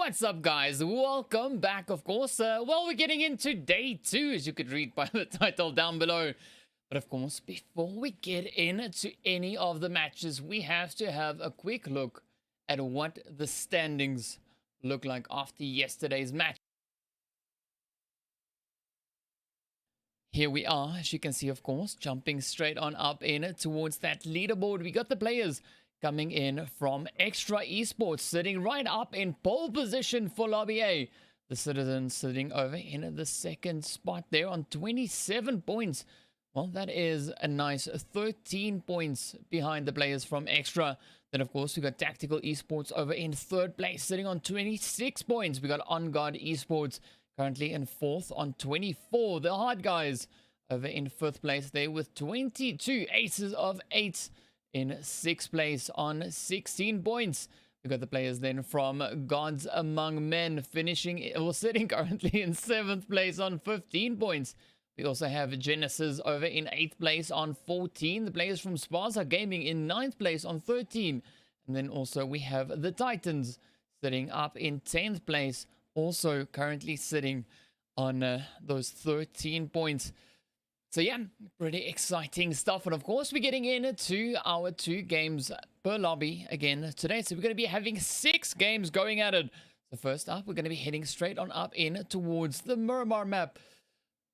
What's up, guys? Welcome back, of course. Well, we're getting into day 2, as you could read by the title down below. But of course, before we get into any of the matches, we have to have a quick look at what the standings look like after yesterday's match. Here we are, as you can see, of course, jumping straight on up in towards that leaderboard. We got the players coming in from XTREME Esports, sitting right up in pole position for Lobby A. The Citizens sitting over in the second spot there on 27 points. Well, that is a nice 13 points behind the players from Extra. Then, of course, we got Tactical Esports over in third place, sitting on 26 points. We got GOD Esports currently in fourth on 24. The HARDGUYS over in fifth place there with 22 aces of 8. In sixth place on 16 points. We got the players then from Gods Among Men finishing, or sitting currently in 7th place on 15 points. We also have Genesis over in 8th place on 14. The players from SPAZA Gaming in 9th place on 13. And then also we have the Titans sitting up in 10th place, also currently sitting on those 13 points. So yeah, pretty exciting stuff. And of course, we're getting into our 2 games per lobby again today. So we're going to be having 6 games going at it. So first up, we're going to be heading straight on up in towards the Miramar map.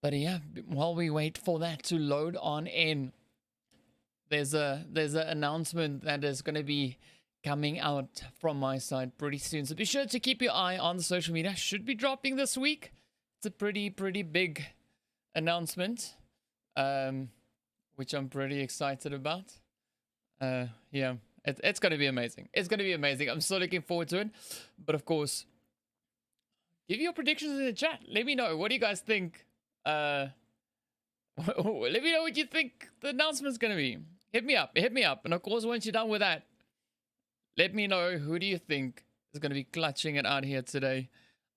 But yeah, while we wait for that to load on in, there's an announcement that is going to be coming out from my side pretty soon. So be sure to keep your eye on the social media. Should be dropping this week. It's a pretty big announcement. Which I'm pretty excited about. Yeah, it's gonna be amazing. It's gonna be amazing. I'm so looking forward to it. But of course, give your predictions in the chat. Let me know. What do you guys think? Let me know what you think the announcement's gonna be. Hit me up. And of course, once you're done with that, let me know who do you think is gonna be clutching it out here today.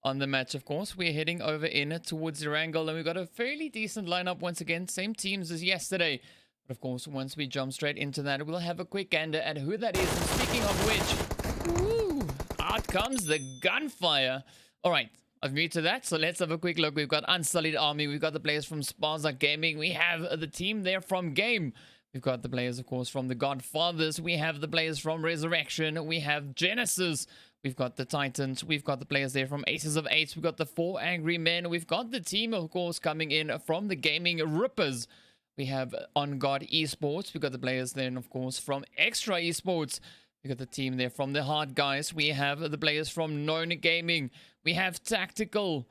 On the match, of course, we're heading over in towards Erangel, and we've got a fairly decent lineup once again. Same teams as yesterday. But of course, once we jump straight into that, we'll have a quick gander at who that is. And speaking of which, woo, out comes the gunfire. All right, I've muted that, so let's have a quick look. We've got Unsullied Army. We've got the players from SPAZA Gaming. We have the team there from Game. We've got the players, of course, from the Godfathers. We have the players from Resurrection. We have Genesis. We've got the Titans. We've got the players there from Aces of 8. We've got the 4 Angry Men. We've got the team, of course, coming in from the Gaming Rippers. We have on GOD Esports. We've got the players then, of course, from XTREME Esports. We've got the team there from the HARDGUYS. We have the players from Known Gaming. We have Tactical.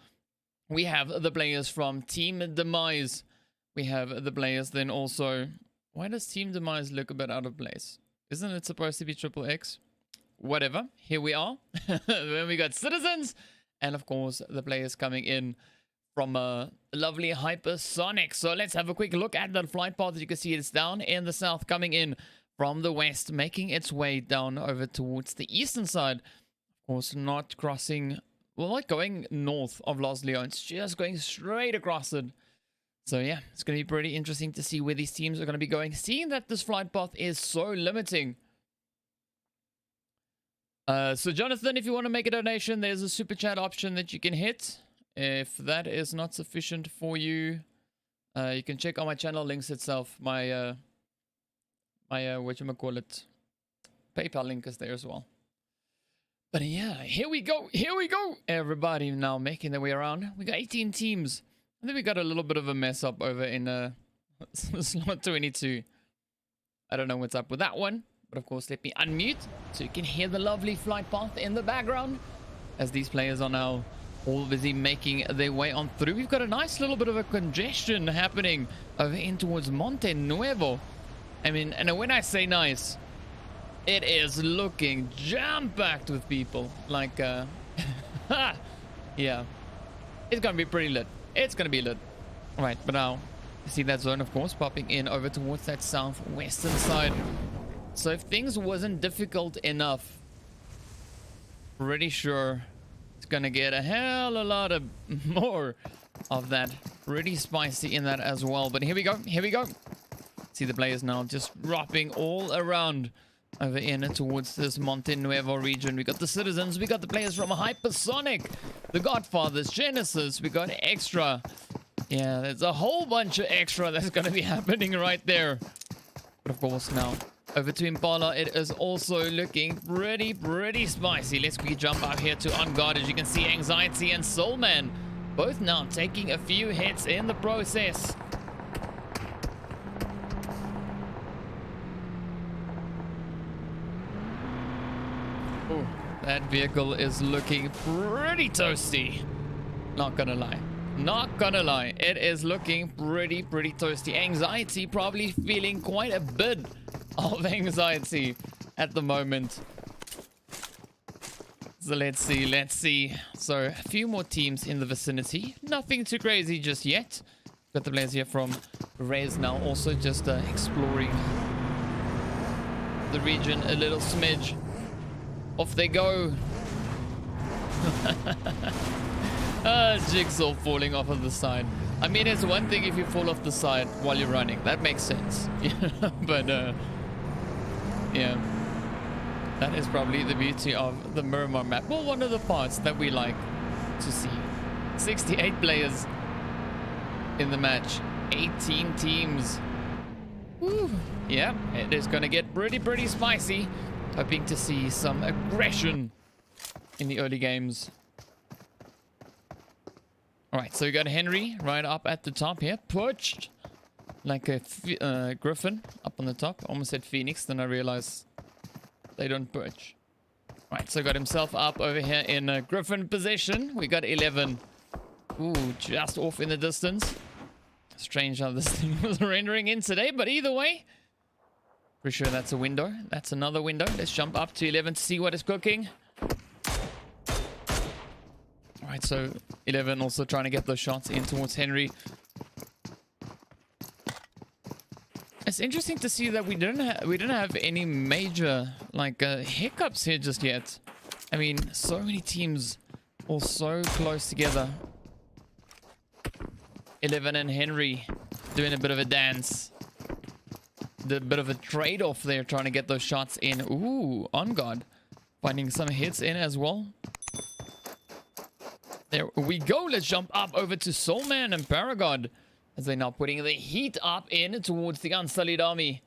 We have the players from Team DEMIZE. We have the players then also... Why does Team DEMIZE look a bit out of place? Isn't it supposed to be Triple X? Whatever, here we are. Then we got Citizens, and of course the players coming in from lovely HYPERSONIC. So let's have a quick look at that flight path. As you can see, it's down in the south, coming in from the west, making its way down over towards the eastern side. Of course, not crossing, well, not going north of Los Leones, just going straight across it. So yeah, it's going to be pretty interesting to see where these teams are going to be going, seeing that this flight path is so limiting. So Jonathan, if you want to make a donation, there's a super chat option that you can hit. If that is not sufficient for you, you can check on my channel links itself. My whatchamacallit, PayPal link is there as well. But yeah, here we go. Everybody now making their way around. We got 18 teams. I think we got a little bit of a mess up over in slot 22. I don't know what's up with that one. But of course, let me unmute so you can hear the lovely flight path in the background as these players are now all busy making their way on through. We've got a nice little bit of a congestion happening over in towards Monte Nuevo. I mean, and when I say nice, it is looking jam-packed with people. Like, yeah, it's going to be pretty lit. It's going to be lit. All right, but now you see that zone, of course, popping in over towards that southwestern side. So if things wasn't difficult enough, pretty sure it's gonna get a hell of a lot of more of that. Pretty spicy in that as well. But here we go. See the players now just dropping all around over in towards this Monte Nuevo region. We got the Citizens, we got the players from HYPERSONIC, the Godfathers, Genesis, we got Extra. Yeah, there's a whole bunch of Extra that's going to be happening right there. But of course now, over to Impala, it is also looking pretty spicy. Let's quickly jump out here to On Guard. As you can see, Anxiety and Soulman both now taking a few hits in the process. Ooh, that vehicle is looking pretty toasty. Not gonna lie. Not gonna lie. It is looking pretty toasty. Anxiety probably feeling quite a bit of anxiety at the moment. So let's see. So a few more teams in the vicinity. Nothing too crazy just yet. Got the players here from Rez now also just exploring the region a little smidge. Off they go. Jigsaw falling off of the side. I mean, it's one thing if you fall off the side while you're running. That makes sense. But yeah, that is probably the beauty of the Miramar map. Well, one of the parts that we like to see. 68 players in the match. 18 teams. Woo. Yeah, it is going to get pretty spicy. Hoping to see some aggression in the early games. Alright, so we got Henry right up at the top here. Perched like a griffin up on the top. Almost said Phoenix, then I realized they don't perch. Right, so got himself up over here in a griffin position. We got 11. Ooh, just off in the distance. Strange how this thing was rendering in today, but either way, pretty sure that's a window. That's another window. Let's jump up to 11 to see what is cooking. Alright, so 11 also trying to get those shots in towards Henry. It's interesting to see that we didn't have any major like hiccups here just yet. I mean, so many teams all so close together. 11 and Henry doing a bit of a dance. The bit of a trade-off there, trying to get those shots in. Ooh, On Guard finding some hits in as well. There we go. Let's jump up over to Soulman and Paragod as they're now putting the heat up in towards the Unsullied Army.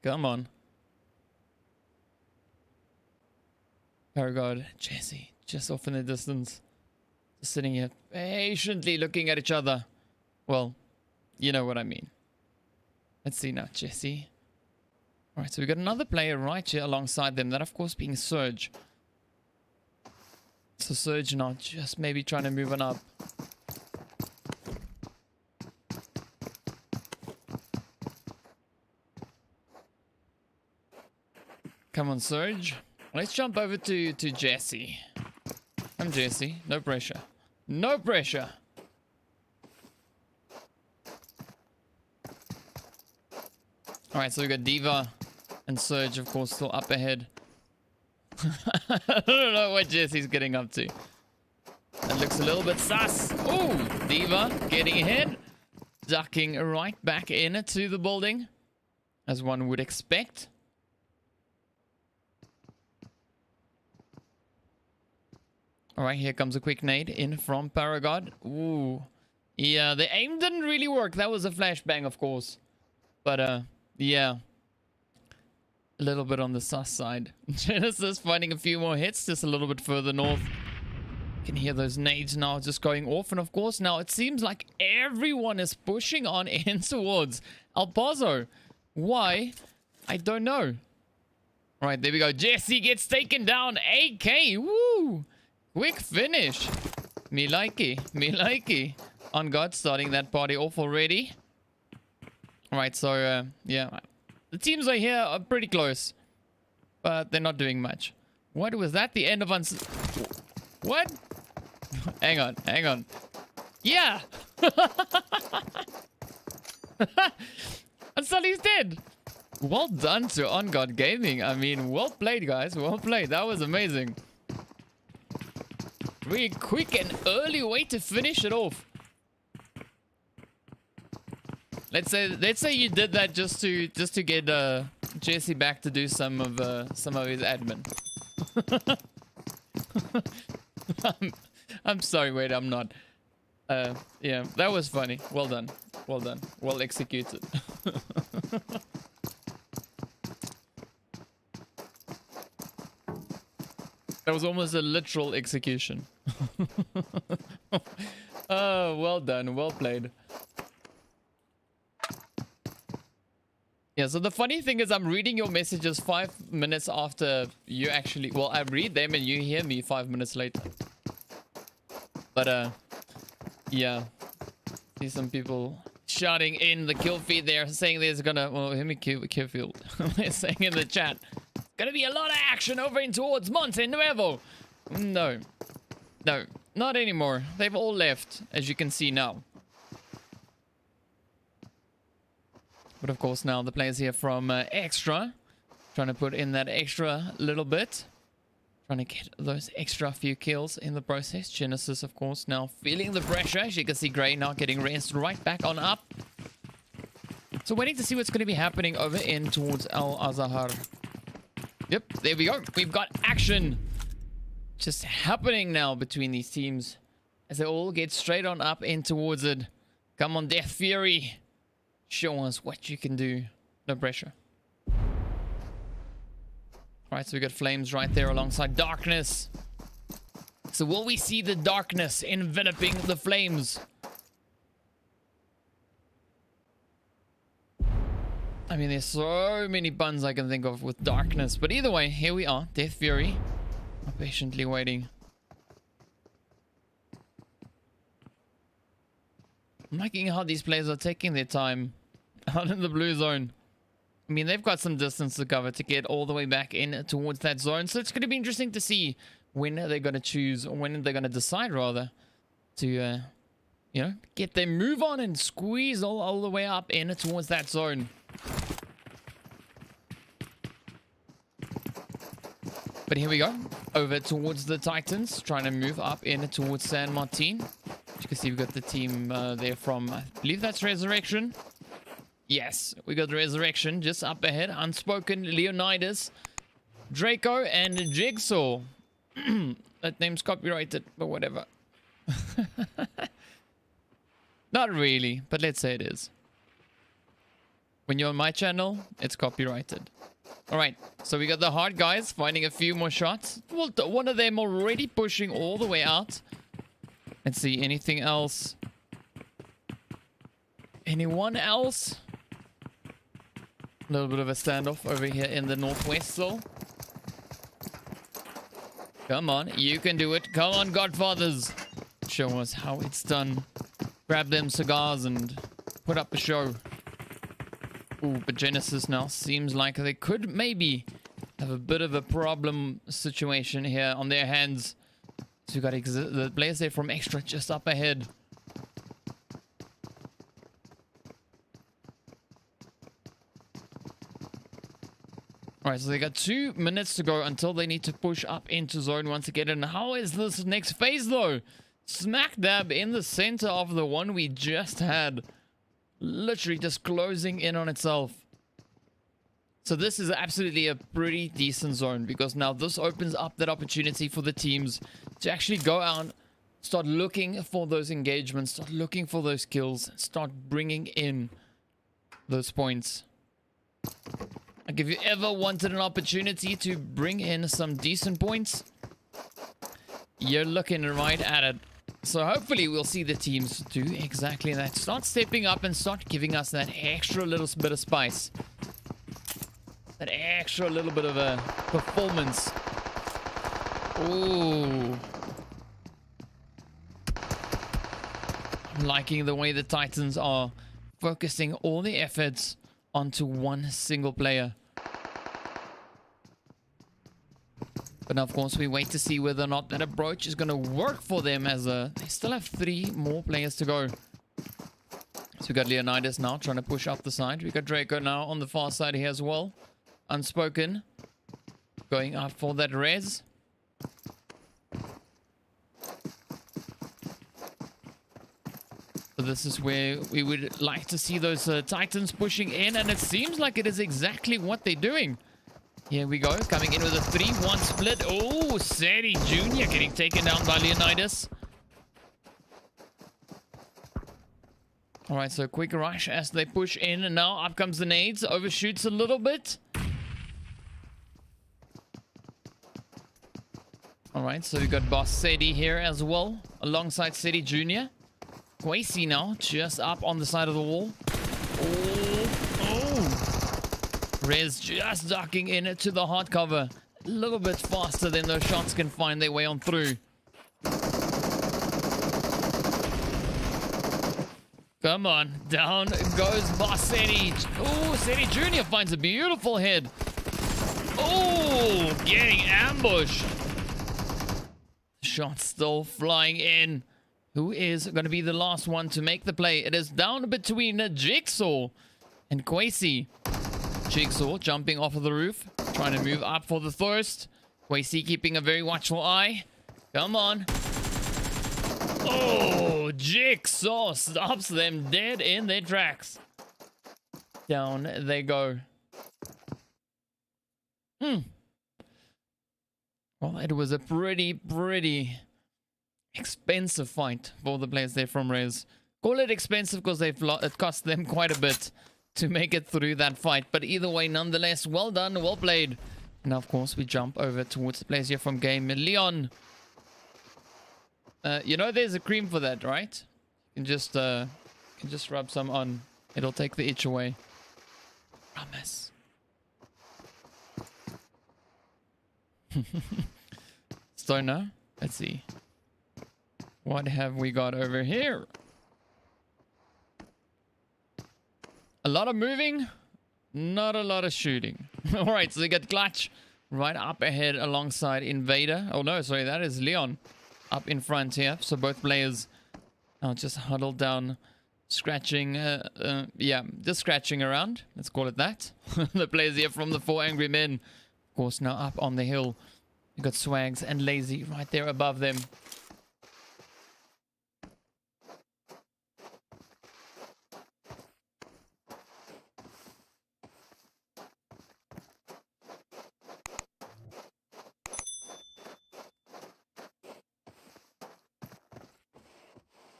Come on. Paragod, Jesse, just off in the distance. Just sitting here patiently looking at each other. Well, you know what I mean. Let's see now, Jesse. Alright, so we got another player right here alongside them. That, of course, being Surge. So Surge now just maybe trying to move on up. Come on, Surge. Let's jump over to Jesse. I'm Jesse. No pressure. No pressure. Alright, so we got Diva and Surge, of course, still up ahead. I don't know what Jesse's getting up to. That looks a little bit sus. Ooh, Diva getting ahead. Ducking right back into the building, as one would expect. Alright, here comes a quick nade in from Paragod. Ooh. Yeah, the aim didn't really work. That was a flashbang, of course. But, yeah. A little bit on the sus side. Genesis finding a few more hits just a little bit further north. You can hear those nades now just going off. And, of course, now it seems like everyone is pushing on in towards El Paso. Why? I don't know. Alright, there we go. Jesse gets taken down. AK. Woo! Quick finish. Me likey. Me likey. On God, starting that party off already. Alright, so, yeah. The teams are here are pretty close. But they're not doing much. What was that? The end of What? Hang on. Hang on. Yeah! Unsullied's dead. Well done to On God Gaming. I mean, well played, guys. Well played. That was amazing. Really quick and early way to finish it off. Let's say you did that just to get Jesse back to do some of his admin. I'm sorry, wait, I'm not. Yeah, that was funny. Well done. Well done. Well executed. That was almost a literal execution. Oh, well done. Well played. Yeah, so the funny thing is I'm reading your messages 5 minutes after you actually... Well, I read them and you hear me 5 minutes later. But, yeah. See some people shouting in the kill feed there, saying there's gonna... Well, hear me kill field. They're saying in the chat, gonna be a lot of action over in towards Monte Nuevo. No. No, not anymore. They've all left, as you can see now. But of course now the players here from Extra trying to put in that extra little bit. Trying to get those extra few kills in the process. Genesis, of course, now feeling the pressure. As you can see, Gray now getting raced right back on up. So waiting to see what's going to be happening over in towards Al Azhar. Yep, there we go. We've got action just happening now between these teams as they all get straight on up in towards it. Come on, Death Fury. Show us what you can do. No pressure. Alright, so we got Flames right there alongside Darkness. So will we see the Darkness enveloping the Flames? I mean, there's so many puns I can think of with Darkness. But either way, here we are. Death Fury. I'm patiently waiting. I'm liking how these players are taking their time out in the blue zone. I mean, they've got some distance to cover to get all the way back in towards that zone. So it's going to be interesting to see when they're going to choose, or when they're going to decide, rather, to, you know, get their move on and squeeze all the way up in towards that zone. But here we go. Over towards the Titans, trying to move up in towards San Martin. As you can see, we've got the team there from, I believe that's Resurrection. Yes, we got the Resurrection just up ahead. Unspoken, Leonidas, Draco, and Jigsaw. That name's copyrighted, but whatever. Not really, but let's say it is. When you're on my channel, it's copyrighted. Alright, so we got the HARDGUYS finding a few more shots. Well, one of them already pushing all the way out. Let's see, anything else? Anyone else? A little bit of a standoff over here in the northwest still. Come on, you can do it. Come on, Godfathers. Show us how it's done. Grab them cigars and put up a show. Ooh, but Genesis now seems like they could maybe have a bit of a problem situation here on their hands. So we got the players there from Extra just up ahead. Alright, so they got 2 minutes to go until they need to push up into zone once again. And how is this next phase though? Smack dab in the center of the one we just had. Literally just closing in on itself. So this is absolutely a pretty decent zone, because now this opens up that opportunity for the teams to actually go out, start looking for those engagements, start looking for those kills, start bringing in those points. Like, if you ever wanted an opportunity to bring in some decent points, you're looking right at it. So hopefully we'll see the teams do exactly that. Start stepping up and start giving us that extra little bit of spice. That extra little bit of a performance. Ooh. I'm liking the way the Titans are focusing all the efforts onto one single player. But now, of course, we wait to see whether or not that approach is going to work for them, as they still have 3 more players to go. So we got Leonidas now trying to push up the side. We got Draco now on the far side here as well. Unspoken going up for that res. So So this is where we would like to see those Titans pushing in, and it seems like it is exactly what they're doing. Here we go, coming in with a 3-1 split. Oh, Sedi Jr. getting taken down by Leonidas. All right, so quick rush as they push in, and now up comes the nades. Overshoots a little bit. All right, so we've got Boss Sedi here as well, alongside Sedi Jr. Quasi now, just up on the side of the wall. Oh. Rez just ducking in to the hard cover. A little bit faster than those shots can find their way on through. Come on, down goes Boss Sedi. Oh, Sedi Jr. finds a beautiful head. Oh, getting ambushed. Shot still flying in. Who is going to be the last one to make the play? It is down between Jigsaw and Quasi. Jigsaw jumping off of the roof, trying to move up for the thirst. Quasi keeping a very watchful eye. Come on. Oh, Jigsaw stops them dead in their tracks. Down they go. Well, it was a pretty expensive fight for the players there from Rez. Call it expensive because it cost them quite a bit to make it through that fight. But either way, nonetheless, well done, well played. Now, of course, we jump over towards the players here from Game. Leon. You know there's a cream for that, right? You can just rub some on. It'll take the itch away. Promise. So now, let's see. What have we got over here? A lot of moving, not a lot of shooting. All right, so they got Clutch right up ahead alongside Invader. Oh no, sorry, that is Leon up in front here. So both players are just huddled down, scratching, yeah, just scratching around. Let's call it that. The players here from the 4 Angry Men, of course, now up on the hill. You got Swags and Lazy right there above them.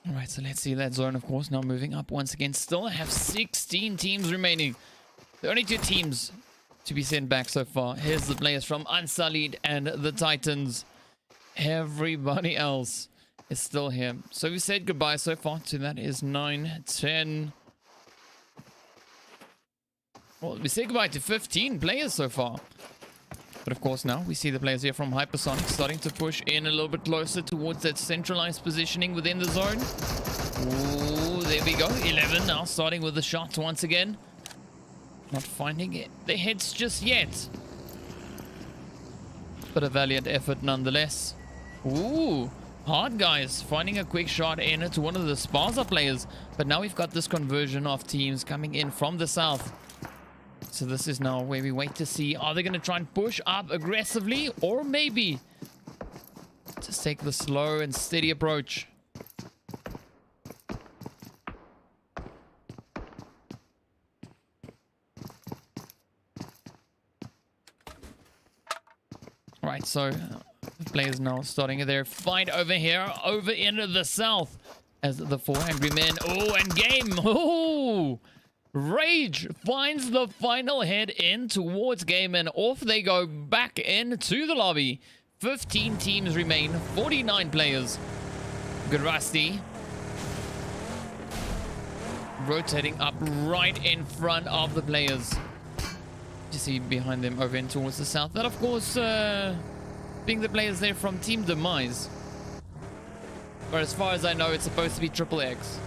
Alright, so let's see that zone, of course, now moving up once again. Still have 16 teams remaining. The only 2 teams to be sent back so far. Here's the players from Unsullied and the Titans. Everybody else is still here. So we said goodbye so far to that is 9, 10. Well, we said goodbye to 15 players so far. But of course now we see the players here from HYPERSONIC starting to push in a little bit closer towards that centralized positioning within the zone. Ooh, there we go. 11 now starting with the shots once again. Not finding it. The hits just yet. But a valiant effort nonetheless. Ooh, HARDGUYS finding a quick shot in to one of the SPAZA players. But now we've got this conversion of teams coming in from the south. So this is now where we wait to see, are they going to try and push up aggressively, or maybe just take the slow and steady approach? Right, so the players now starting their fight over here, over into the south, as the 4 Angry Men. Oh, and game. Oh, Rage finds the final head in towards game, and off they go back into the lobby. 15 teams remain, 49 players. Good Rusty. Rotating up right in front of the players. You see behind them over in towards the south. That, of course, being the players there from Team DEMIZE. But as far as I know, it's supposed to be Triple X.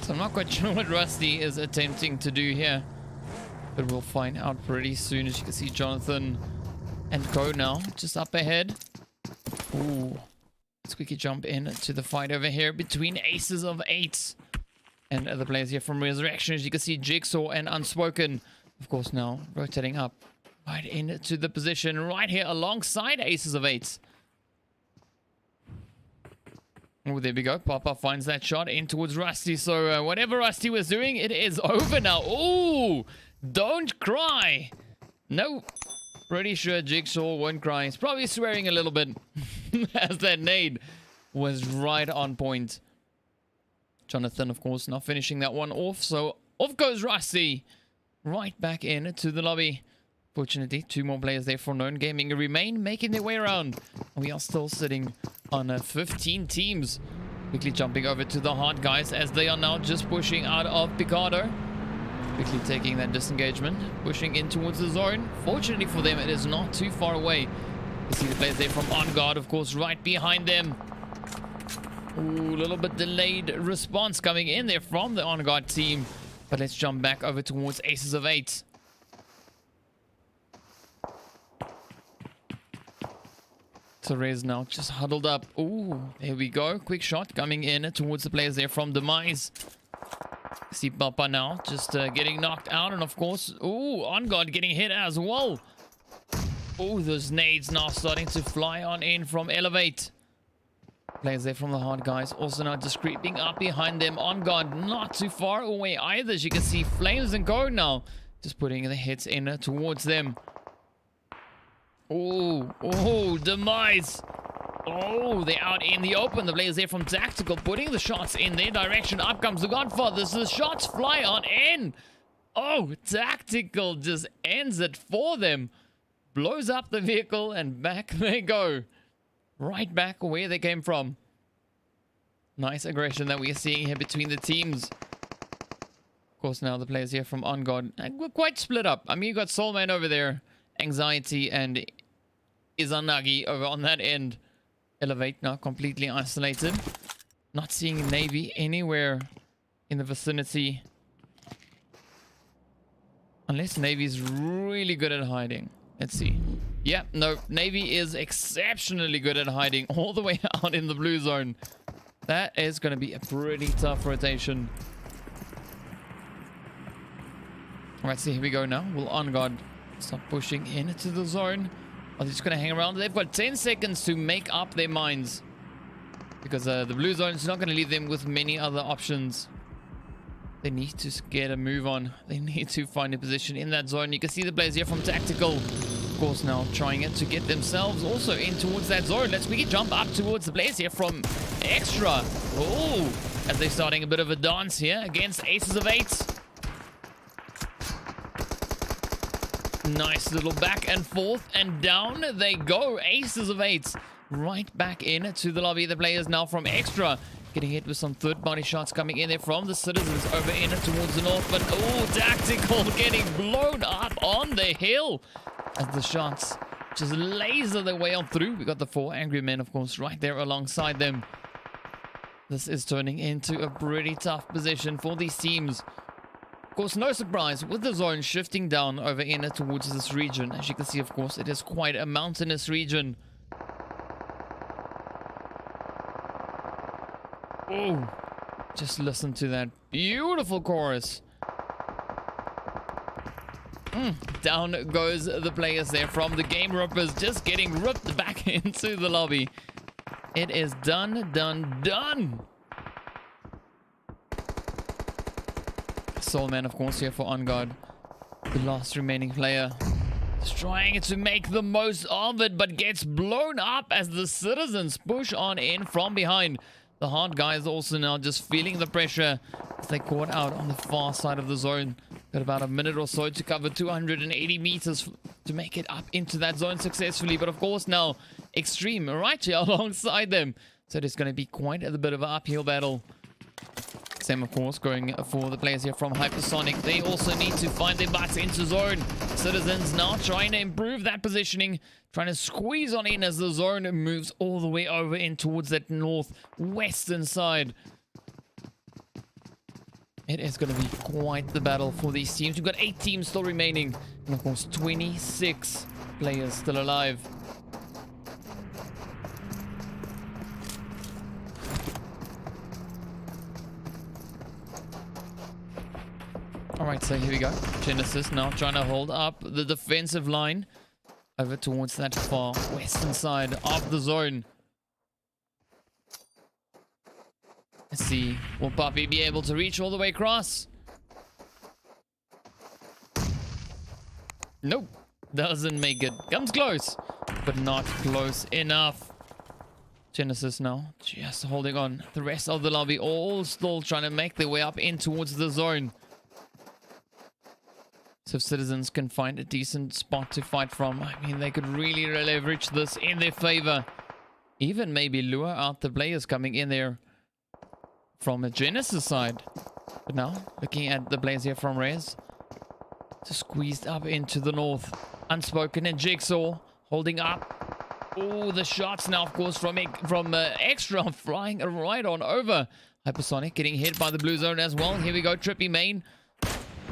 So I'm not quite sure what Rusty is attempting to do here. But we'll find out pretty soon. As you can see, Jonathan and Go now just up ahead. Ooh. Let's quickly jump in to the fight over here between Aces of Eights and other players here from Resurrection. As you can see, Jigsaw and Unspoken, of course, now rotating up right into the position right here alongside Aces of Eights. Oh, there we go. Papa finds that shot in towards Rusty. So whatever Rusty was doing, it is over now. Oh, don't cry. No, pretty sure Jigsaw won't cry. He's probably swearing a little bit as that nade was right on point. Jonathan, of course, not finishing that one off. So off goes Rusty. Right back into the lobby. Fortunately, 2 more players there for Known Gaming remain making their way around. We are still sitting on 15 teams. Quickly jumping over to the hard guys as they are now just pushing out of Picardo. Quickly taking that disengagement, pushing in towards the zone. Fortunately for them, it is not too far away. You see the players there from On Guard, of course, right behind them. Ooh, a little bit delayed response coming in there from the On Guard team. But let's jump back over towards Aces of 8. Therese now just huddled up. Ooh, there we go. Quick shot coming in towards the players there from DEMIZE. See Papa now just getting knocked out. And of course, ooh, On Guard getting hit as well. Ooh, those nades now starting to fly on in from Elevate. Players there from the hard guys also now just creeping up behind them. On Guard not too far away either. As you can see, Flames and Go now just putting the hits in towards them. Oh, DEMIZE. Oh, they're out in the open. The players there from Tactical putting the shots in their direction. Up comes the Godfathers. The shots fly on in. Oh, Tactical just ends it for them. Blows up the vehicle and back they go. Right back where they came from. Nice aggression that we are seeing here between the teams. Of course, now the players here from On Guard we're quite split up. I mean, you got Soulman over there. Anxiety and Izanagi over on that end. Elevate now completely isolated. Not seeing Navy anywhere in the vicinity. Unless Navy's really good at hiding. Let's see. Yeah, no, Navy is exceptionally good at hiding all the way out in the blue zone. That is going to be a pretty tough rotation. Alright, so here we go now. We'll On Guard start pushing into the zone. Are they just going to hang around? They've got 10 seconds to make up their minds. Because the blue zone is not going to leave them with many other options. They need to get a move on. They need to find a position in that zone. You can see the players here from Tactical. Of course, now trying it to get themselves also in towards that zone. Let's quickly jump up towards the players here from Extra. Oh, as they're starting a bit of a dance here against Aces of 8. Nice little back and forth, and down they go. Aces of 8 right back into the lobby. The players now from Extra getting hit with some third-party shots coming in there from the Citizens over in towards the north. But oh, Tactical getting blown up on the hill as the shots just laser their way on through. We got the 4 angry men, of course, right there alongside them. This is turning into a pretty tough position for these teams. Of course, no surprise with the zone shifting down over in towards this region. As you can see, of course, it is quite a mountainous region. Oh, just listen to that beautiful chorus. Down goes the players there from the Game Rippers, just getting ripped back into the lobby. It is done, done, done. Soulman, of course, here for On Guard. The last remaining player. Just trying to make the most of it, but gets blown up as the Citizens push on in from behind. The hard guys also now just feeling the pressure as they caught out on the far side of the zone. Got about a minute or so to cover 280 meters to make it up into that zone successfully. But of course now, Extreme right here alongside them. So it is going to be quite a bit of an uphill battle. Same, of course, going for the players here from HYPERSONIC. They also need to find their butts into zone. Citizens now trying to improve that positioning, trying to squeeze on in as the zone moves all the way over in towards that northwestern side. It is going to be quite the battle for these teams. We've got 8 teams still remaining, and of course 26 players still alive. Alright, so here we go. Genesis now trying to hold up the defensive line over towards that far western side of the zone. Let's see. Will Puppy be able to reach all the way across? Nope. Doesn't make it. Comes close, but not close enough. Genesis now just holding on. The rest of the lobby all still trying to make their way up in towards the zone. So if Citizens can find a decent spot to fight from, I mean, they could really leverage this in their favor. Even maybe lure out the players coming in there from a Genesis side. But now, looking at the players here from Rez, just squeezed up into the north. Unspoken and Jigsaw holding up. Oh, the shots now, of course, from Extra flying right on over. Hypersonic getting hit by the blue zone as well. Here we go, Trippy main.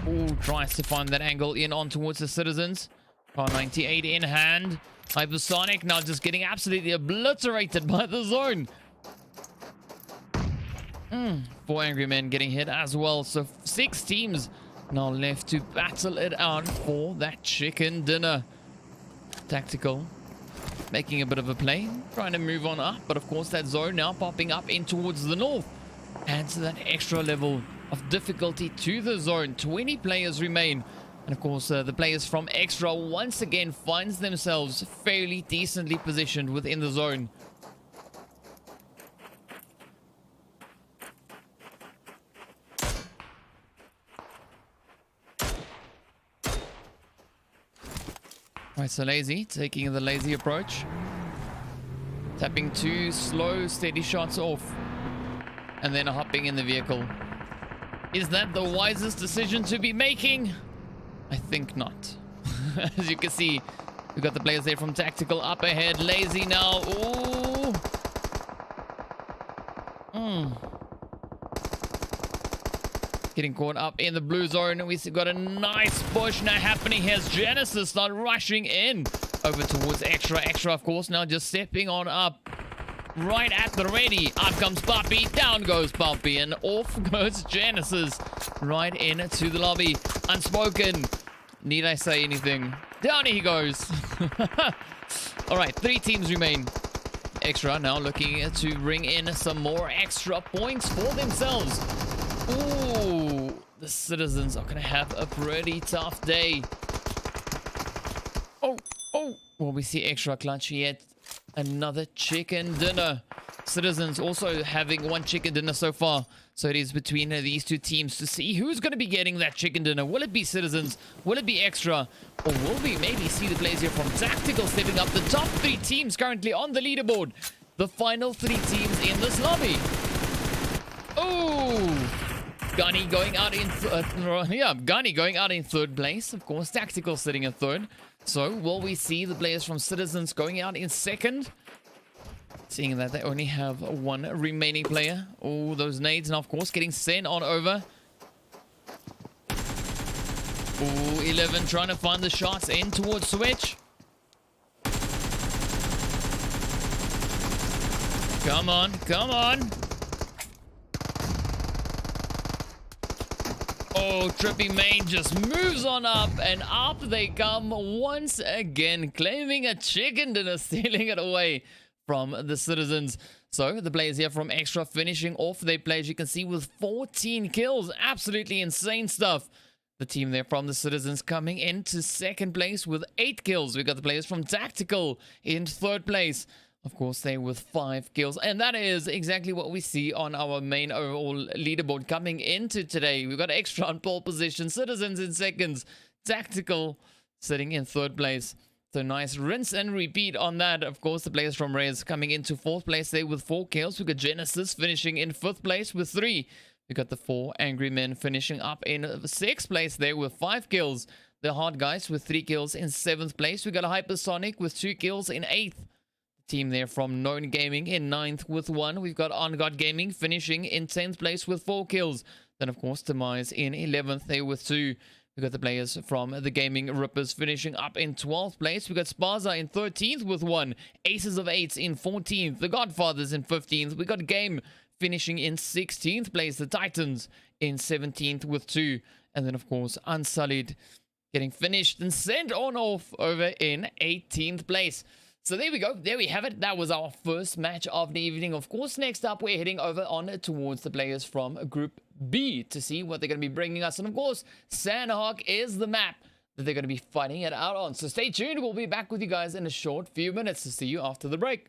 Oh, tries to find that angle in on towards the Citizens. Car 98 in hand. Hypersonic now just getting absolutely obliterated by the zone. 4 angry men getting hit as well. So 6 teams now left to battle it out for that chicken dinner. Tactical making a bit of a play, trying to move on up, but of course that zone now popping up in towards the north adds that extra level of difficulty to the zone. 20 players remain, and of course the players from Extra once again finds themselves fairly decently positioned within the zone. Right, so Lazy taking the lazy approach, tapping 2 slow steady shots off and then hopping in the vehicle. Is that the wisest decision to be making? I think not. As you can see, we've got the players there from Tactical up ahead. Lazy now. Ooh. Getting caught up in the blue zone. We've got a nice push now happening here as Genesis start rushing in over towards Extra. Extra, of course, now just stepping on up right at the ready. Up comes Puppy. Down goes Puppy. And off goes Genesis right into the lobby. Unspoken. Need I say anything? Down he goes. All right, 3 teams remain. Extra now looking to bring in some more extra points for themselves. Ooh, the Citizens are going to have a pretty tough day. Oh. Well, we see Extra clutch yet another chicken dinner. Citizens also having 1 chicken dinner so far. So it is between these 2 teams to see who's going to be getting that chicken dinner. Will it be Citizens? Will it be Extra? Or will we maybe see the players here from Tactical stepping up? The top 3 teams currently on the leaderboard. The final 3 teams in this lobby. Oh! Gunny going out in Gunny going out in 3rd place. Of course, Tactical sitting in 3rd. So, will we see the players from Citizens going out in 2nd? Seeing that they only have 1 remaining player. Oh, those nades now, of course, getting sent on over. Oh, 11 trying to find the shots in towards Switch. Come on, come on. Oh, Trippy main just moves on up, and up they come once again, claiming a chicken dinner, stealing it away from the Citizens. So the players here from Extra finishing off their plays, you can see, with 14 kills. Absolutely insane stuff. The team there from the Citizens coming into 2nd place with 8 kills. We got the players from Tactical in 3rd place. Of course, they with 5 kills. And that is exactly what we see on our main overall leaderboard coming into today. We've got Extra on pole position, Citizens in 2nd, Tactical sitting in 3rd place. So nice rinse and repeat on that. Of course, the players from Rez coming into 4th place there with 4 kills. We got Genesis finishing in 5th place with 3. We got the 4 Angry Men finishing up in 6th place there with 5 kills. The HARDGUYS with 3 kills in 7th place. We got a HYPERSONIC with 2 kills in 8th. Team there from Known Gaming in 9th with 1. We've got On God Gaming finishing in 10th place with 4 kills. Then, of course, DEMIZE in 11th there with 2. We've got the players from the Gaming Rippers finishing up in 12th place. We've got SPAZA in 13th with 1. Aces of 8s in 14th. The Godfathers in 15th. We got Game finishing in 16th place. The Titans in 17th with 2. And then, of course, Unsullied getting finished and sent on off over in 18th place. So there we go. There we have it. That was our first match of the evening. Of course, next up, we're heading over on towards the players from Group B to see what they're going to be bringing us. And of course, Sandhawk is the map that they're going to be fighting it out on. So stay tuned. We'll be back with you guys in a short few minutes to see you after the break.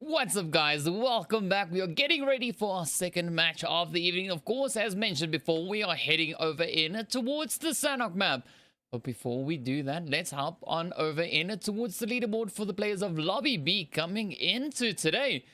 What's up, guys? Welcome back. We are getting ready for our second match of the evening. Of course, as mentioned before, we are heading over in towards the Sanok map. But before we do that, let's hop on over in towards the leaderboard for the players of Lobby B coming into today.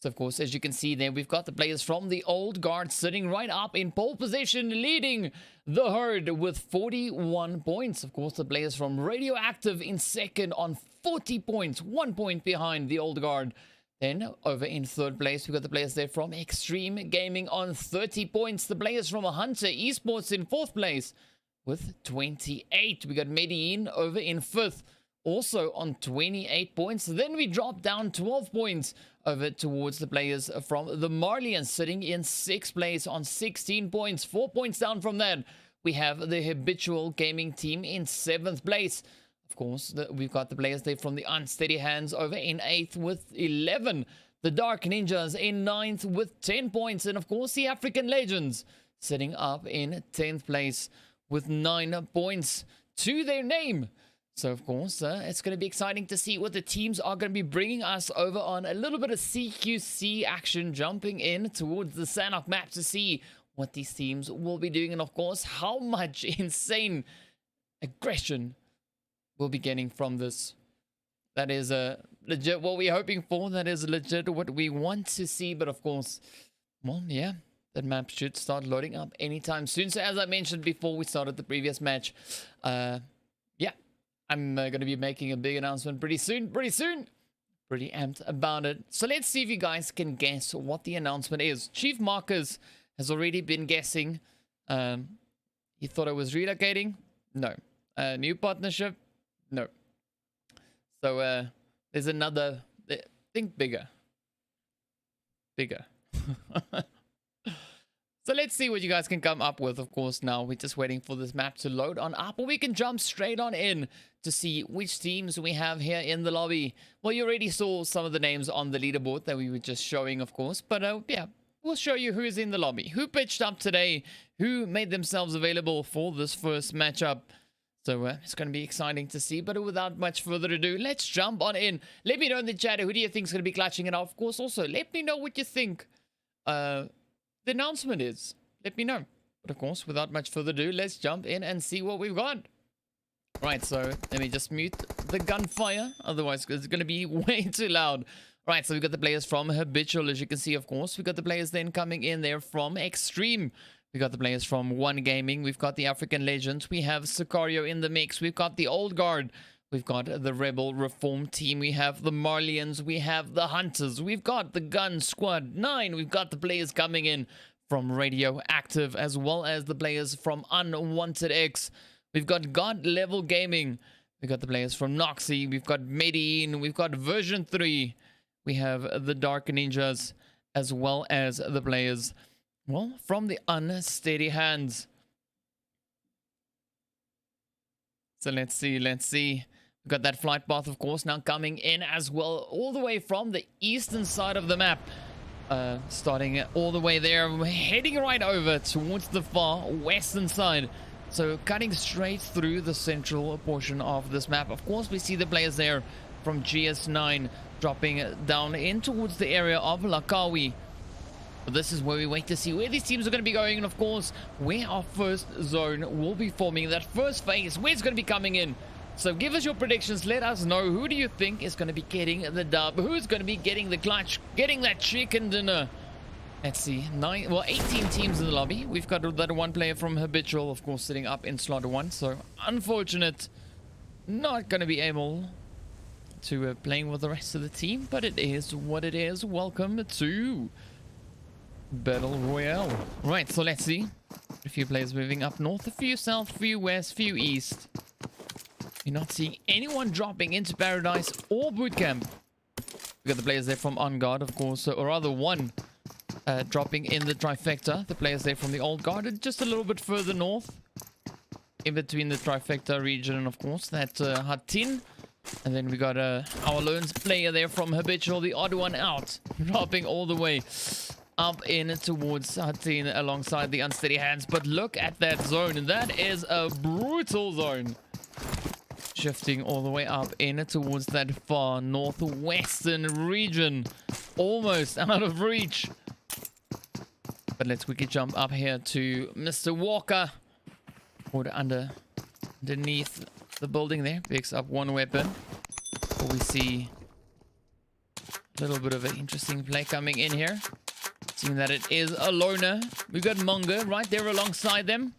So, of course, as you can see there, we've got the players from the Old Guard sitting right up in pole position, leading the herd with 41 points. Of course, the players from Radioactive in second on 40 points, 1 point behind the Old Guard. Then, over in third place, we've got the players there from Extreme Gaming on 30 points. The players from Hunter Esports in fourth place with 28. We got Medellin over in fifth, also on 28 points. Then we drop down 12 points over towards the players from the Marlians, sitting in sixth place on 16 points. 4 points down from that, we have the Habitual Gaming team in seventh place. Of course, we've got the players there from the Unsteady Hands over in 8th with 11. The Dark Ninjas in 9th with 10 points. And of course, the African Legends sitting up in 10th place with 9 points to their name. So, of course, it's going to be exciting to see what the teams are going to be bringing us over on a little bit of CQC action, jumping in towards the Sanok map to see what these teams will be doing. And, of course, how much insane aggression we'll be getting from this. That is legit what we're hoping for. That is legit what we want to see. But of course, well, yeah, that map should start loading up anytime soon. So as I mentioned before we started the previous match, yeah, I'm going to be making a big announcement pretty soon. Pretty amped about it. So let's see if you guys can guess what the announcement is. Chief Marcus has already been guessing. He thought I was relocating. No. New partnership. No. So, there's another... Think bigger. So let's see what you guys can come up with. Of course, now we're just waiting for this map to load on up. Or we can jump straight on in to see which teams we have here in the lobby. Well, you already saw some of the names on the leaderboard that we were just showing, of course. But, yeah, we'll show you who's in the lobby. Who pitched up today. Who made themselves available for this first matchup. So it's going to be exciting to see. But without much further ado, let's jump on in. Let me know in the chat, who do you think is going to be clutching it? Of course, also, let me know what you think the announcement is. Let me know. But of course, without much further ado, let's jump in and see what we've got. Right, so let me just mute the gunfire. Otherwise, it's going to be way too loud. Right, so we've got the players from Habitual, as you can see, of course. We've got the players then coming in there from Extreme. We got the players from One Gaming. We've got the African Legends. We have Sicario in the mix. We've got the Old Guard. We've got the Rebel Reform team. We have the Marlians. We have the Hunters. We've got the Gun Squad 9. We've got the players coming in from Radioactive, as well as the players from Unwanted X. We've got God Level Gaming. We've got the players from Noxy. We've got Medellin. We've got Version 3. We have the Dark Ninjas, as well as the players, well, from the Unsteady Hands. So let's see. We've Got that flight path, of course, now coming in as well, all the way from the eastern side of the map. Starting all the way there, heading right over towards the far western side. So cutting straight through the central portion of this map. Of course, we see the players there from GS9 dropping down in towards the area of Lakawi. But this is where we wait to see where these teams are going to be going, and of course, where our first zone will be forming. That first phase, where it's going to be coming in. So give us your predictions. Let us know, who do you think is going to be getting the dub? Who's going to be getting the clutch, getting that chicken dinner? Let's see, 18 teams in the lobby. We've got that one player from Habitual, of course, sitting up in slot 1. So unfortunate, not going to be able to playing with the rest of the team, but it is what it is. Welcome to Battle Royale. Right, so let's see. A few players moving up north, a few south, a few west, a few east. You're not seeing anyone dropping into Paradise or Bootcamp. We got the players there from On Guard, of course, or rather one dropping in the trifecta. The players there from the Old Guard, just a little bit further north, in between the trifecta region and, of course, that Hatin. And then we got our lone player there from Habitual, the odd one out, dropping all the way up in towards Hatin alongside the Unsteady Hands. But look at that zone. That is a brutal zone. Shifting all the way up in towards that far northwestern region. Almost out of reach. But let's quickly jump up here to Mr. Walker. Or underneath the building there. Picks up one weapon. We see a little bit of an interesting play coming in here. Seeing that it is a loner. We've got Monga right there alongside them.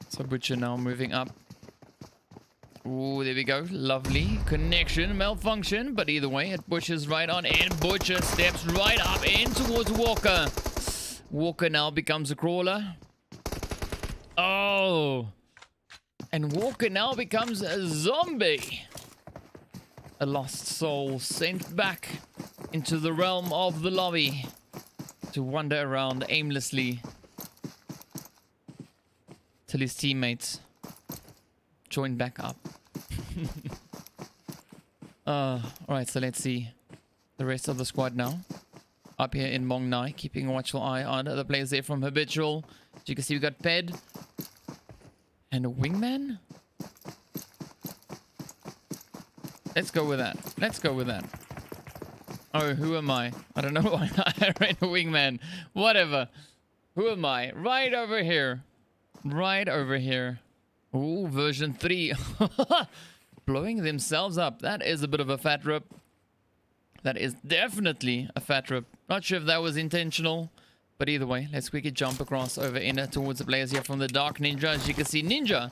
So Butcher now moving up. Ooh, there we go. Lovely connection malfunction. But either way, it pushes right on in. Butcher steps right up in towards Walker. Walker now becomes a crawler. Oh. And Walker now becomes a zombie. A lost soul sent back into the realm of the lobby to wander around aimlessly till his teammates join back up. Alright, so let's see the rest of the squad now. Up here in Mong Nai, keeping a watchful eye on the players there from Habitual. As you can see, we got Ped and a wingman. Let's go with that. Let's go with that. Oh, who am I? I don't know why I ran a wingman. Whatever. Who am I? Right over here. Right over here. Ooh, version 3. Blowing themselves up. That is a bit of a fat rip. That is definitely a fat rip. Not sure if that was intentional. But either way, let's quickly jump across over in towards the players here from the Dark Ninja. As you can see, Ninja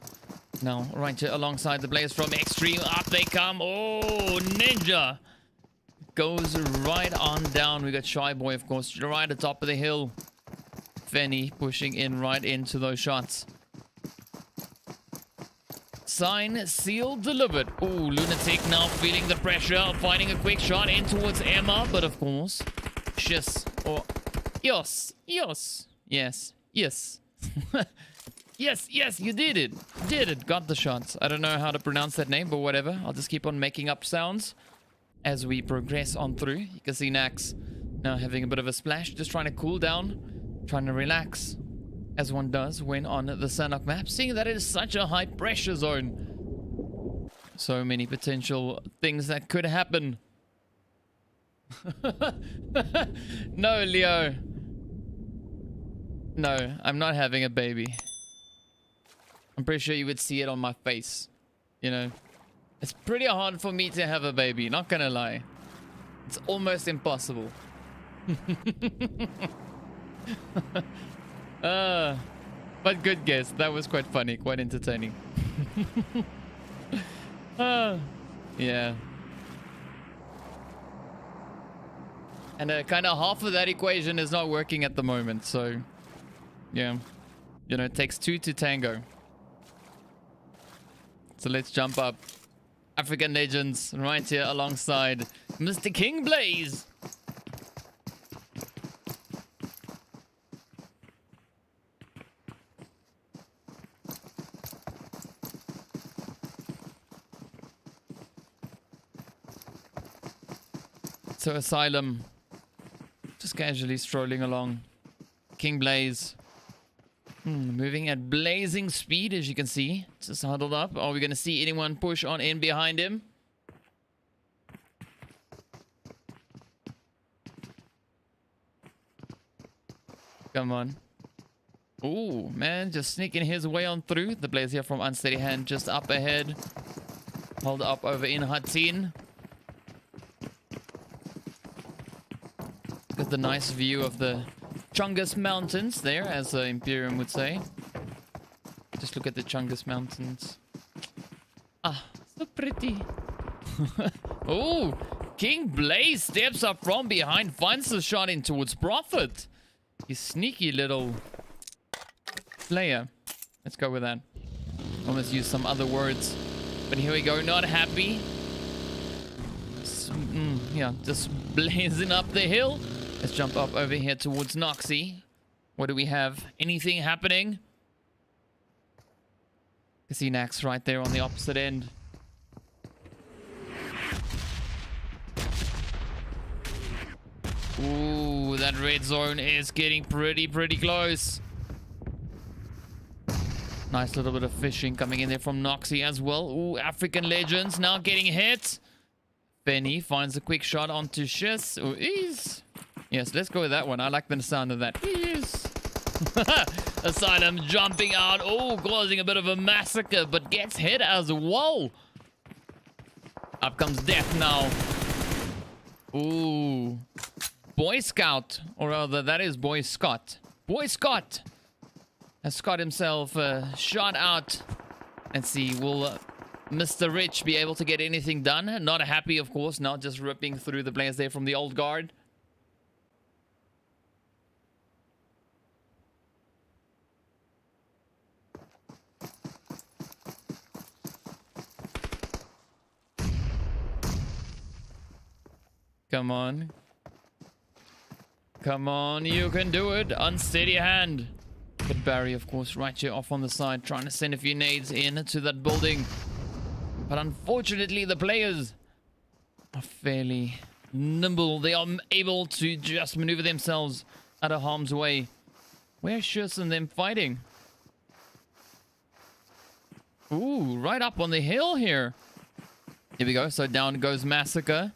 now right here alongside the players from Extreme. Up they come. Oh, Ninja goes right on down. We got Shy Boy, of course, right at the top of the hill. Fenny pushing in right into those shots. Sign, sealed, delivered. Oh, Lunatic now feeling the pressure, finding a quick shot in towards Emma. But of course, Shis or Yos. Yes. Yes. Yes, you did it. Did it. Got the shots. I don't know how to pronounce that name, but whatever. I'll just keep on making up sounds as we progress on through. You can see Nax now having a bit of a splash, just trying to cool down, trying to relax, as one does when on the Sanok map, seeing that it is such a high pressure zone. So many potential things that could happen. No, Leo. No, I'm not having a baby. I'm pretty sure you would see it on my face. You know, it's pretty hard for me to have a baby, not gonna lie. It's almost impossible. But good guess. That was quite funny, quite entertaining. Yeah. And kind of half of that equation is not working at the moment, so yeah, you know, it takes two to tango. So let's jump up. African Legends right here alongside Mr. King Blaze. So Asylum, just casually strolling along. King Blaze, moving at blazing speed, as you can see. Just huddled up. Are we going to see anyone push on in behind him? Come on. Ooh, man, just sneaking his way on through. The Blaze here from Unsteady Hand just up ahead. Hold up over in Hatin. Got the nice view of the Chungus Mountains there, as Imperium would say. Just look at the Chungus Mountains. Ah, so pretty. Oh, King Blaze steps up from behind, finds the shot in towards Prophet. You sneaky little player. Let's go with that. Almost use some other words. But here we go, not happy. Yeah, just blazing up the hill. Let's jump up over here towards Noxy. What do we have? Anything happening? I see Nax right there on the opposite end. Ooh, that red zone is getting pretty close. Nice little bit of fishing coming in there from Noxy as well. Ooh, African Legends now getting hit. Benny finds a quick shot onto Shiz. Ooh, ease. Yes, let's go with that one. I like the sound of that. Yes. Asylum jumping out. Oh, causing a bit of a massacre, but gets hit as well. Up comes Death now. Ooh. Boy Scout. Or rather, that is Boy Scott. Boy Scott has Scott himself shot out. Let's see, will Mr. Rich be able to get anything done? Not happy, of course. Not just ripping through the players there from the old guard. Come on. Come on, you can do it. Unsteady Hand. But Barry, of course, right here off on the side, trying to send a few nades in to that building. But unfortunately, the players are fairly nimble. They are able to just maneuver themselves out of harm's way. Where's Shiz and them fighting? Ooh, right up on the hill here. Here we go. So down goes Massacre.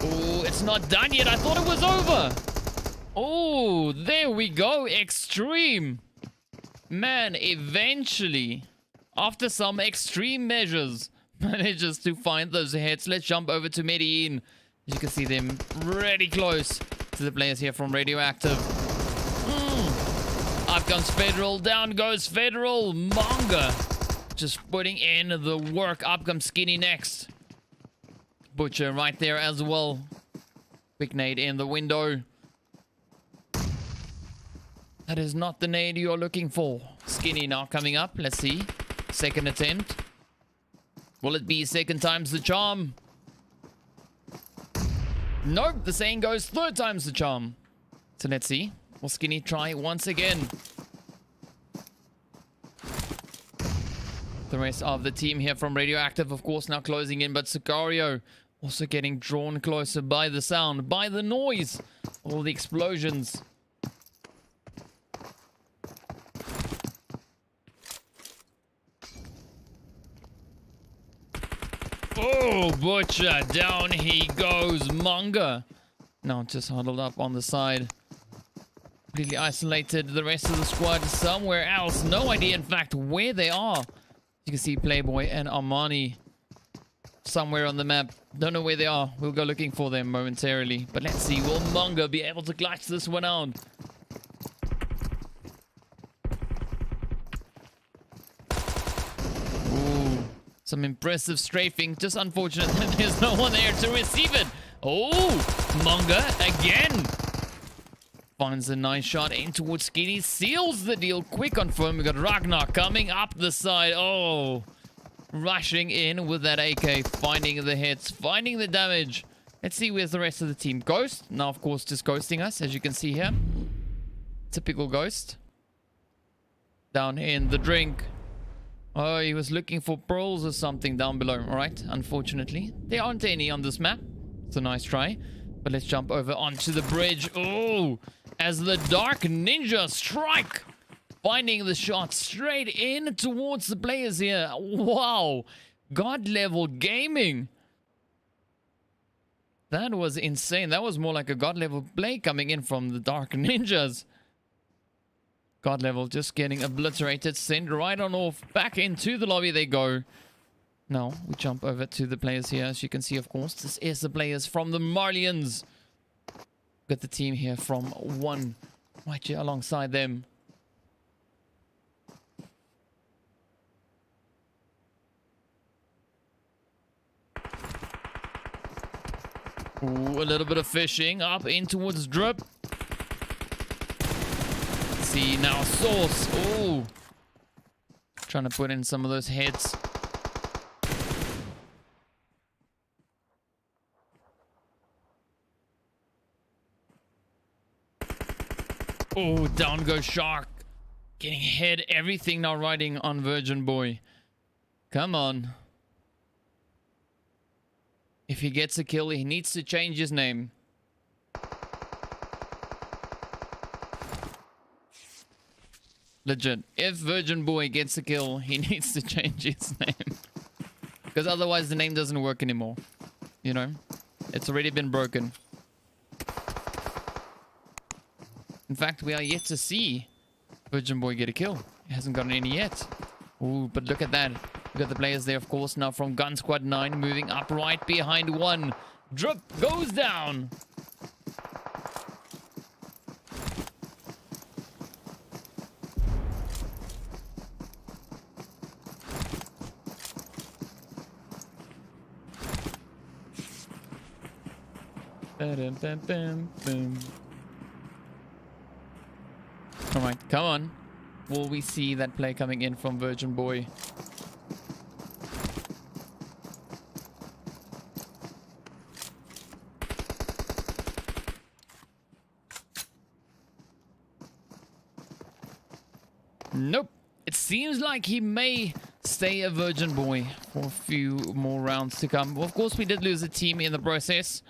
Oh, it's not done yet. I thought it was over. Oh, there we go. Extreme. Man, eventually, after some extreme measures, manages to find those hits. Let's jump over to Medellin. As you can see them really close to the players here from Radioactive. Up comes Federal. Down goes Federal. Manga just putting in the work. Up comes Skinny next. Butcher right there as well. Quick nade in the window. That is not the nade you're looking for. Skinny now coming up. Let's see. Second attempt. Will it be second time's the charm? Nope. The saying goes third time's the charm. So let's see. Will Skinny try once again? The rest of the team here from Radioactive, of course, now closing in. But Sicario also getting drawn closer by the sound, by the noise. All the explosions. Oh, Butcher. Down he goes. Manga. Now just huddled up on the side. Completely isolated the rest of the squad somewhere else. No idea, in fact, where they are. You can see Playboy and Armani somewhere on the map. Don't know where they are. We'll go looking for them momentarily. But let's see. Will Manga be able to clutch this one out? Ooh. Some impressive strafing. Just unfortunate that there's no one there to receive it. Oh, Manga again. Finds a nice shot in towards Skinny. Seals the deal. Quick on phone. We got Ragnar coming up the side. Oh, rushing in with that AK. Finding the hits. Finding the damage. Let's see where's the rest of the team. Ghost. Now, of course, just ghosting us, as you can see here. Typical Ghost. Down in the drink. Oh, he was looking for pearls or something down below. All right, unfortunately, there aren't any on this map. It's a nice try. But let's jump over onto the bridge. Oh, as the Dark Ninja strike. Finding the shot straight in towards the players here. Wow. God level gaming. That was insane. That was more like a God level play coming in from the Dark Ninjas. God level just getting obliterated. Send right on off. Back into the lobby they go. Now we jump over to the players here. As you can see, of course, this is the players from the Marlians. Got the team here from 1 right here alongside them. Ooh, a little bit of fishing up in towards Drip. See now Source. Oh, trying to put in some of those heads. Oh, down goes Shark. Getting hit. Everything now riding on Virgin Boy. Come on. If he gets a kill, he needs to change his name. Legit. If Virgin Boy gets a kill, he needs to change his name. Because otherwise the name doesn't work anymore. You know? It's already been broken. In fact, we are yet to see Virgin Boy get a kill. He hasn't gotten any yet. Ooh, but look at that. We got the players there, of course, now from Gun Squad 9, moving up right behind 1. Drip goes down. Alright, come on. Will we see that play coming in from Virgin Boy? Nope. It seems like he may stay a Virgin Boy for a few more rounds to come. Well, of course, we did lose a team in the process.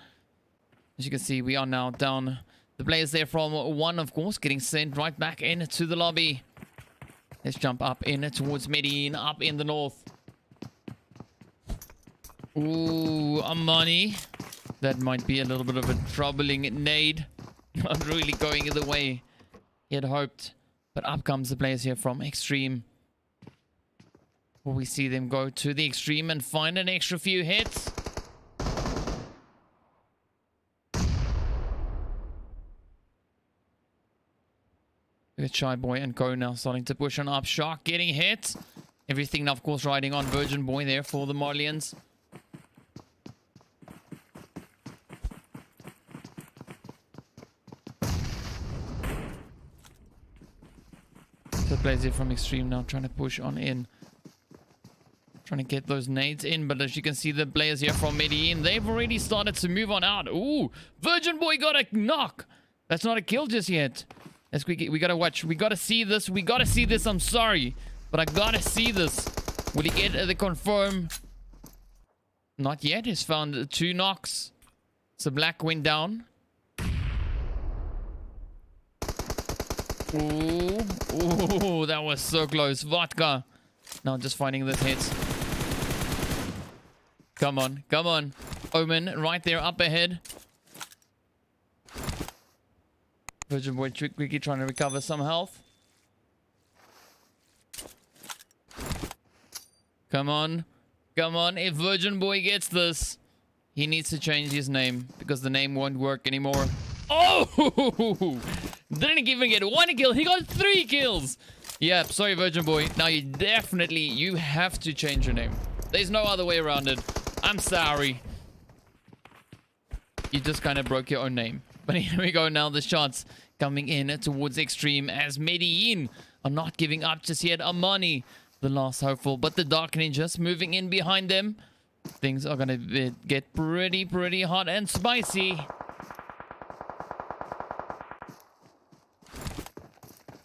As you can see, we are now down. The players there from 1, of course, getting sent right back into the lobby. Let's jump up in towards Medellin, up in the north. Ooh, Amani. That might be a little bit of a troubling nade. Not really going the way he had hoped. But up comes the players here from Extreme. Will we see them go to the Extreme and find an extra few hits? Look at Shy Boy and Co now starting to push on up. Shark getting hit. Everything now, of course, riding on Virgin Boy there for the Marlians. So players here from Extreme now trying to push on in. Trying to get those nades in, but as you can see, the players here from Medellin, they've already started to move on out. Ooh, Virgin Boy got a knock. That's not a kill just yet. Let's quickly, we gotta watch. We gotta see this. We gotta see this. I'm sorry, but I gotta see this. Will he get the confirm? Not yet. He's found 2 knocks. So Black went down. Ooh, ooh, that was so close. Vodka. Now just finding this hits. Come on, come on. Omen right there up ahead. Virgin Boy quickly trying to recover some health. Come on. Come on. If Virgin Boy gets this, he needs to change his name because the name won't work anymore. Oh! Didn't even get 1 kill. He got 3 kills. Yeah, sorry, Virgin Boy. Now you have to change your name. There's no other way around it. I'm sorry. You just kind of broke your own name. But here we go now. The shots coming in towards Extreme as Medellin are not giving up just yet. Amani, the last hopeful. But the Dark Ninjas moving in behind them. Things are going to get pretty hot and spicy.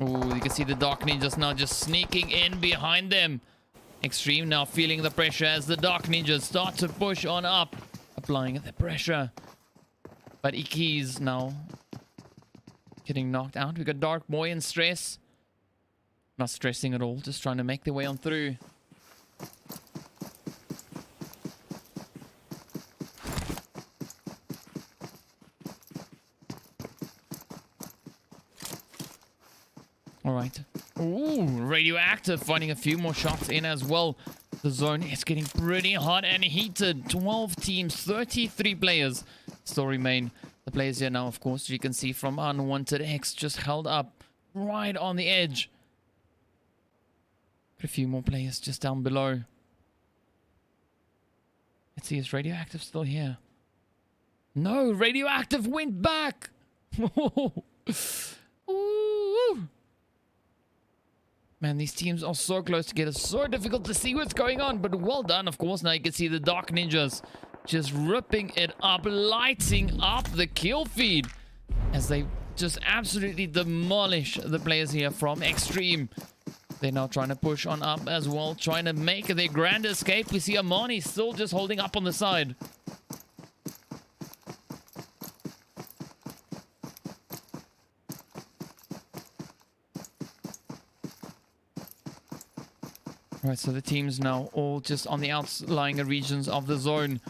Oh, you can see the Dark Ninjas now just sneaking in behind them. XTREME now feeling the pressure as the Dark Ninjas start to push on up, applying the pressure. But Iki's now getting knocked out. We got Dark Boy in stress. Not stressing at all, just trying to make their way on through. Alright. Ooh, Radioactive finding a few more shots in as well. The zone is getting pretty hot and heated. 12 teams, 33 players still remain. The players here now, of course, you can see from Unwanted X just held up right on the edge. But a few more players just down below. Let's see, is Radioactive still here? No, Radioactive went back! Ooh. Man, these teams are so close together. So difficult to see what's going on. But well done, of course. Now you can see the Dark Ninjas just ripping it up, lighting up the kill feed as they just absolutely demolish the players here from XTREME. They're now trying to push on up as well, trying to make their grand escape. We see Amani still just holding up on the side. Alright, so the teams now all just on the outlying regions of the zone.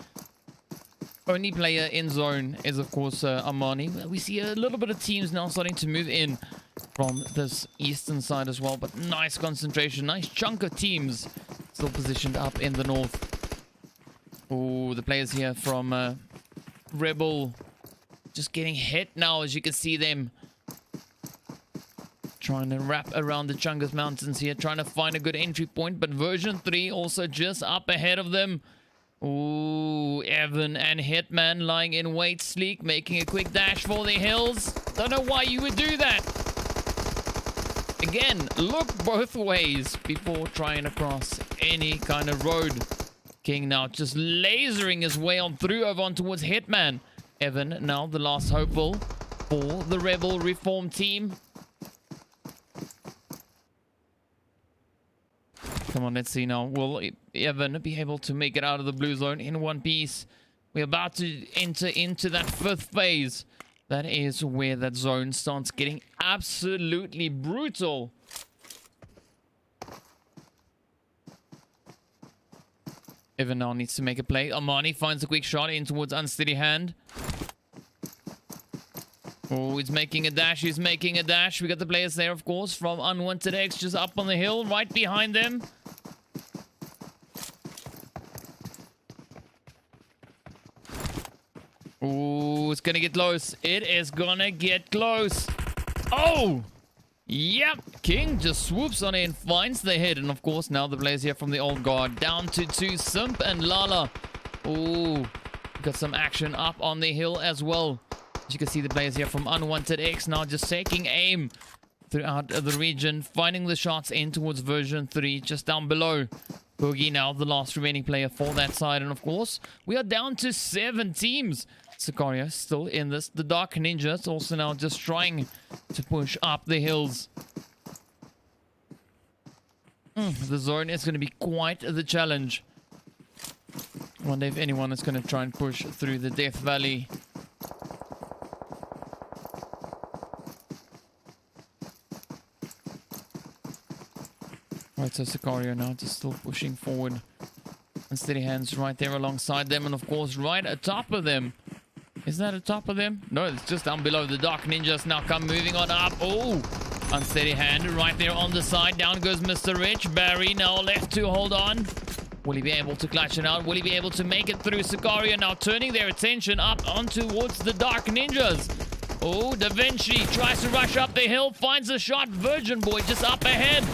Only player in zone is, of course, Amani. We see a little bit of teams now starting to move in from this eastern side as well. But nice concentration, nice chunk of teams still positioned up in the north. Oh, the players here from Rebel just getting hit now, as you can see them. Trying to wrap around the Chungus Mountains here, trying to find a good entry point, but version 3 also just up ahead of them. Ooh, Evan and Hitman lying in wait. Sleek making a quick dash for the hills. Don't know why you would do that. Again, look both ways before trying to cross any kind of road. King now just lasering his way on through over on towards Hitman. Evan now the last hopeful for the Rebel Reform team. Come on, let's see now. Will Evan be able to make it out of the blue zone in one piece? We're about to enter into that 5th phase. That is where that zone starts getting absolutely brutal. Evan now needs to make a play. Amani finds a quick shot in towards Unsteady Hand. Oh, he's making a dash. He's making a dash. We got the players there, of course, from Unwanted X just up on the hill, right behind them. Oh, it's gonna get close. It is gonna get close. Oh! Yep, King just swoops on in, finds the hit, and of course now the players here from the old guard down to 2, Simp and Lala. Oh, got some action up on the hill as well. As you can see, the players here from Unwanted X now just taking aim throughout the region, finding the shots in towards version 3 just down below. Boogie now the last remaining player for that side, and of course we are down to 7 teams. Sicario still in this. The Dark Ninjas also now just trying to push up the hills. The zone is going to be quite the challenge. I wonder if anyone is going to try and push through the Death Valley. Right, so Sicario now just still pushing forward. And Steady Hands right there alongside them, and of course right atop of them. Is that atop of them? No, it's just down below. The Dark Ninjas now come moving on up. Oh, Unsteady Hand right there on the side. Down goes Mr. Rich. Barry now left to hold on. Will he be able to clutch it out? Will he be able to make it through? Sicario now turning their attention up on towards the Dark Ninjas. Oh, Da Vinci tries to rush up the hill. Finds a shot. Virgin Boy just up ahead.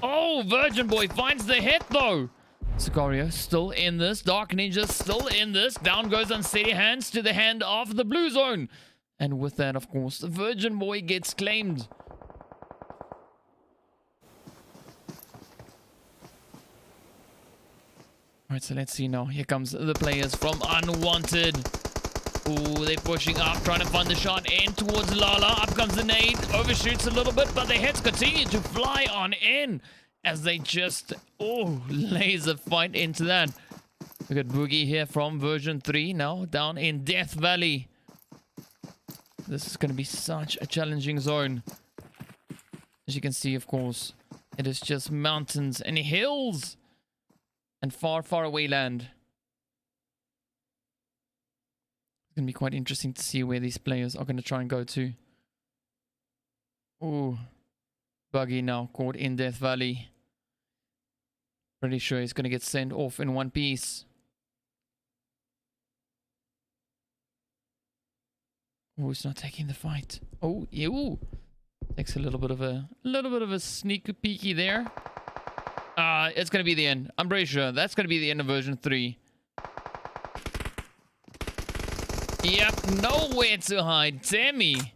Oh, Virgin Boy finds the hit though. Sicario still in this. Dark Ninja still in this. Down goes Unsteady Hands to the hand of the blue zone. And with that, of course, the Virgin Boy gets claimed. Alright, so let's see now. Here comes the players from Unwanted. Ooh, they're pushing up, trying to find the shot in towards Lala. Up comes the nade. Overshoots a little bit, but the hits continue to fly on in. as they just, oh, laser fight into that. We got Boogie here from version 3 now down in Death Valley. This is going to be such a challenging zone. As you can see, of course, it is just mountains and hills and far, far away land. It's going to be quite interesting to see where these players are going to try and go to. Ooh, Buggy now caught in Death Valley. Pretty sure he's going to get sent off in one piece. Oh, he's not taking the fight. Oh, ew. Takes a little bit of a sneak peeky there. It's gonna be the end. I'm pretty sure that's gonna be the end of version 3. Yep, nowhere to hide. Demi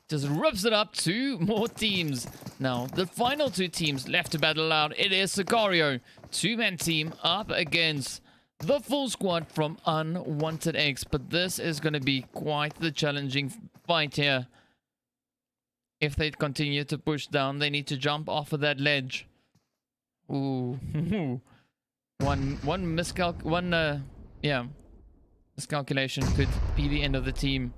just rips it up. 2 more teams. Now, the final 2 teams left to battle out. It is Sicario, 2-man team up against the full squad from Unwanted X. But this is going to be quite the challenging fight here. If they continue to push down, they need to jump off of that ledge. Ooh. Miscalculation could be the end of the team.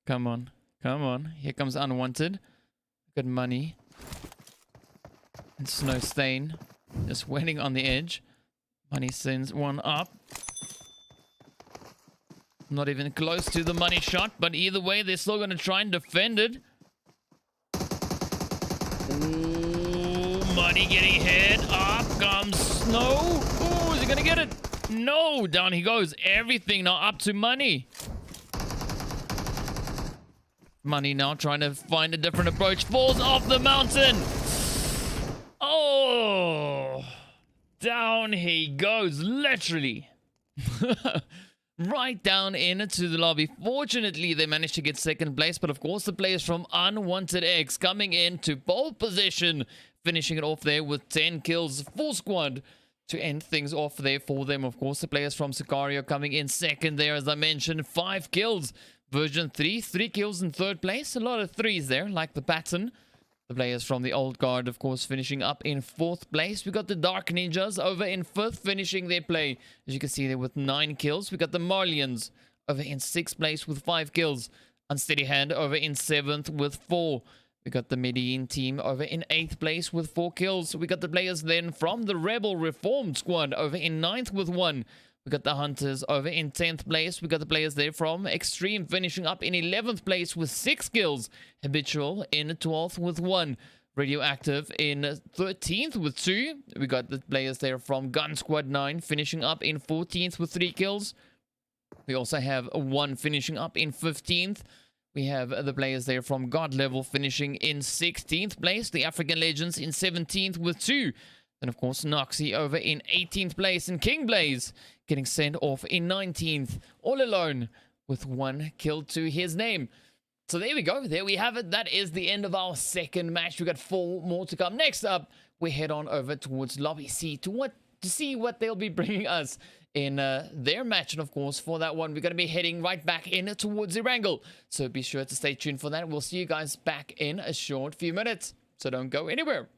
Come on. Come on. Here comes Unwanted. Good money. And Snow Stain just waiting on the edge. Money sends one up. Not even close to the money shot, but either way, they're still going to try and defend it. Ooh, money getting hit. Up comes Snow. Ooh, is he going to get it? No, down he goes. Everything now up to Money. Money now trying to find a different approach. Falls off the mountain. Oh, down he goes, literally. Right down into the lobby. Fortunately, they managed to get second place, but of course the players from Unwanted X coming into pole position, finishing it off there with 10 kills. Full squad to end things off there for them. Of course, the players from Sicario coming in second there, as I mentioned, 5 kills. Version 3, 3 kills in third place. A lot of 3s there, like the pattern. The players from the old guard, of course, finishing up in 4th place. We got the Dark Ninjas over in 5th, finishing their play, as you can see there, with 9 kills. We got the Marlians over in 6th place with 5 kills. Unsteady Hand over in 7th with 4. We got the Medellin team over in 8th place with 4 kills. We got the players then from the Rebel Reformed squad over in 9th with 1. We got the Hunters over in 10th place. We got the players there from Extreme finishing up in 11th place with 6 kills. Habitual in 12th with 1. Radioactive in 13th with 2. We got the players there from Gun Squad 9 finishing up in 14th with 3 kills. We also have 1 finishing up in 15th. We have the players there from God Level finishing in 16th place. The African Legends in 17th with 2. And of course, Noxy over in 18th place. And King Blaze getting sent off in 19th, all alone, with 1 kill to his name. So there we go. There we have it. That is the end of our second match. We've got 4 more to come. Next up, we head on over towards Lobby C to see what they'll be bringing us in their match. And of course, for that one, we're going to be heading right back in towards Erangel. So be sure to stay tuned for that. We'll see you guys back in a short few minutes. So don't go anywhere.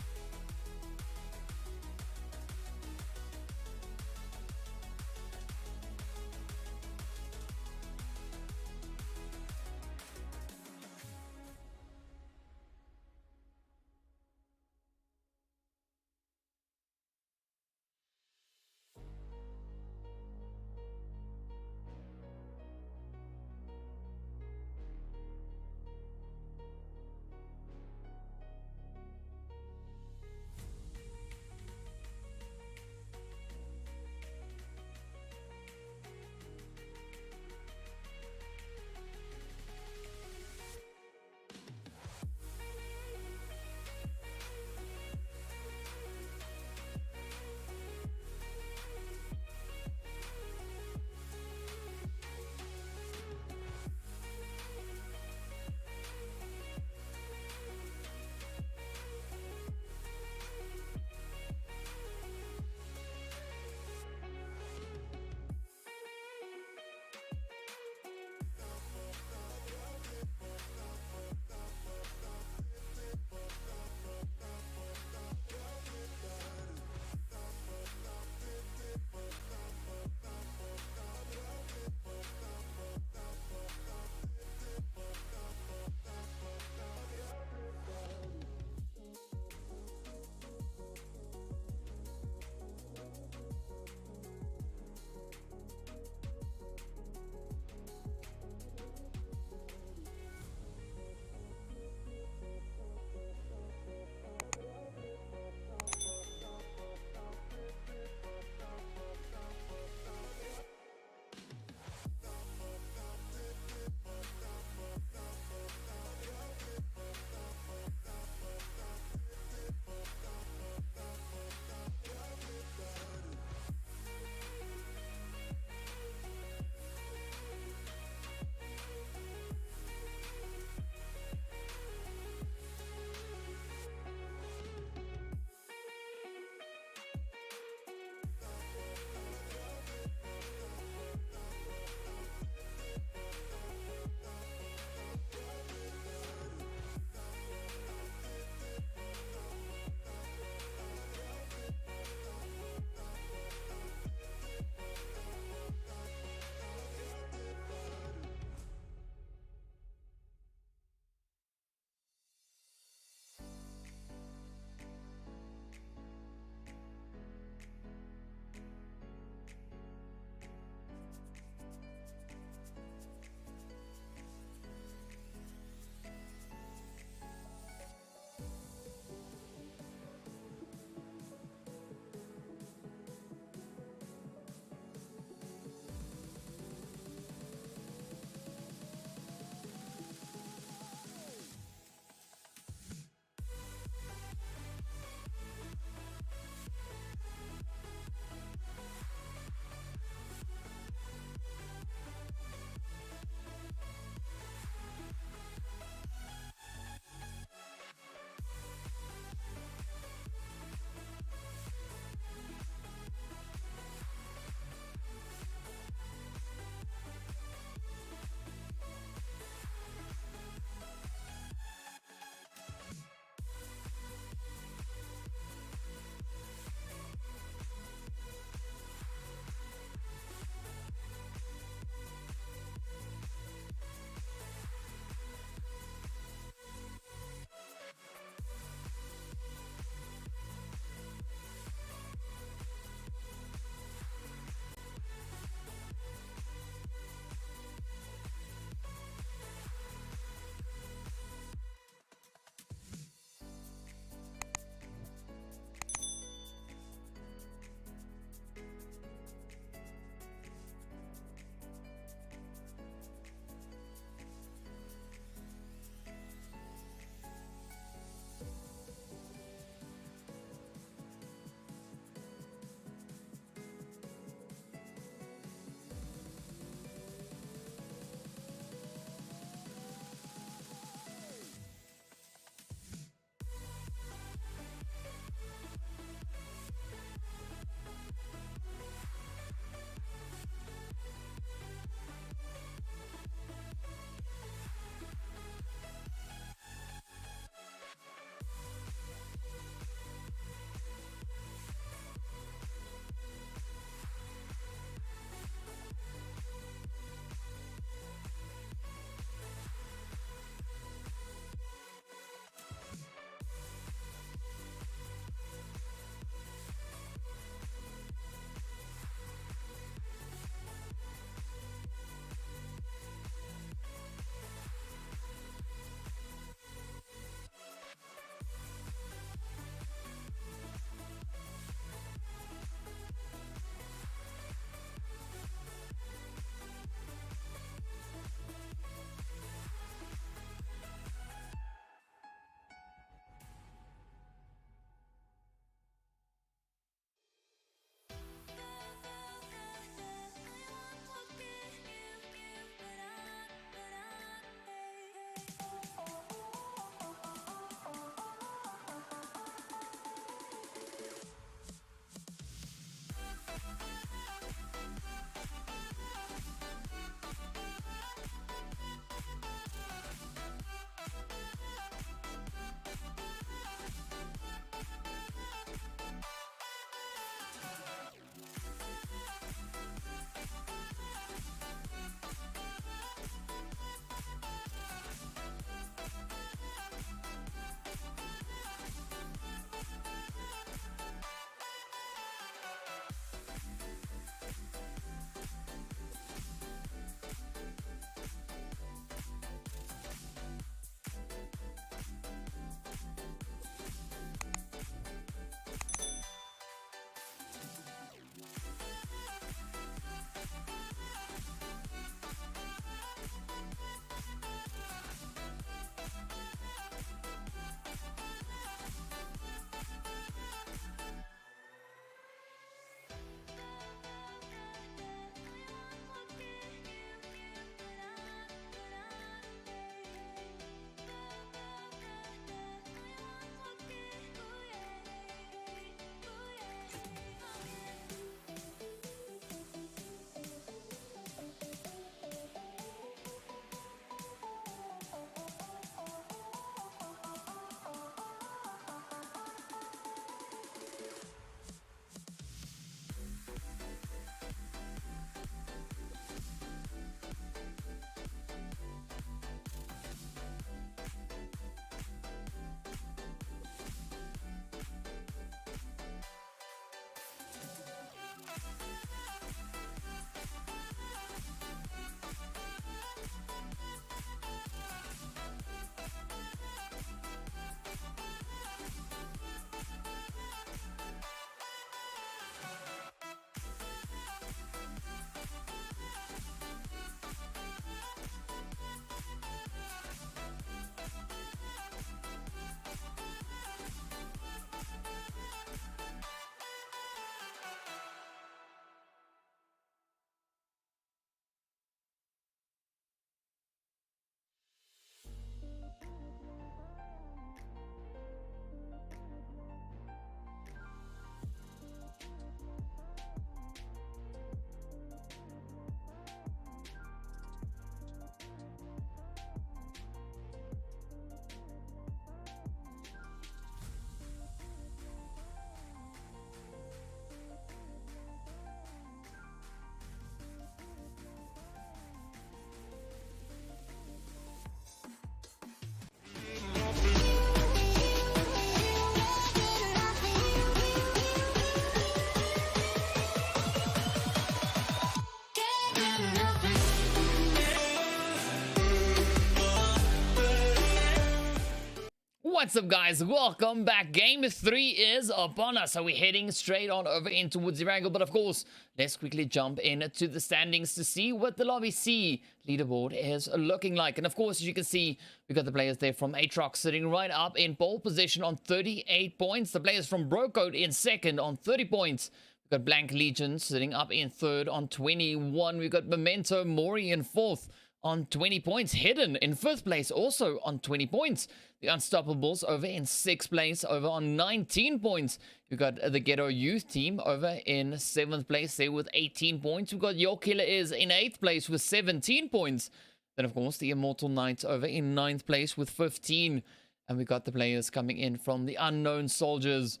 What's up, guys? Welcome back. Game 3 is upon us, so we're heading straight on over in towards the wrangle. But of course, let's quickly jump into the standings to see what the Lobby C leaderboard is looking like. And of course, as you can see, we got the players there from Aatrox sitting right up in pole position on 38 points. The players from Brocode in second on 30 points. We got Blank Legion sitting up in third on 21. We got Memento Mori in fourth on 20 points. Hidden in fifth place also on 20 points. The Unstoppables over in sixth place over on 19 points. We've got the Ghetto Youth team over in seventh place there with 18 points. We've got Your Killer Is in eighth place with 17 points. Then of course the Immortal Knights over in ninth place with 15. And we got the players coming in from the Unknown Soldiers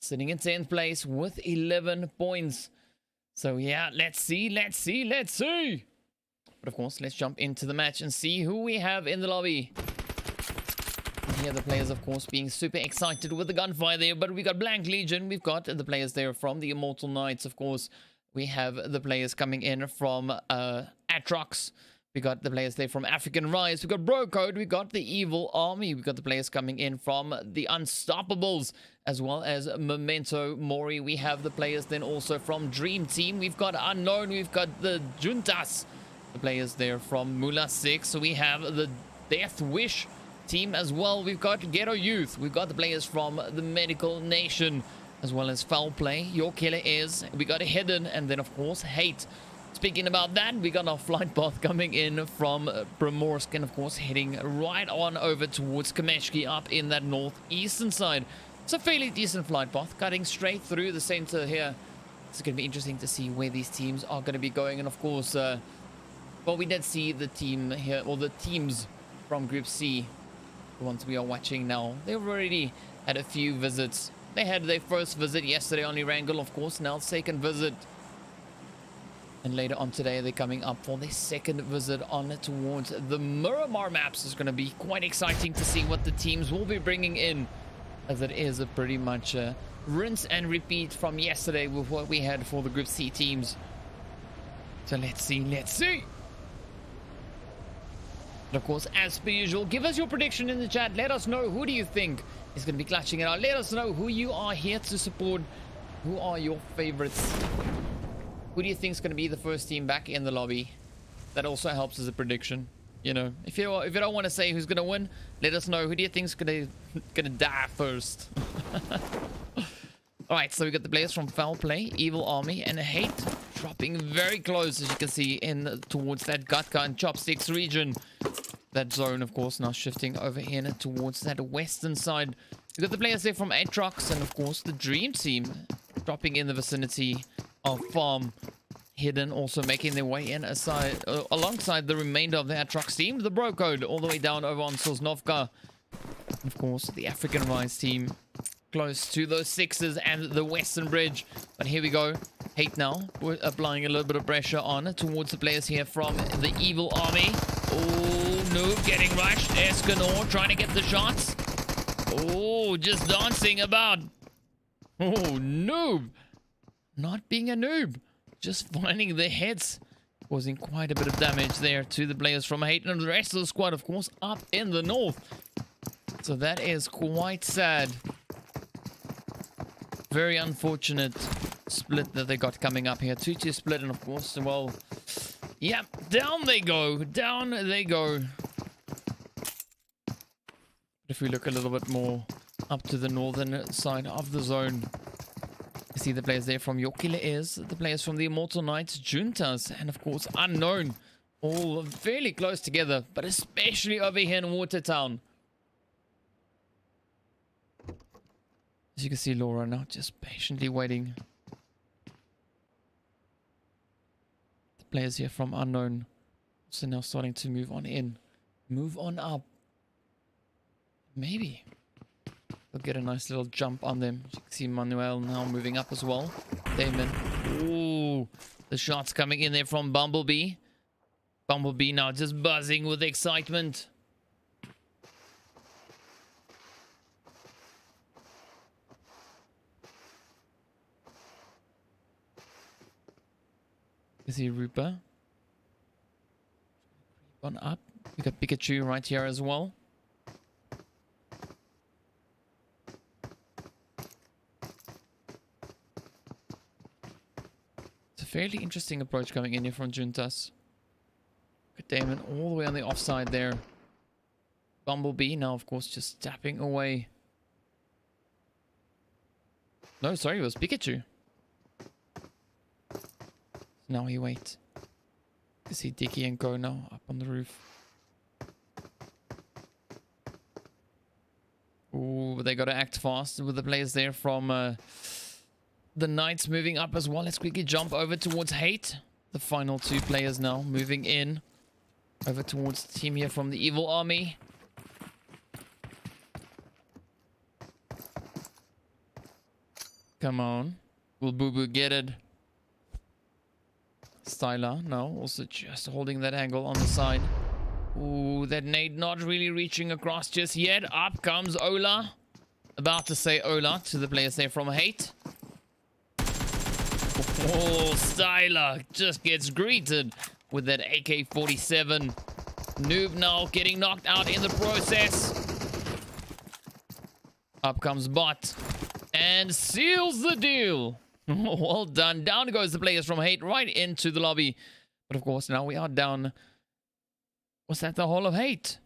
sitting in 10th place with 11 points. So yeah, let's see. But of course, let's jump into the match and see who we have in the lobby. And here the players, of course, being super excited with the gunfire there. But we got Blank Legion. We've got the players there from the Immortal Knights, of course. We have the players coming in from Aatrox. We got the players there from African Rise. We got Brocode. We got the Evil Army. We got the players coming in from the Unstoppables, as well as Memento Mori. We have the players then also from Dream Team. We've got Unknown. We've got the Juntas. The players there from Mula 6. So we have the Death Wish team as well. We've got Ghetto Youth. We've got the players from the Medical Nation, as well as Foul Play. Your Killer Is. We got a Hidden, and then of course Hate. Speaking about that, we got our flight path coming in from Primorsk, and of course heading right on over towards Kameshki up in that northeastern side. It's a fairly decent flight path, cutting straight through the center here. It's going to be interesting to see where these teams are going to be going, and of course well, we did see the team here, or the teams from Group C, the ones we are watching now. They've already had a few visits. They had their first visit yesterday on Erangel, of course, now second visit. And later on today, they're coming up for their second visit on towards the Miramar maps. It's going to be quite exciting to see what the teams will be bringing in, as it is a pretty much rinse and repeat from yesterday with what we had for the Group C teams. So let's see. And of course, as per usual, give us your prediction in the chat. Let us know who do you think is going to be clutching it out. Let us know who you are here to support. Who are your favorites? Who do you think is going to be the first team back in the lobby? That also helps as a prediction. You know, if you don't want to say who's going to win, let us know. Who do you think is going to die first? All right, so we got the players from Foul Play, Evil Army, and Hate dropping very close, as you can see, in towards that Gutka and Chopsticks region. That zone, of course, now shifting over here towards that western side. We got the players there from Aatrox, and of course the Dream Team dropping in the vicinity of Farm. Hidden also making their way in alongside the remainder of the Aatrox team. The Brocode all the way down over on Sosnovka. Of course, the African Rise team close to those sixes and the Western Bridge. But here we go. Hate now. We're applying a little bit of pressure on towards the players here from the Evil Army. Oh, Noob getting rushed. Escanor trying to get the shots. Oh, just dancing about. Oh, Noob. Not being a noob. Just finding the heads. Causing quite a bit of damage there to the players from Hate. And the rest of the squad, of course, up in the north. So that is quite sad. Very unfortunate split that they got coming up here. 2-2 split, and of course, well, yeah, down they go. Down they go. If we look a little bit more up to the northern side of the zone, you see the players there from Your Killer Is, the players from the Immortal Knights, Juntas, and of course, Unknown. All fairly close together, but especially over here in Watertown. As you can see, Laura now just patiently waiting. The players here from Unknown also now starting to move on in. Move on up. Maybe we'll get a nice little jump on them. As you can see, Manuel now moving up as well. Damon. Ooh, the shots coming in there from Bumblebee. Bumblebee now just buzzing with excitement. You see Rupa. Creep on up. We got Pikachu right here as well. fairly interesting approach coming in here from Juntas. Good Damon all the way on the offside there. Bumblebee now, of course, just tapping away. No, sorry, it was Pikachu. Now we wait to see Dicky and Go now up on the roof. Ooh, but they got to act fast with the players there from the Knights moving up as well. Let's quickly jump over towards Hate. The final two players now moving in. Over towards the team here from the Evil Army. Come on. Will Boo Boo get it? Styler, no. Also just holding that angle on the side. Ooh, that nade not really reaching across just yet. Up comes Ola. About to say Ola to the players there from Hate. Oh, Styler just gets greeted with that AK-47. Noob now getting knocked out in the process. Up comes Bot. And seals the deal. Well done. Down goes the players from Hate right into the lobby. But of course, now we are down. Was that the Hall of Hate?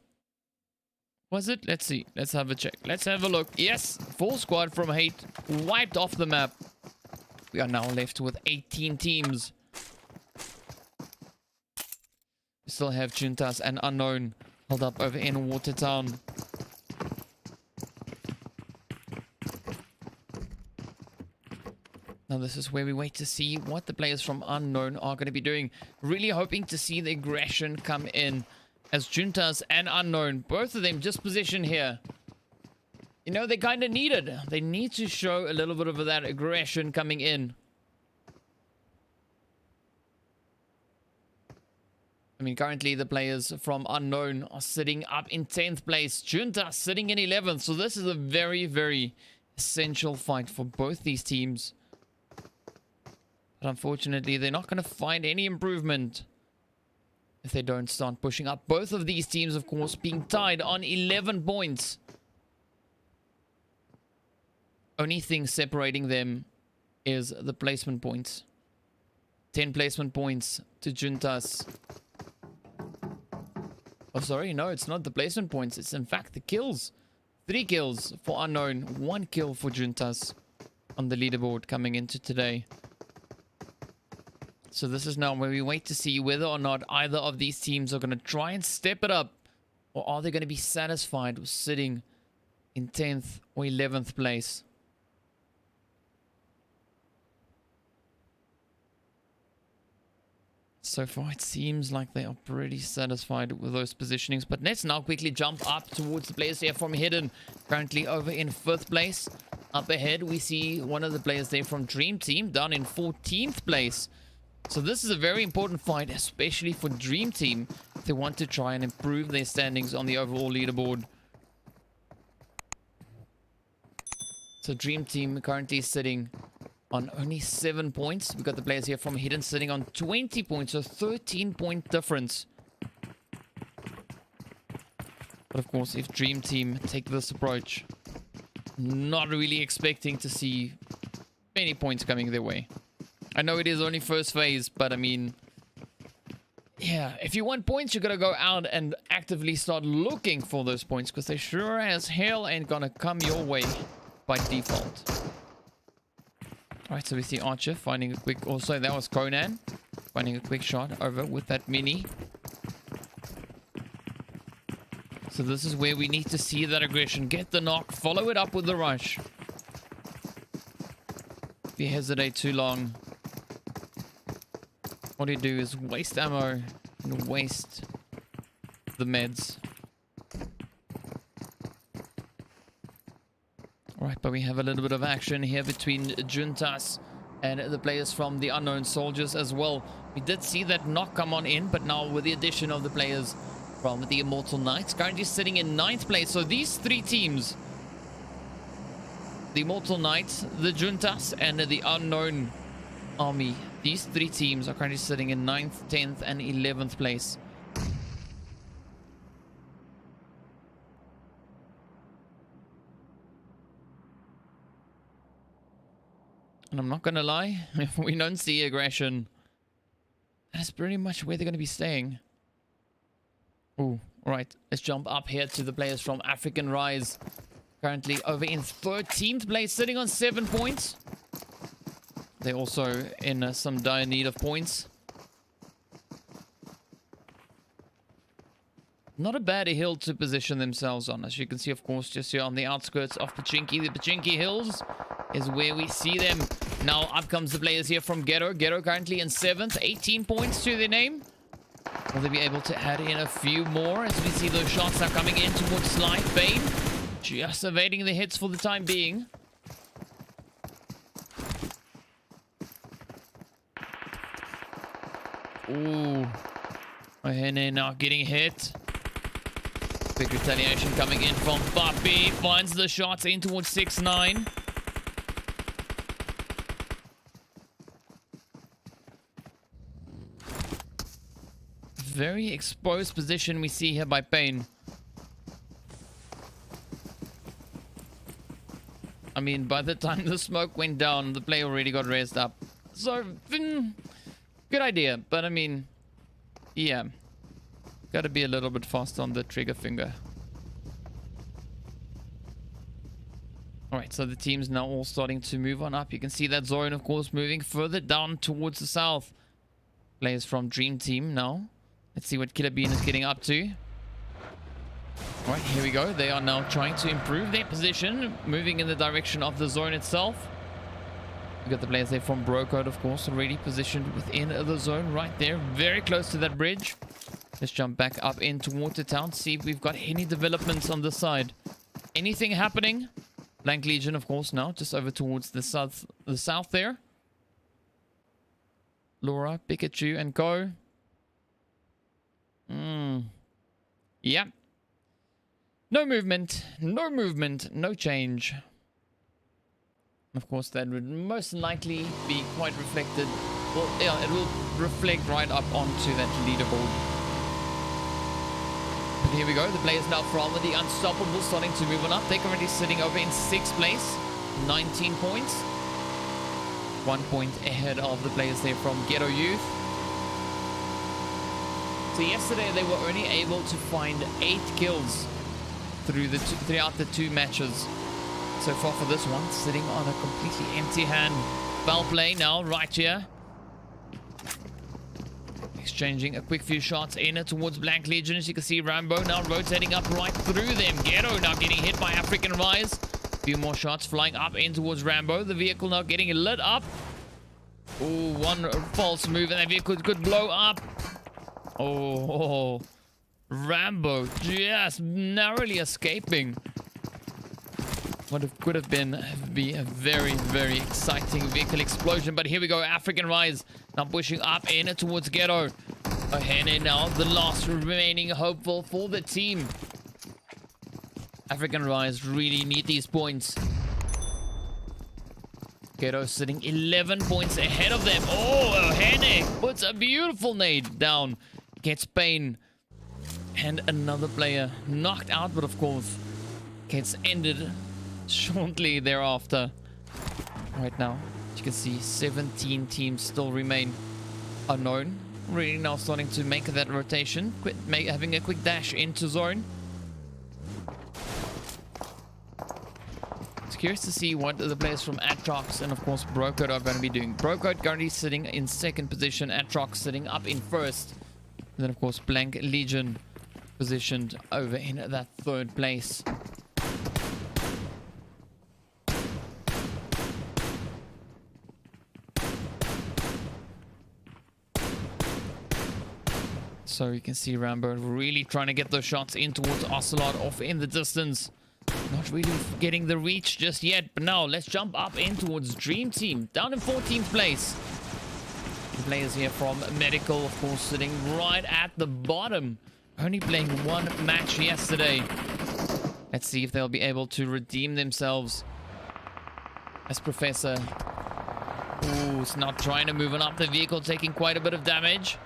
Was it? Let's see. Let's have a check. Let's have a look. Yes, full squad from Hate wiped off the map. We are now left with 18 teams. We still have Juntas and Unknown held up over in Watertown. Now this is where we wait to see what the players from Unknown are going to be doing. Really hoping to see the aggression come in as Juntas and Unknown, both of them just positioned here. You know, they kind of need it. They need to show a little bit of that aggression coming in. I mean, currently the players from Unknown are sitting up in 10th place. Juntas sitting in 11th. So this is a very, very essential fight for both these teams. But unfortunately, they're not going to find any improvement if they don't start pushing up. Both of these teams, of course, being tied on 11 points. Only thing separating them is the placement points. 10 placement points to Juntas. Oh, sorry. No, it's not the placement points. It's in fact the kills. 3 kills for Unknown. 1 kill for Juntas on the leaderboard coming into today. So this is now where we wait to see whether or not either of these teams are going to try and step it up. Or are they going to be satisfied with sitting in 10th or 11th place? So far, it seems like they are pretty satisfied with those positionings. But let's now quickly jump up towards the players here from Hidden. Currently over in 5th place. Up ahead, we see one of the players there from Dream Team down in 14th place. So this is a very important fight, especially for Dream Team, if they want to try and improve their standings on the overall leaderboard. So Dream Team currently sitting on only 7 points. We've got the players here from Hidden sitting on 20 points, so 13-point difference. But of course, if Dream Team take this approach, not really expecting to see many points coming their way. I know it is only first phase, but I mean, yeah, if you want points, you gotta go out and actively start looking for those points, because they sure as hell ain't gonna come your way by default. Alright, so we see Archer finding a quick... Also, that was Conan finding a quick shot over with that mini. So this is where we need to see that aggression. Get the knock, follow it up with the rush. If you hesitate too long, all you do is waste ammo and waste the meds. Alright, but we have a little bit of action here between Juntas and the players from the Unknown Soldiers as well. We did see that knock come on in, but now with the addition of the players from the Immortal Knights, currently sitting in 9th place. So these 3 teams, the Immortal Knights, the Juntas, and the Unknown Army, these 3 teams are currently sitting in 9th, 10th, and 11th place. And I'm not gonna lie, if we don't see aggression That's pretty much where they're going to be staying. Ooh, all right. Let's jump up here to the players from African Rise. Currently over in 13th place, sitting on 7 points. They're also in some dire need of points. Not a bad hill to position themselves on. As you can see, of course, just here on the outskirts of Pachinki. The Pachinki Hills is where we see them. Now up comes the players here from Ghetto. Ghetto currently in 7th. 18 points to their name. Will they be able to add in a few more as we see those shots are coming in towards Slight Bane? Just evading the hits for the time being. Ooh. Ohene now getting hit. Big retaliation coming in from Papi. Finds the shots in towards 6-9. Very exposed position we see here by Payne. I mean, by the time the smoke went down, the play already got raised up. So, good idea. But I mean, yeah. Gotta be a little bit fast on the trigger finger. Alright, so the team's now all starting to move on up. You can see that zone, of course, moving further down towards the south. Players from Dream Team now. Let's see what Killer Bean is getting up to. Alright, here we go. They are now trying to improve their position, moving in the direction of the zone itself. We've got the players there from Brocode, of course, already positioned within the zone right there, very close to that bridge. Let's jump back up into Watertown, see if we've got any developments on this side. Anything happening? Blank Legion, of course, now just over towards the south there. Laura, Pikachu, and Co. Yeah. No movement, no change. Of course, that would most likely be quite reflected. Well, yeah, it will reflect right up onto that leaderboard. But here we go. The players now from the Unstoppable starting to move on up. They're currently sitting over in 6th place. 19 points. 1 point ahead of the players there from Ghetto Youth. So yesterday they were only able to find 8 kills throughout the 2 matches. So far for this one, sitting on a completely empty hand. Foul play now, right here. Exchanging a quick few shots in towards Blank Legion. As you can see, Rambo now rotating up right through them. Ghetto now getting hit by African Rise. A few more shots flying up in towards Rambo. The vehicle now getting lit up. Oh, one false move and that vehicle could blow up. Oh, Rambo just narrowly escaping. What could have been a very, very exciting vehicle explosion. But here we go. African Rise now pushing up in towards Ghetto. Ohene now the last remaining hopeful for the team. African Rise really need these points. Ghetto sitting 11 points ahead of them. Oh, Ohene puts a beautiful nade down. Gets Payne. And another player knocked out, but of course gets ended shortly thereafter. Right now, as you can see, 17 teams still remain unknown. Really now starting to make that rotation. Having a quick dash into zone. It's curious to see what the players from Atrox and of course Brocode are going to be doing. Brocode currently sitting in 2nd position. Atrox sitting up in 1st. And then of course Blank Legion positioned over in that 3rd place. So you can see Rambo really trying to get those shots in towards Ocelot off in the distance. Not really getting the reach just yet. But now let's jump up in towards Dream Team. Down in 14th place. The players here from Medical, of course, sitting right at the bottom. Only playing 1 match yesterday. Let's see if they'll be able to redeem themselves. As Professor. Ooh, it's not trying to move on up the vehicle, taking quite a bit of damage.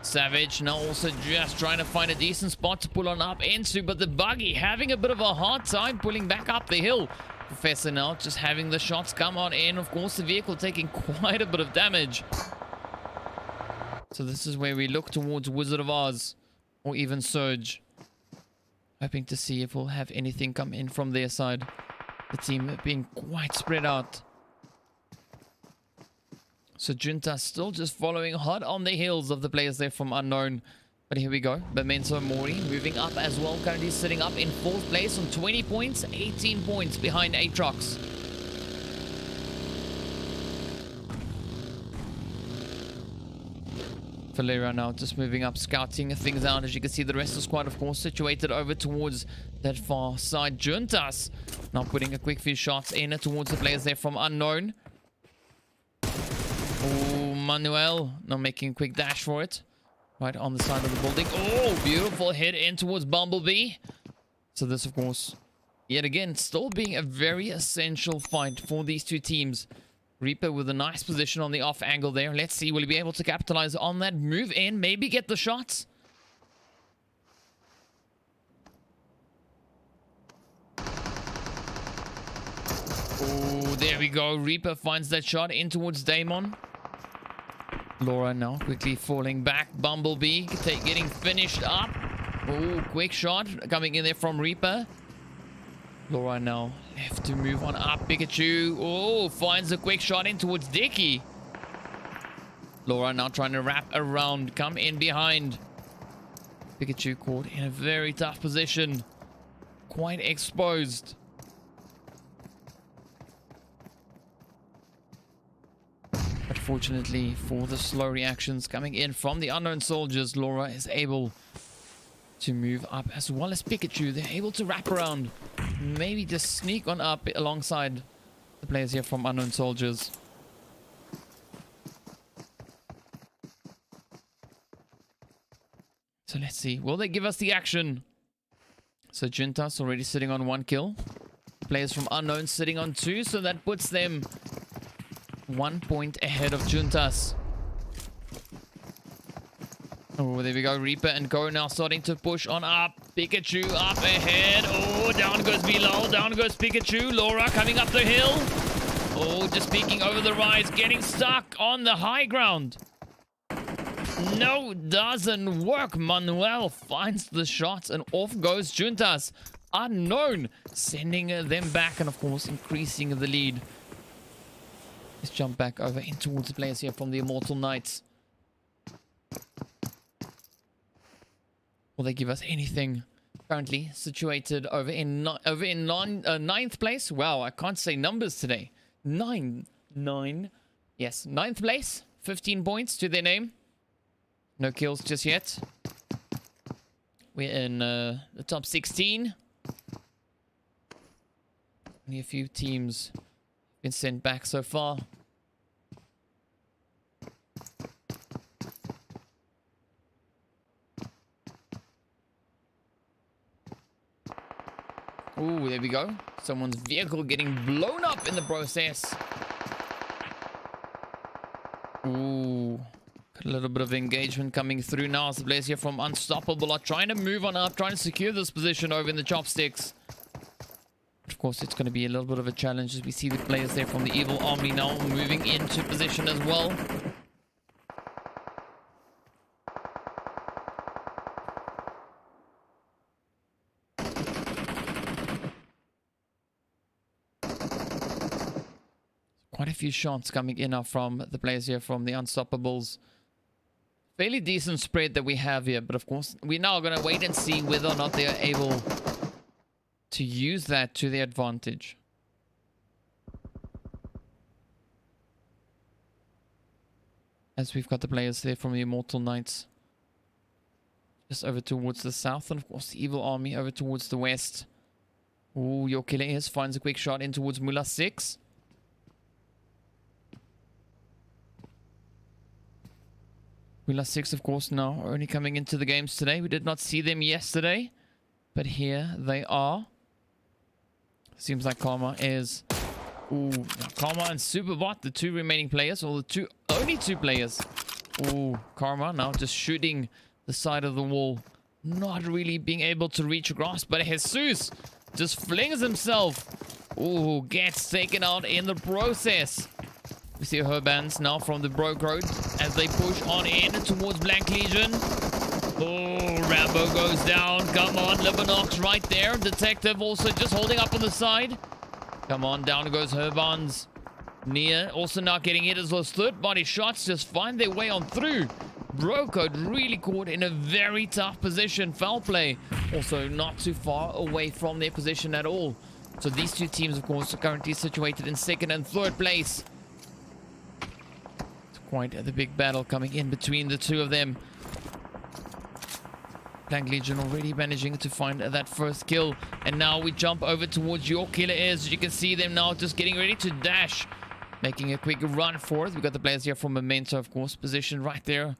Savage now also just trying to find a decent spot to pull on up into, but the buggy having a bit of a hard time pulling back up the hill. Professor now just having the shots come on in. Of course, the vehicle taking quite a bit of damage. So this is where we look towards Wizard of Oz or even Surge. Hoping to see if we'll have anything come in from their side. The team being quite spread out. So Junta still just following hard on the heels of the players there from Unknown. But here we go. Memento Mori moving up as well. Currently sitting up in 4th place on 20 points. 18 points behind Aatrox. Valera now just moving up, scouting things out. As you can see, the rest of the squad, of course, situated over towards that far side. Juntas now putting a quick few shots in towards the players there from Unknown. Oh, Manuel now making a quick dash for it. Right on the side of the building. Oh, beautiful hit in towards Bumblebee. So this, of course, yet again, still being a very essential fight for these two teams. Reaper with a nice position on the off angle there. Let's see, will he be able to capitalize on that move in? Maybe get the shots? Oh, there we go. Reaper finds that shot in towards Damon. Laura now quickly falling back. Bumblebee getting finished up. Oh, quick shot coming in there from Reaper. Laura now have to move on up. Pikachu, oh, finds a quick shot in towards Dicky. Laura now trying to wrap around, come in behind. Pikachu caught in a very tough position. Quite exposed. But fortunately for the slow reactions coming in from the Unknown Soldiers, Laura is able to move up as well as Pikachu. They're able to wrap around. Maybe just sneak on up alongside the players here from Unknown Soldiers. So let's see. Will they give us the action? So Juntas already sitting on 1 kill. Players from Unknown sitting on 2. So that puts them 1 point ahead of Juntas. Oh, there we go. Reaper and Go now starting to push on up. Pikachu up ahead. Oh, down goes Bilal. Down goes Pikachu. Laura coming up the hill. Oh, just peeking over the rise. Getting stuck on the high ground. No, doesn't work. Manuel finds the shots and off goes Juntas. Unknown sending them back and, of course, increasing the lead. Let's jump back over in towards the players here from the Immortal Knights. Will they give us anything? Currently situated over in 9th place. Wow, I can't say numbers today. 9. Yes, 9th place. 15 points to their name. No kills just yet. We're in the top 16. Only a few teams been sent back so far. Ooh, there we go. Someone's vehicle getting blown up in the process. Ooh. Got a little bit of engagement coming through now as the players here from Unstoppable are trying to move on up, trying to secure this position over in the chopsticks. Of course, it's going to be a little bit of a challenge as we see the players there from the Evil Army now moving into position as well. Quite a few shots coming in now from the players here from the Unstoppables. Fairly decent spread that we have here, but of course, we're now going to wait and see whether or not they are able to use that to their advantage. As we've got the players there from the Immortal Knights just over towards the south, and of course the Evil Army over towards the west. Ooh, your killer is finds a quick shot in towards Mula 6. Mula 6, of course, now only coming into the games today. We did not see them yesterday, but here they are. Seems like Karma is... Ooh, Karma and Superbot, the 2 remaining players, or the only two players. Ooh, Karma now just shooting the side of the wall. Not really being able to reach across, but Jesus just flings himself. Ooh, gets taken out in the process. We see Herbands now from the Broke Road as they push on in towards Blank Legion. Oh, Rambo goes down. Come on, Libanox right there. Detective also just holding up on the side. Come on, down goes Herbands. Nia also not getting hit as those third body shots just find their way on through. Brocode really caught in a very tough position. Foul play also not too far away from their position at all. So these two teams, of course, are currently situated in second and third place. It's quite the big battle coming in between the two of them. Blank Legion already managing to find that first kill. And now we jump over towards Your Killer Is. You can see them now just getting ready to dash. Making a quick run for it. We got the players here from Memento, of course, positioned right there.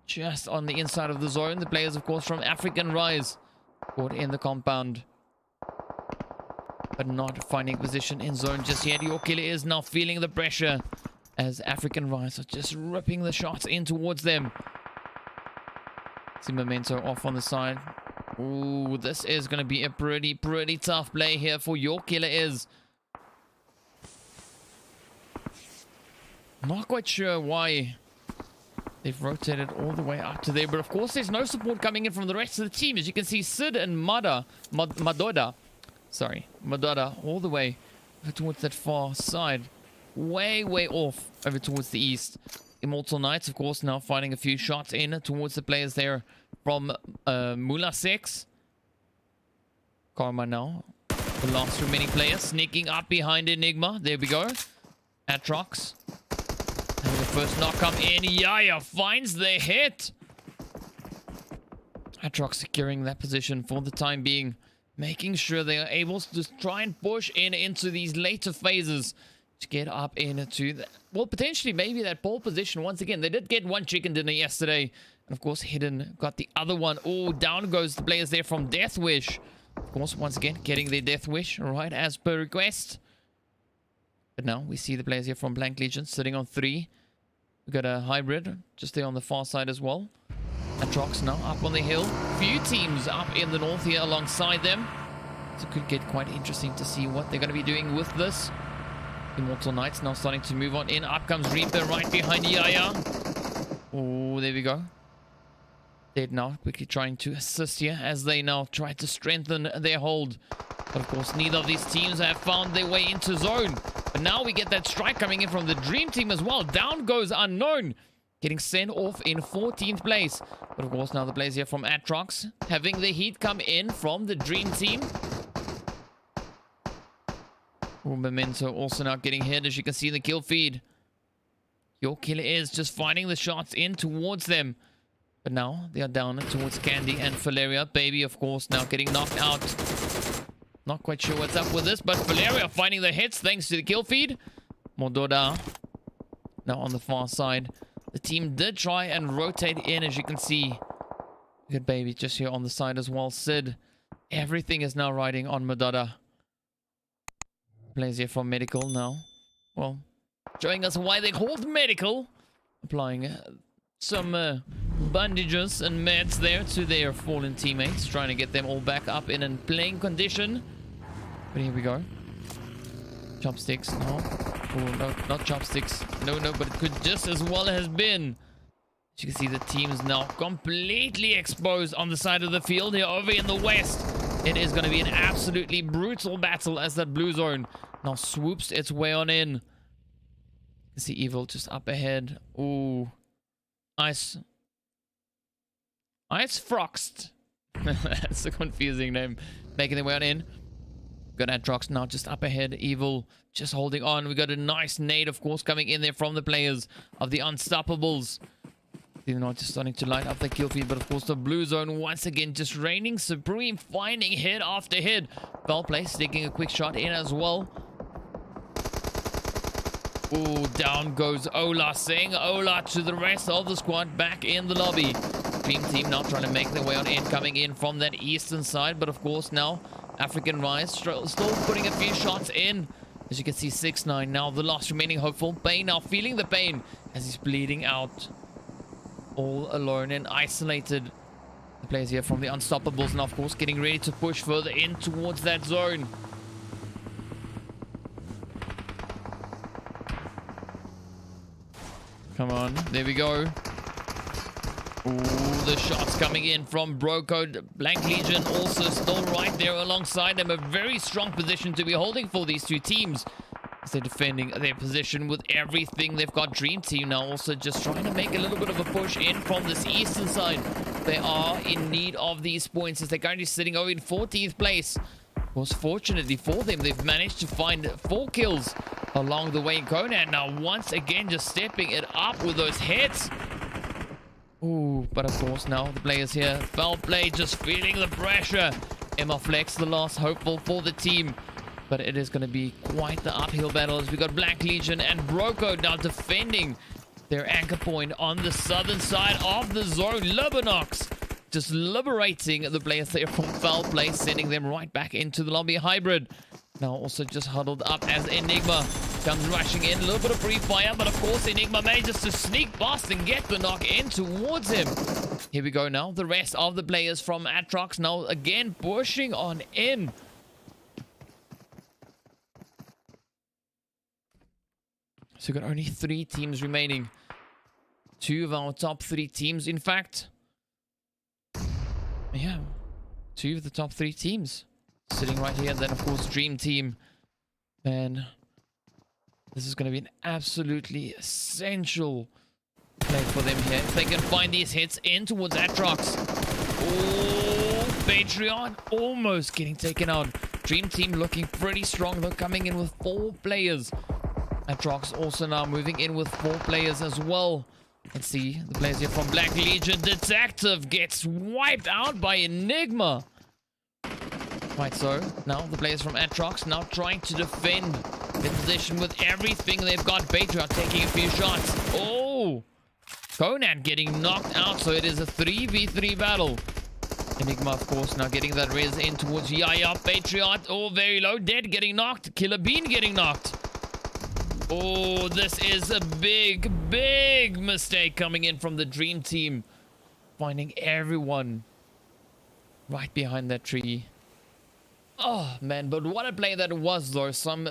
Just on the inside of the zone. The players, of course, from African Rise. Caught in the compound. But not finding position in zone just yet. Your Killer Is now feeling the pressure. As African Rise are just ripping the shots in towards them. See Memento off on the side. Ooh, this is going to be a pretty tough play here for Your Killer Is. Not quite sure why they've rotated all the way up to there. But of course, there's no support coming in from the rest of the team. As you can see, Sid and Madoda all the way towards that far side. Way off over towards the east. Immortal Knights, of course, now finding a few shots in towards the players there from Mula 6. Karma now. The last remaining player sneaking up behind Enigma. There we go. Atrox. And the first knock come in. Yaya finds the hit. Atrox securing that position for the time being. Making sure they are able to just try and push into these later phases. To get up into that. Well, potentially maybe that pole position once again. They did get one chicken dinner yesterday. And of course, Hidden got the other one. Oh, down goes the players there from Death Wish. Of course, once again, getting their Death Wish, right, as per request. But now we see the players here from Blank Legion sitting on 3. We've got a hybrid just there on the far side as well. Atrox now up on the hill. Few teams up in the north here alongside them. So it could get quite interesting to see what they're going to be doing with this. Immortal Knights now starting to move on in. Up comes Reaper right behind Yaya. Oh, there we go. Dead now, quickly trying to assist here as they now try to strengthen their hold. But of course, neither of these teams have found their way into zone. But now we get that strike coming in from the Dream Team as well. Down goes Unknown. Getting sent off in 14th place. But of course, now the players here from Atrox having the heat come in from the Dream Team. Oh, Memento also now getting hit, as you can see in the kill feed. Your Killer Is just finding the shots in towards them. But now they are down towards Candy and Valeria. Baby, of course, now getting knocked out. Not quite sure what's up with this, but Valeria finding the hits thanks to the kill feed. Mododa now on the far side. The team did try and rotate in, as you can see. Good Baby just here on the side as well. Sid, everything is now riding on Mododa. Players here from Medical now. Well, showing us why they called Medical. Applying some bandages and meds there to their fallen teammates. Trying to get them all back up in playing condition. But here we go. Chopsticks, no. Oh, no, not chopsticks. No, but it could just as well have been. As you can see, the team's now completely exposed on the side of the field here over in the west. It is going to be an absolutely brutal battle as that blue zone now swoops its way on in. You can see Evil just up ahead. Ooh. Ice Froxt. That's a confusing name. Making their way on in. Got Atrox now just up ahead. Evil just holding on. We got a nice nade, of course, coming in there from the players of the Unstoppables. They're not just starting to light up the kill feed, but of course the blue zone once again just reigning supreme, finding hit after hit. Foul play, sticking a quick shot in as well. Ooh, down goes Ola, saying Ola to the rest of the squad back in the lobby. Dream Team now trying to make their way on in, coming in from that eastern side, but of course now African Rise still putting a few shots in. As you can see, 6-9 now the last remaining hopeful. Bane now feeling the pain as he's bleeding out. All alone and isolated. The players here from the Unstoppables now, of course, getting ready to push further in towards that zone. Come on. There we go. Ooh, the shots coming in from Brocode. Blank Legion also still right there alongside them. A very strong position to be holding for these two teams. As they're defending their position with everything. They've got Dream Team now also just trying to make a little bit of a push in from this eastern side. They are in need of these points as they're currently sitting over in 14th place. Of course, fortunately for them, they've managed to find 4 kills along the way. Conan now once again just stepping it up with those hits. Ooh, but of course now the players here, foul play, just feeling the pressure. Emma Flex, the last hopeful for the team. But it is going to be quite the uphill battle as we got Black Legion and Broco now defending their anchor point on the southern side of the zone. Libanox just liberating the players there from foul play, sending them right back into the lobby. Hybrid now also just huddled up as Enigma comes rushing in. A little bit of free fire, but of course Enigma manages to sneak past and get the knock in towards him. Here we go now. The rest of the players from Atrox now again pushing on in. So we've got only 3 teams remaining. 2 of our top 3 teams, in fact. Yeah, 2 of the top 3 teams sitting right here. And then, of course, Dream Team. Man, this is going to be an absolutely essential play for them here. If they can find these hits in towards Atrox. Oh, Patreon almost getting taken out. Dream Team looking pretty strong, though, coming in with 4 players. Atrox also now moving in with 4 players as well. Let's see the players here from Black Legion. Detective gets wiped out by Enigma. Right, so now the players from Atrox now trying to defend their position with everything they've got. Patriot taking a few shots. Oh, Conan getting knocked out. So it is a 3v3 battle. Enigma, of course, now getting that res in towards Yaya. Patriot, oh, very low. Dead getting knocked. Killer Bean getting knocked. Oh, this is a big, big mistake coming in from the Dream Team. Finding everyone right behind that tree. Oh, man, but what a play that was, though. Some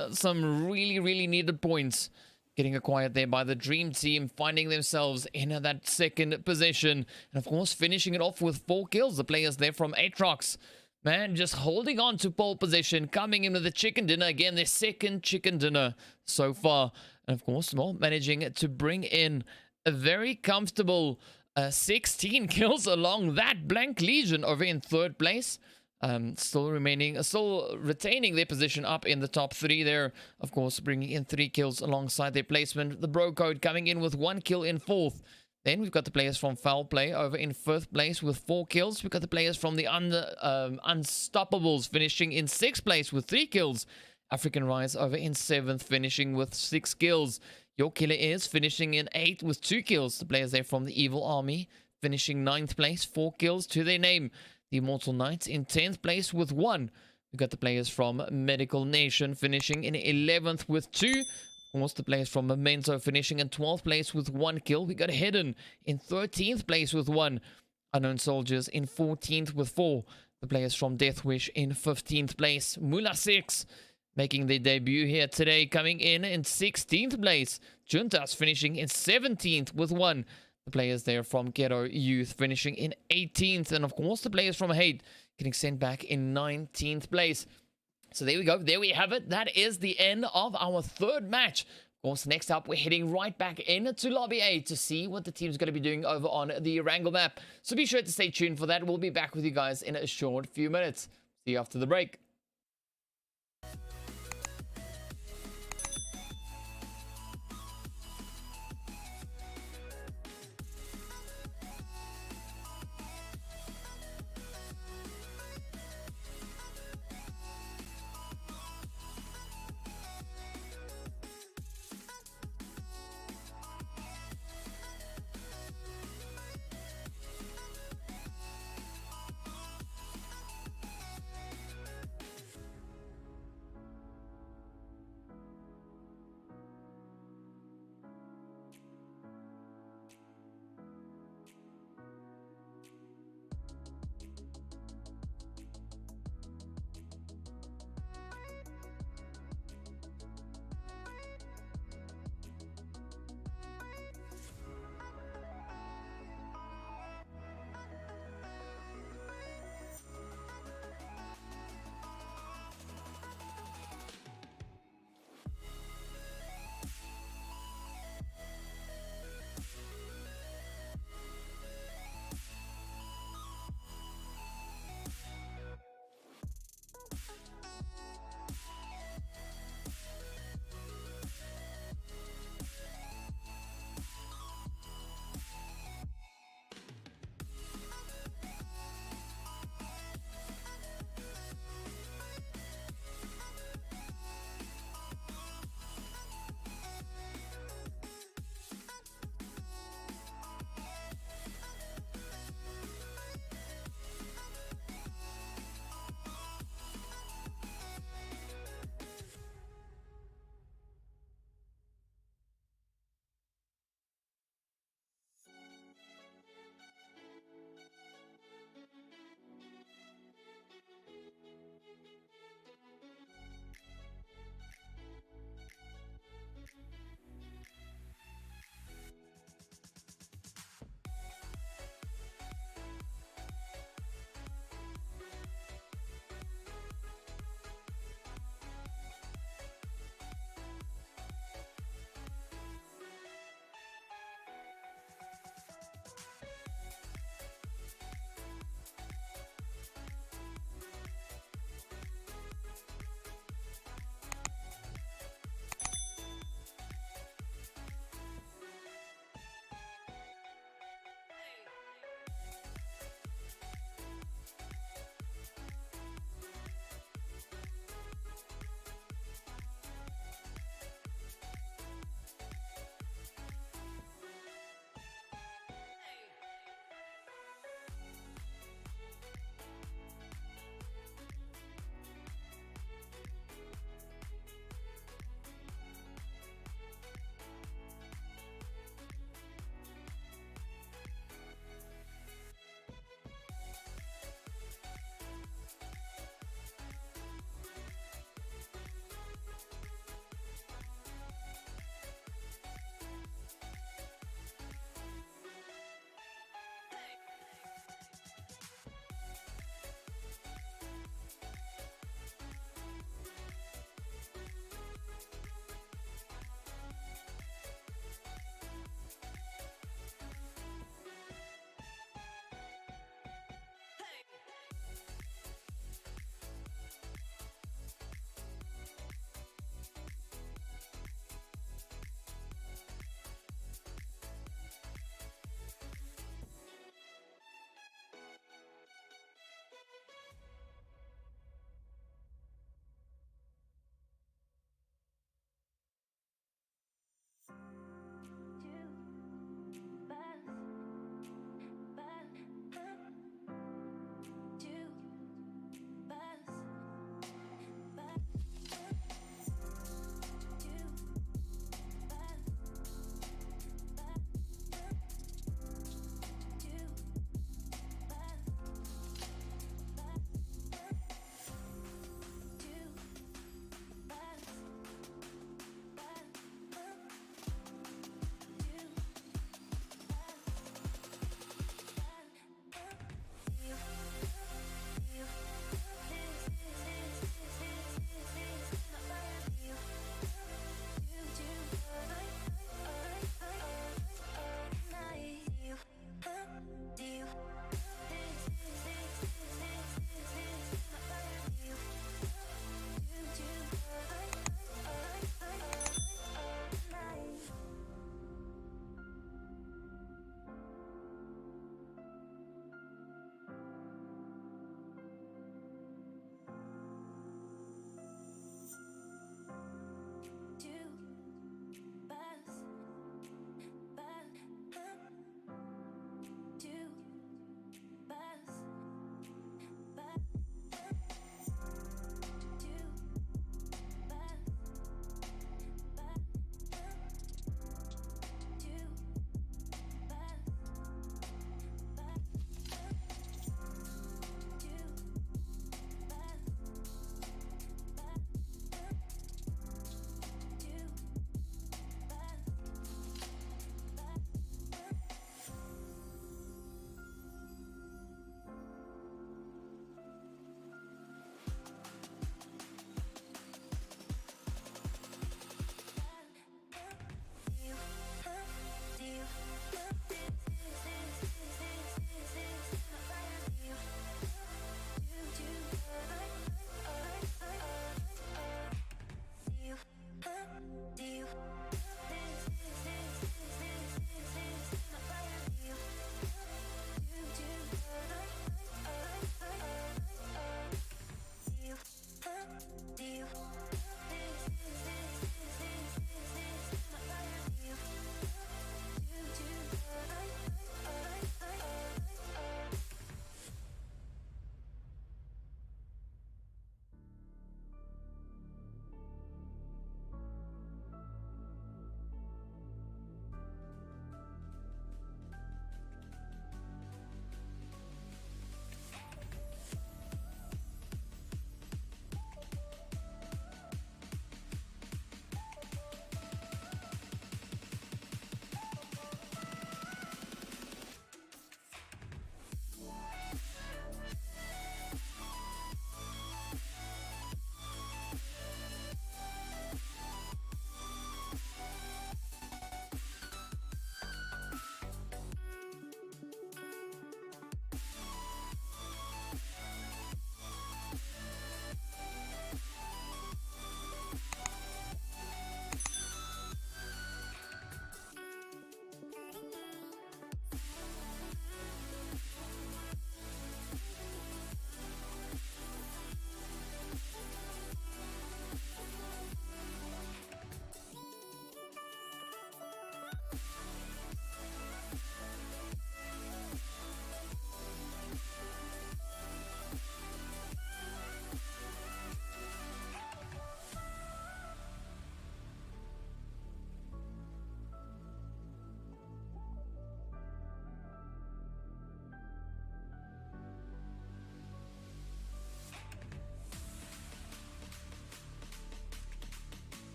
really, really needed points getting acquired there by the Dream Team, finding themselves in that second position. And, of course, finishing it off with 4 kills. The players there from Atrox. Man, just holding on to pole position, coming in with the chicken dinner. Again, their second chicken dinner so far. And of course, well, managing to bring in a very comfortable 16 kills along that. Blank Legion over in 3rd place. Still retaining their position up in the top 3 there. Of course, bringing in 3 kills alongside their placement. The Bro Code coming in with 1 kill in 4th. Then we've got the players from Foul Play over in 5th place with 4 kills. We've got the players from the Unstoppables finishing in 6th place with 3 kills. African Rise over in 7th, finishing with 6 kills. Your Killer is finishing in 8th with 2 kills. The players there from the Evil Army finishing 9th place, 4 kills to their name. The Immortal Knights in 10th place with 1. We've got the players from Medical Nation finishing in 11th with 2. Of course, the players from Memento finishing in 12th place with 1 kill. We got Hidden in 13th place with 1. Unknown Soldiers in 14th with 4. The players from Deathwish in 15th place. Mula 6 making their debut here today, coming in 16th place. Juntas finishing in 17th with 1. The players there from Ghetto Youth finishing in 18th. And of course, the players from Hate getting sent back in 19th place. So there we go. There we have it. That is the end of our 3rd match. Of course, next up, we're heading right back into Lobby A to see what the team's going to be doing over on the Erangel map. So be sure to stay tuned for that. We'll be back with you guys in a short few minutes. See you after the break.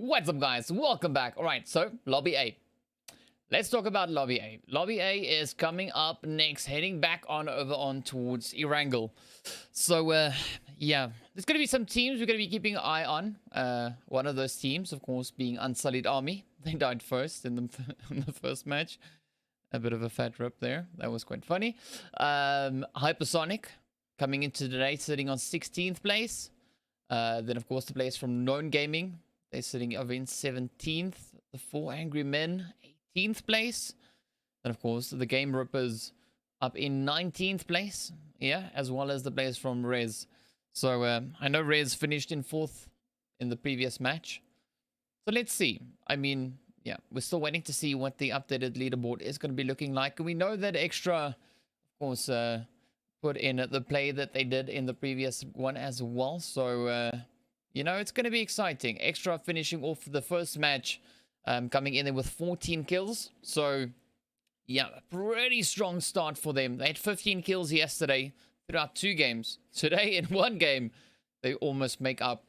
What's up, guys? Welcome back. All right, so Lobby A. Let's talk about Lobby A. Lobby A is coming up next, heading back over towards Erangel. So, yeah, there's going to be some teams we're going to be keeping an eye on. One of those teams, of course, being Unsullied Army. They died first in the first match. A bit of a fat rip there. That was quite funny. HYPERSONIC coming into today, sitting on 16th place. Then, of course, the players from Known Gaming. They're sitting over in 17th. The 4 Angry Men, 18th place. And, of course, the Game Rippers up in 19th place. Yeah, as well as the players from Rez. So, I know Rez finished in 4th in the previous match. So, let's see. I mean, yeah, we're still waiting to see what the updated leaderboard is going to be looking like. And we know that Extra, of course, put in the play that they did in the previous one as well. So, you know, it's going to be exciting. Extra finishing off the first match, coming in there with 14 kills. So, yeah, a pretty strong start for them. They had 15 kills yesterday throughout 2 games. Today, in 1 game, they almost make up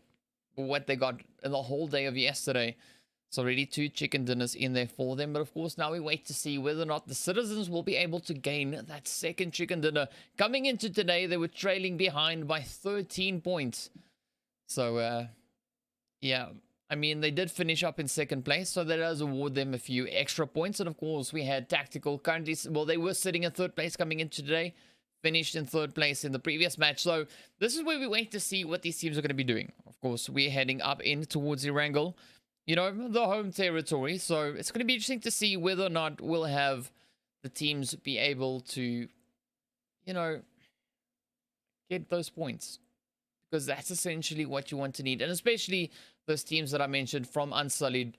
what they got in the whole day of yesterday. So already 2 chicken dinners in there for them. But of course, now we wait to see whether or not the Citizens will be able to gain that second chicken dinner. Coming into today, they were trailing behind by 13 points. So, yeah, I mean, they did finish up in 2nd place. So that does award them a few extra points. And of course, we had Tactical currently, well, they were sitting in 3rd place coming into today. Finished in 3rd place in the previous match. So this is where we wait to see what these teams are going to be doing. Of course, we're heading up in towards Erangel. You know, the home territory. So it's going to be interesting to see whether or not we'll have the teams be able to, you know, get those points. Because that's essentially what you want to need. And especially those teams that I mentioned from Unsullied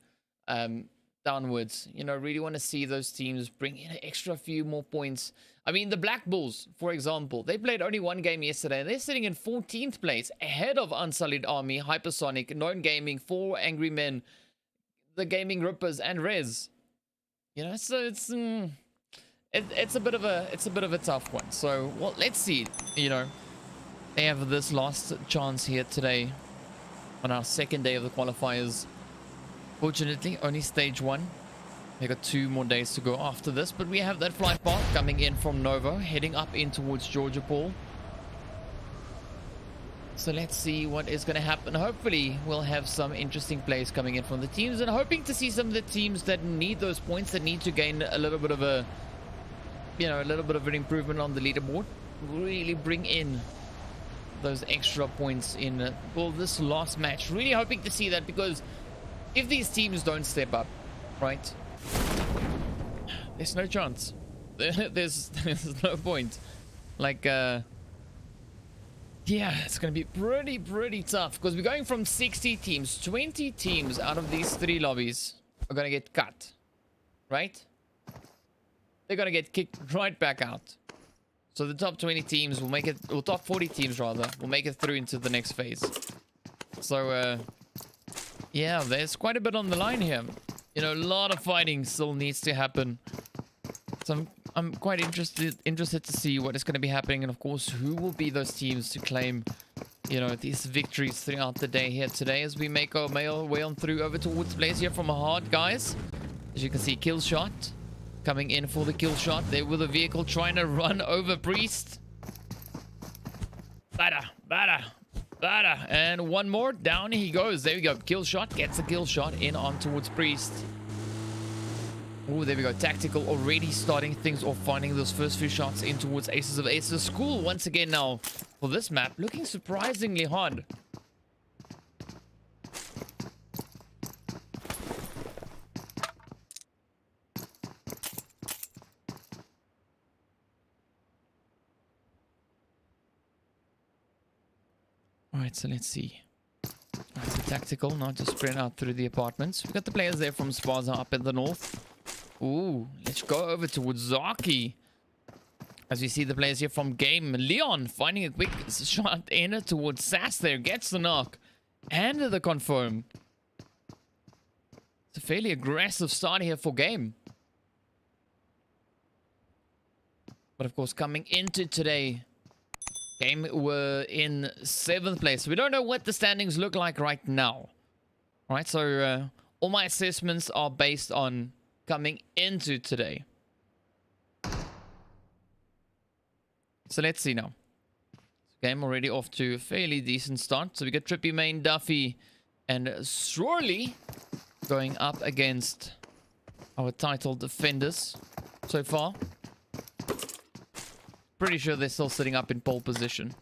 downwards. You know, really want to see those teams bring in an extra few more points. I mean, the Black Bulls, for example, they played only 1 game yesterday. And they're sitting in 14th place ahead of Unsullied Army, HYPERSONIC, Known Gaming, 4 Angry Men, the Gaming Rippers, and Rez. You know, so it's a bit of a tough one. So, well, let's see. You know, they have this last chance here today on our 2nd day of the qualifiers. Fortunately, only stage 1. We got 2 more days to go after this, but we have that flight path coming in from Novo, heading up in towards Georgia Paul. So let's see what is going to happen. Hopefully, we'll have some interesting plays coming in from the teams, and hoping to see some of the teams that need those points, that need to gain a little bit of a, you know, a little bit of an improvement on the leaderboard, really bring in those extra points in well, this last match. Really hoping to see that, because if these teams don't step up, right, there's no chance. There's no point. Like, yeah, it's going to be pretty tough, because we're going from 60 teams. 20 teams out of these 3 lobbies are going to get cut, right? They're going to get kicked right back out. So the top 20 teams will make it, or top 40 teams rather, will make it through into the next phase. So, yeah, there's quite a bit on the line here. You know, a lot of fighting still needs to happen. So I'm quite interested to see what is going to be happening, and of course, who will be those teams to claim, you know, these victories throughout the day here today, as we make our way on through over towards place here from HARDGUYS. As you can see, kill shot coming in for the kill shot. There with a vehicle trying to run over Priest. Bada. And one more. Down he goes. There we go. Kill shot. Gets a kill shot in on towards Priest. Oh, there we go. Tactical already starting things off, finding those first few shots in towards Aces of Aces. School once again now for this map. Looking surprisingly hard. Alright, so let's see. Alright, so Tactical now just spread out through the apartments. We got the players there from SPAZA up in the north. Ooh, let's go over towards Zaki. As we see the players here from Game. Leon finding a quick shot in towards Sass there. Gets the knock. And the confirm. It's a fairly aggressive start here for Game. But of course, coming into today, Game were in 7th place. We don't know what the standings look like right now. All right, so all my assessments are based on coming into today. So let's see now. Game already off to a fairly decent start. So we got Trippy Main, Duffy, and Surely going up against our title defenders so far. Pretty sure they're still sitting up in pole position.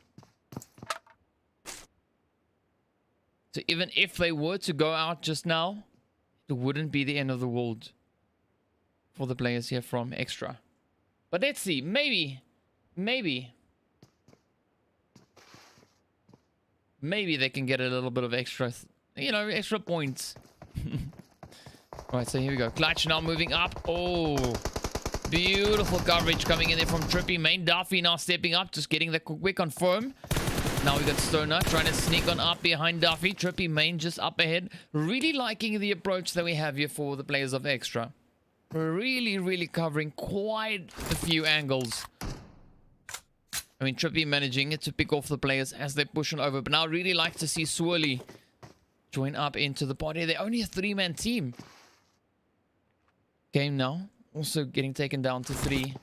So even if they were to go out just now, it wouldn't be the end of the world for the players here from Extra. But let's see. Maybe they can get a little bit of extra, you know, extra points. Alright, so here we go. Clutch now moving up. Oh, beautiful coverage coming in there from Trippy Main. Duffy now stepping up, just getting the quick confirm. Now we got Stoner trying to sneak on up behind Duffy. Trippy Main just up ahead. Really liking the approach that we have here for the players of Extra. Really covering quite a few angles. I mean, Trippy managing to pick off the players as they're pushing over. But now I really like to see Swirly join up into the party. They're only a 3-man team. Game now. Also getting taken down to 3.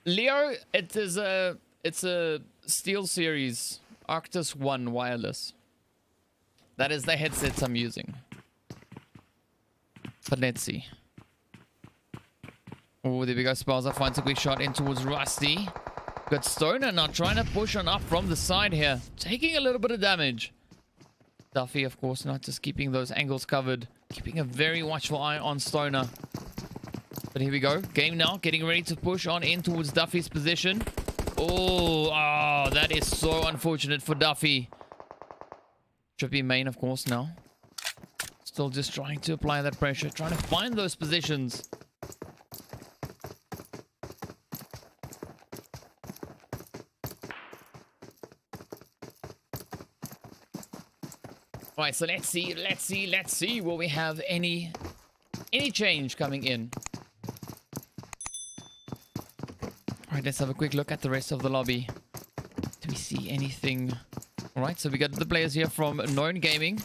Leo, it's a Steel Series Arctis 1 wireless. That is the headsets I'm using. But let's see. Oh, there we go. SPAZA finds a quick shot in towards Rusty. Got Stoner now trying to push on up from the side here. Taking a little bit of damage. Duffy, of course, not just keeping those angles covered. Keeping a very watchful eye on Stoner. But here we go. Game now. Getting ready to push on in towards Duffy's position. Oh, that is so unfortunate for Duffy. Trippy Main, of course, now. Still just trying to apply that pressure. Trying to find those positions. Alright, so let's see. Will we have any change coming in? Alright, let's have a quick look at the rest of the lobby. Do we see anything? Alright, so we got the players here from Known Gaming.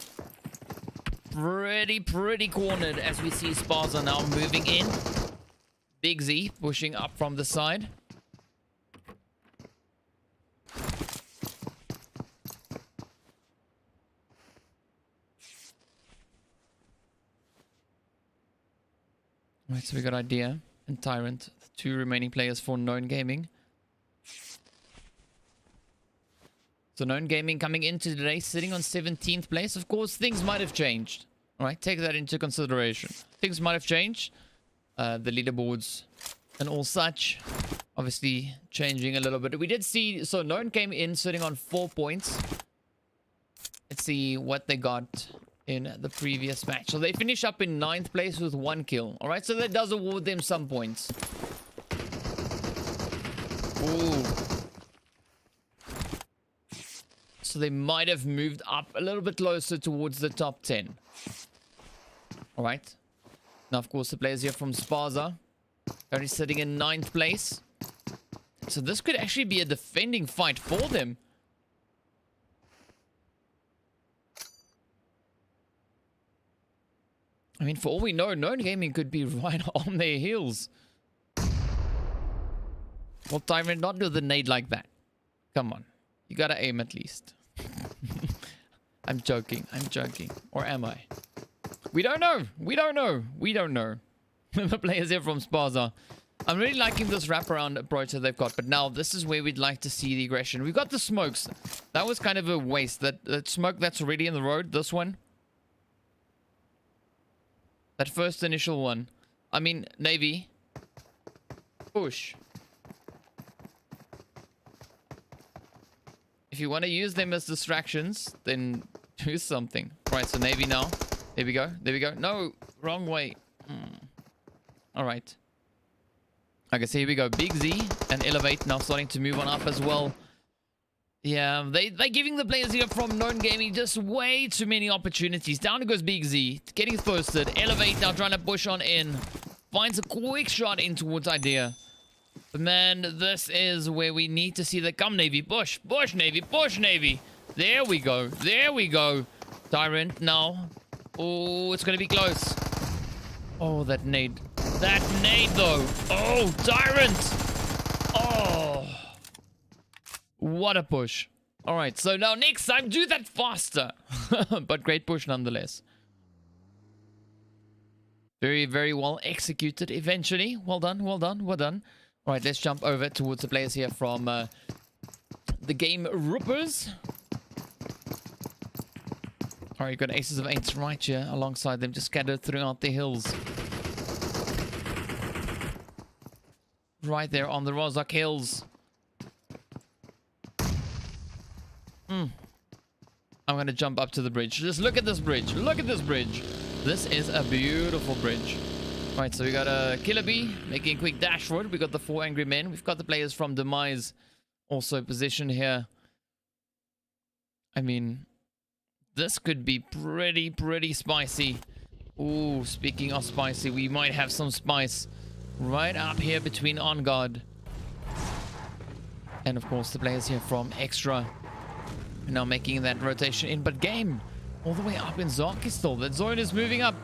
Pretty cornered as we see SPAZA now moving in. Big Z pushing up from the side. Alright, so we got Idea and Tyrant, the 2 remaining players for Known Gaming. So Known Gaming coming into today, sitting on 17th place. Of course, things might have changed. Alright, take that into consideration. Things might have changed. The leaderboards and all such. Obviously, changing a little bit. We did see, so Known came in sitting on 4 points. Let's see what they got in the previous match. So they finish up in 9th place with 1 kill. Alright, so that does award them some points. Ooh. So they might have moved up a little bit closer towards the top 10. Alright. Now, of course, the players here from SPAZA currently sitting in 9th place. So this could actually be a defending fight for them. I mean, for all we know, Known Gaming could be right on their heels. Well, Tyrant, not do the nade like that. Come on. You gotta aim at least. I'm joking. Or am I? We don't know. The players here from SPAZA. I'm really liking this wraparound approach that they've got. But now, this is where we'd like to see the aggression. We've got the smokes. That was kind of a waste. That smoke that's already in the road. This one. That first initial one. I mean, Navy. Push. If you want to use them as distractions, then do something. Right, so Navy now. There we go. No, wrong way. Alright. Okay, so here we go. Big Z and Elevate now starting to move on up as well. Yeah, they're giving the players here from Known Gaming just way too many opportunities. Down goes Big Z, getting thirsted. Elevate now trying to push on in. Finds a quick shot in towards Idea. But man, this is where we need to see the come Navy. Push, push Navy, push Navy. There we go. There we go. Tyrant now. Oh, it's going to be close. Oh, that nade. That nade though. Oh, Tyrant. Oh. What a push. All right, so now next time, do that faster. But great push nonetheless. Very, very well executed eventually. Well done, well done, well done. All right, let's jump over towards the players here from the game Rippers. All right, you've got Aces of Eights right here alongside them, just scattered throughout the hills. Right there on the Rozak Hills. I'm going to jump up to the bridge. Just look at this bridge. Look at this bridge. This is a beautiful bridge. All right, so we got a Killer Bee making a quick dash for it. We got the 4 angry men. We've got the players from DEMIZE also positioned here. I mean, this could be pretty spicy. Ooh, speaking of spicy, we might have some spice right up here between On Guard. And of course, the players here from Extra. Now making that rotation in, but game all the way up in Zarkistan. That zone is moving up.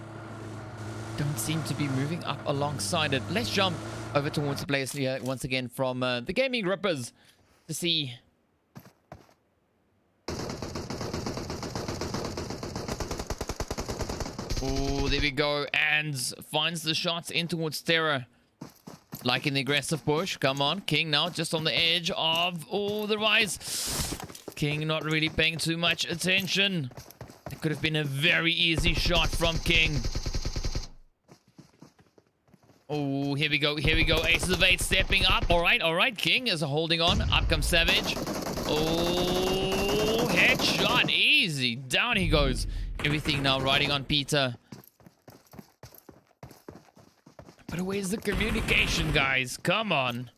Don't seem to be moving up alongside it. Let's jump over towards the players here once again from the Gaming Rippers to see. Oh, there we go. And finds the shots in towards Terror. Liking the aggressive push. Come on, King now just on the edge of the rise. King not really paying too much attention. It could have been a very easy shot from King. Oh, here we go. Here we go. Aces of Eight stepping up. All right. King is holding on. Up comes Savage. Oh, headshot. Easy. Down he goes. Everything now riding on Peter. But where's the communication, guys? Come on.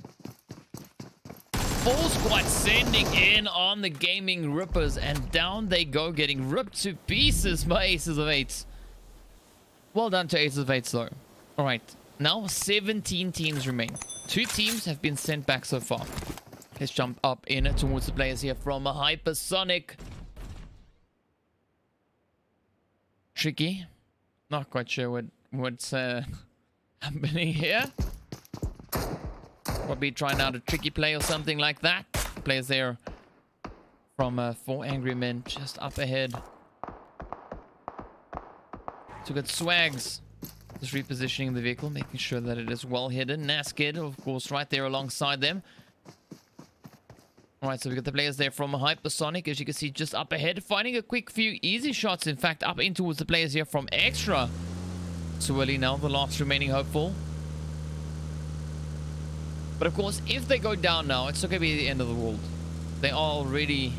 Full squad sending in on the Gaming Rippers, and down they go, getting ripped to pieces by Aces of Eights. Well done to Aces of Eights, though. All right, now 17 teams remain. 2 teams have been sent back so far. Let's jump up in towards the players here from HYPERSONIC. Tricky. Not quite sure what's happening here. Probably trying out a tricky play or something like that. Players there from 4 angry men just up ahead. So good Swags. Just repositioning the vehicle, making sure that it is well hidden. Naskid, of course, right there alongside them. Alright, so we got the players there from HYPERSONIC, as you can see, just up ahead. Finding a quick few easy shots, in fact, up in towards the players here from Extra. Swirly now, the last remaining hopeful. But of course, if they go down now, it's not going to be the end of the world. They are already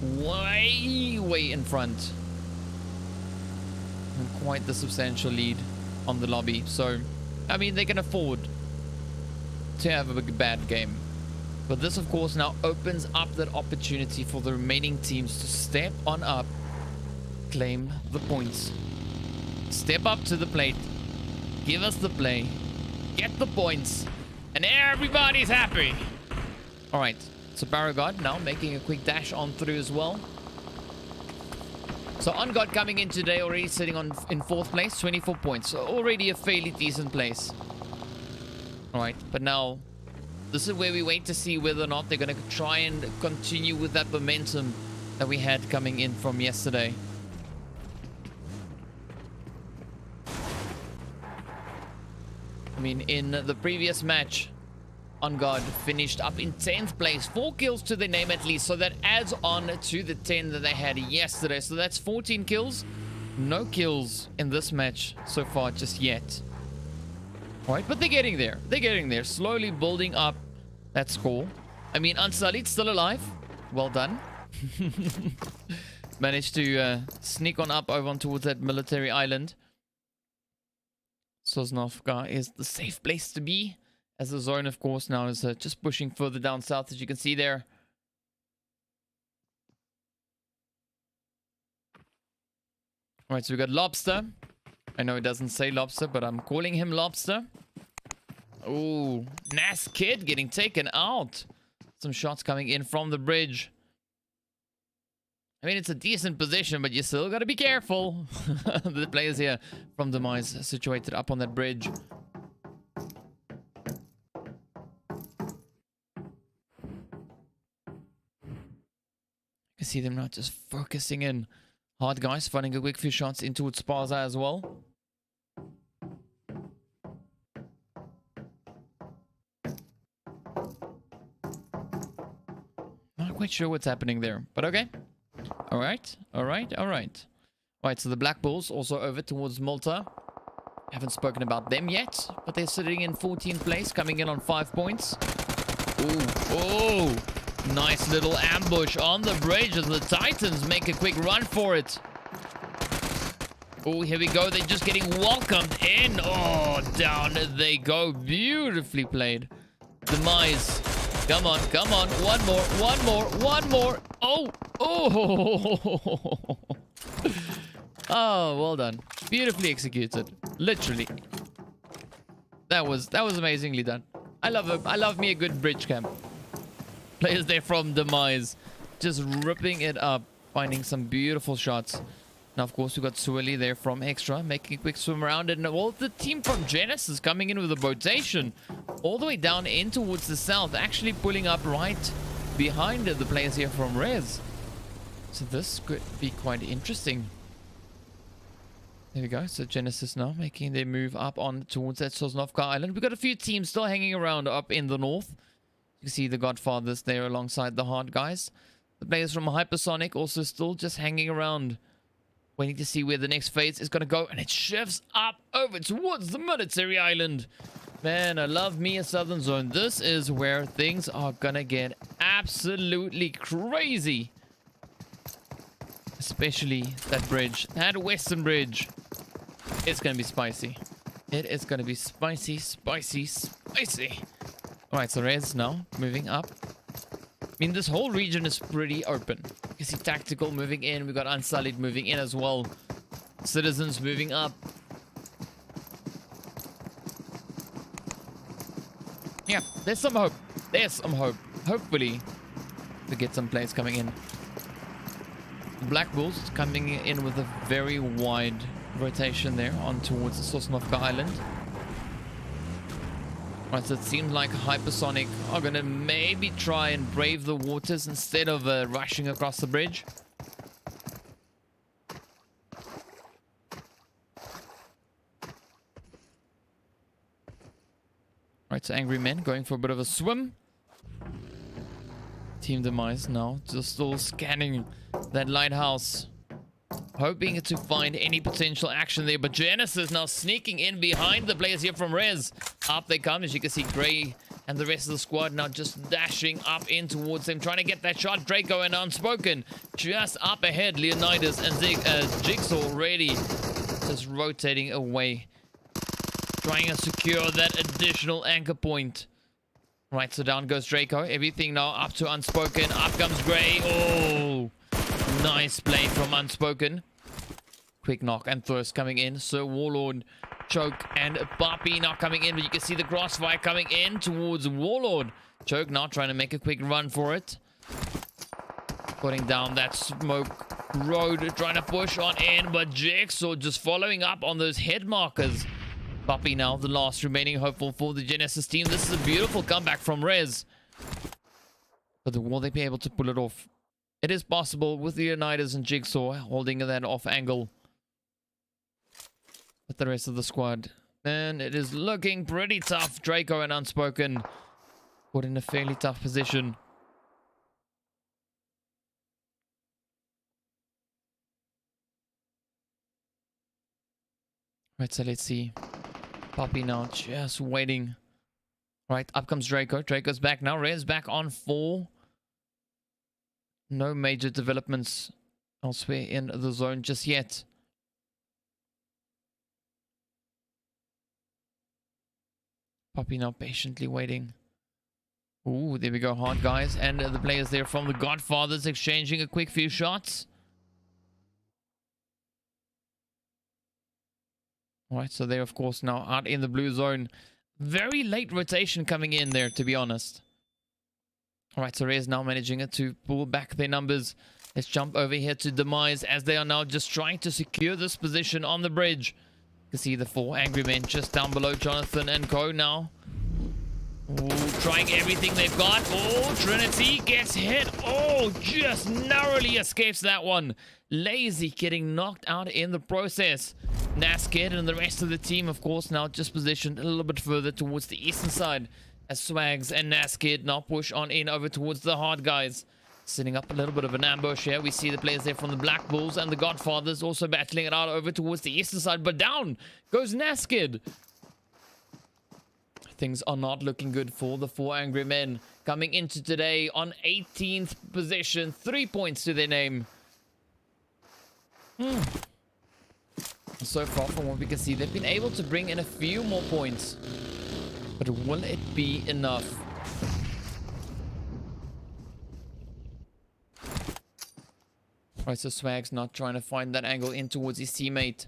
way in front. And quite the substantial lead on the lobby. So, I mean, they can afford to have a bad game. But this, of course, now opens up that opportunity for the remaining teams to step on up, claim the points. Step up to the plate, give us the play, get the points, and everybody's happy. All right, so Barragod now making a quick dash on through as well. So On God coming in today, already sitting in 4th place, 24 points. So already a fairly decent place. All right, but now this is where we wait to see whether or not they're going to try and continue with that momentum that we had coming in from yesterday. I mean, in the previous match, On Guard finished up in 10th place. 4 kills to their name at least, so that adds on to the 10 that they had yesterday. So that's 14 kills. No kills in this match so far just yet. Alright, but they're getting there. They're getting there. Slowly building up that score. I mean, Unsullied still alive. Well done. Managed to sneak on up over on towards that military island. Sosnovka is the safe place to be, as the zone, of course, now is just pushing further down south, as you can see there. All right, so we got Lobster. I know it doesn't say Lobster, but I'm calling him Lobster. Ooh, Nas Kid getting taken out. Some shots coming in from the bridge. I mean, it's a decent position, but you still gotta be careful. The players here from DEMIZE situated up on that bridge. You can see them now just focusing in. HARDGUYS finding a quick few shots into SPAZA as well. Not quite sure what's happening there, but okay. Alright. Alright, so the Black Bulls also over towards Malta. Haven't spoken about them yet, but they're sitting in 14th place, coming in on 5 points. Ooh. Nice little ambush on the bridge as the Titans make a quick run for it. Oh, here we go. They're just getting welcomed in. Oh, down they go. Beautifully played. DEMIZE. Come on. One more. Oh. Oh, well done. Beautifully executed. Literally. That was amazingly done. I love me a good bridge camp. Players there from DEMIZE just ripping it up, finding some beautiful shots. Now, of course, we got Swilly there from Extra, making a quick swim around. And all the team from Genesis coming in with a rotation all the way down in towards the south, actually pulling up right behind the players here from Rez. So this could be quite interesting. There we go. So Genesis now making their move up on towards that Sosnovka Island. We've got a few teams still hanging around up in the north. You can see the Godfathers there alongside the HARDGUYS. The players from HYPERSONIC also still just hanging around, waiting to see where the next phase is going to go. And it shifts up over towards the military island. Man, I love me a southern zone. This is where things are going to get absolutely crazy. Especially that bridge. That western bridge. It's going to be spicy. It is going to be spicy. Alright, so Rez now moving up. I mean, this whole region is pretty open. You can see Tactical moving in. We've got Unsullied moving in as well. Citizens moving up. Yeah, there's some hope. Hopefully, to get some players coming in. The Black Bulls coming in with a very wide rotation there on towards the Sosnovka Island. Right, so it seems like HYPERSONIC are going to maybe try and brave the waters instead of rushing across the bridge. Right, so Angry Men going for a bit of a swim. Team DEMIZE now just still scanning that lighthouse, hoping to find any potential action there. But Genesis now sneaking in behind the players here from Rez. Up they come, as you can see Gray and the rest of the squad now just dashing up in towards them, trying to get that shot. Draco and Unspoken just up ahead. Leonidas and Jigsaw already just rotating away, trying to secure that additional anchor point. Right, so down goes Draco. Everything now up to Unspoken. Up comes Gray. Oh, nice play from Unspoken. Quick knock and Thirst coming in. Sir Warlord, Choke, and Papi now coming in. But you can see the crossfire coming in towards Warlord. Choke now trying to make a quick run for it. Putting down that smoke road, trying to push on in. But Jigsaw just following up on those head markers. Papi now, the last remaining hopeful for the Genesis team. This is a beautiful comeback from Rez. But will they be able to pull it off? It is possible with Leonidas and Jigsaw holding that off angle. But the rest of the squad, man, it is looking pretty tough. Draco and Unspoken put in a fairly tough position. Right, so let's see. Papi now just waiting. Right, up comes Draco. Draco's back now. Rez back on 4. No major developments elsewhere in the zone just yet. Papi now patiently waiting. Ooh, there we go. HARDGUYS and the players there from the Godfathers exchanging a quick few shots. Alright, so they're of course now out in the blue zone. Very late rotation coming in there, to be honest. All right, so Reyes now managing it to pull back their numbers. Let's jump over here to DEMIZE as they are now just trying to secure this position on the bridge. You can see the 4 angry men just down below Jonathan and Co now. Ooh, trying everything they've got. Oh, Trinity gets hit. Oh, just narrowly escapes that one. Lazy getting knocked out in the process. Naskid and the rest of the team, of course, now just positioned a little bit further towards the eastern side. As Swags and Naskid now push on in over towards the HARDGUYS. Setting up a little bit of an ambush here. We see the players there from the Black Bulls and the Godfathers also battling it out over towards the eastern side. But down goes Naskid. Things are not looking good for the 4 angry men. Coming into today on 18th position. 3 points to their name. So far from what we can see, they've been able to bring in a few more points. But will it be enough? Alright, so Swag's not trying to find that angle in towards his teammate.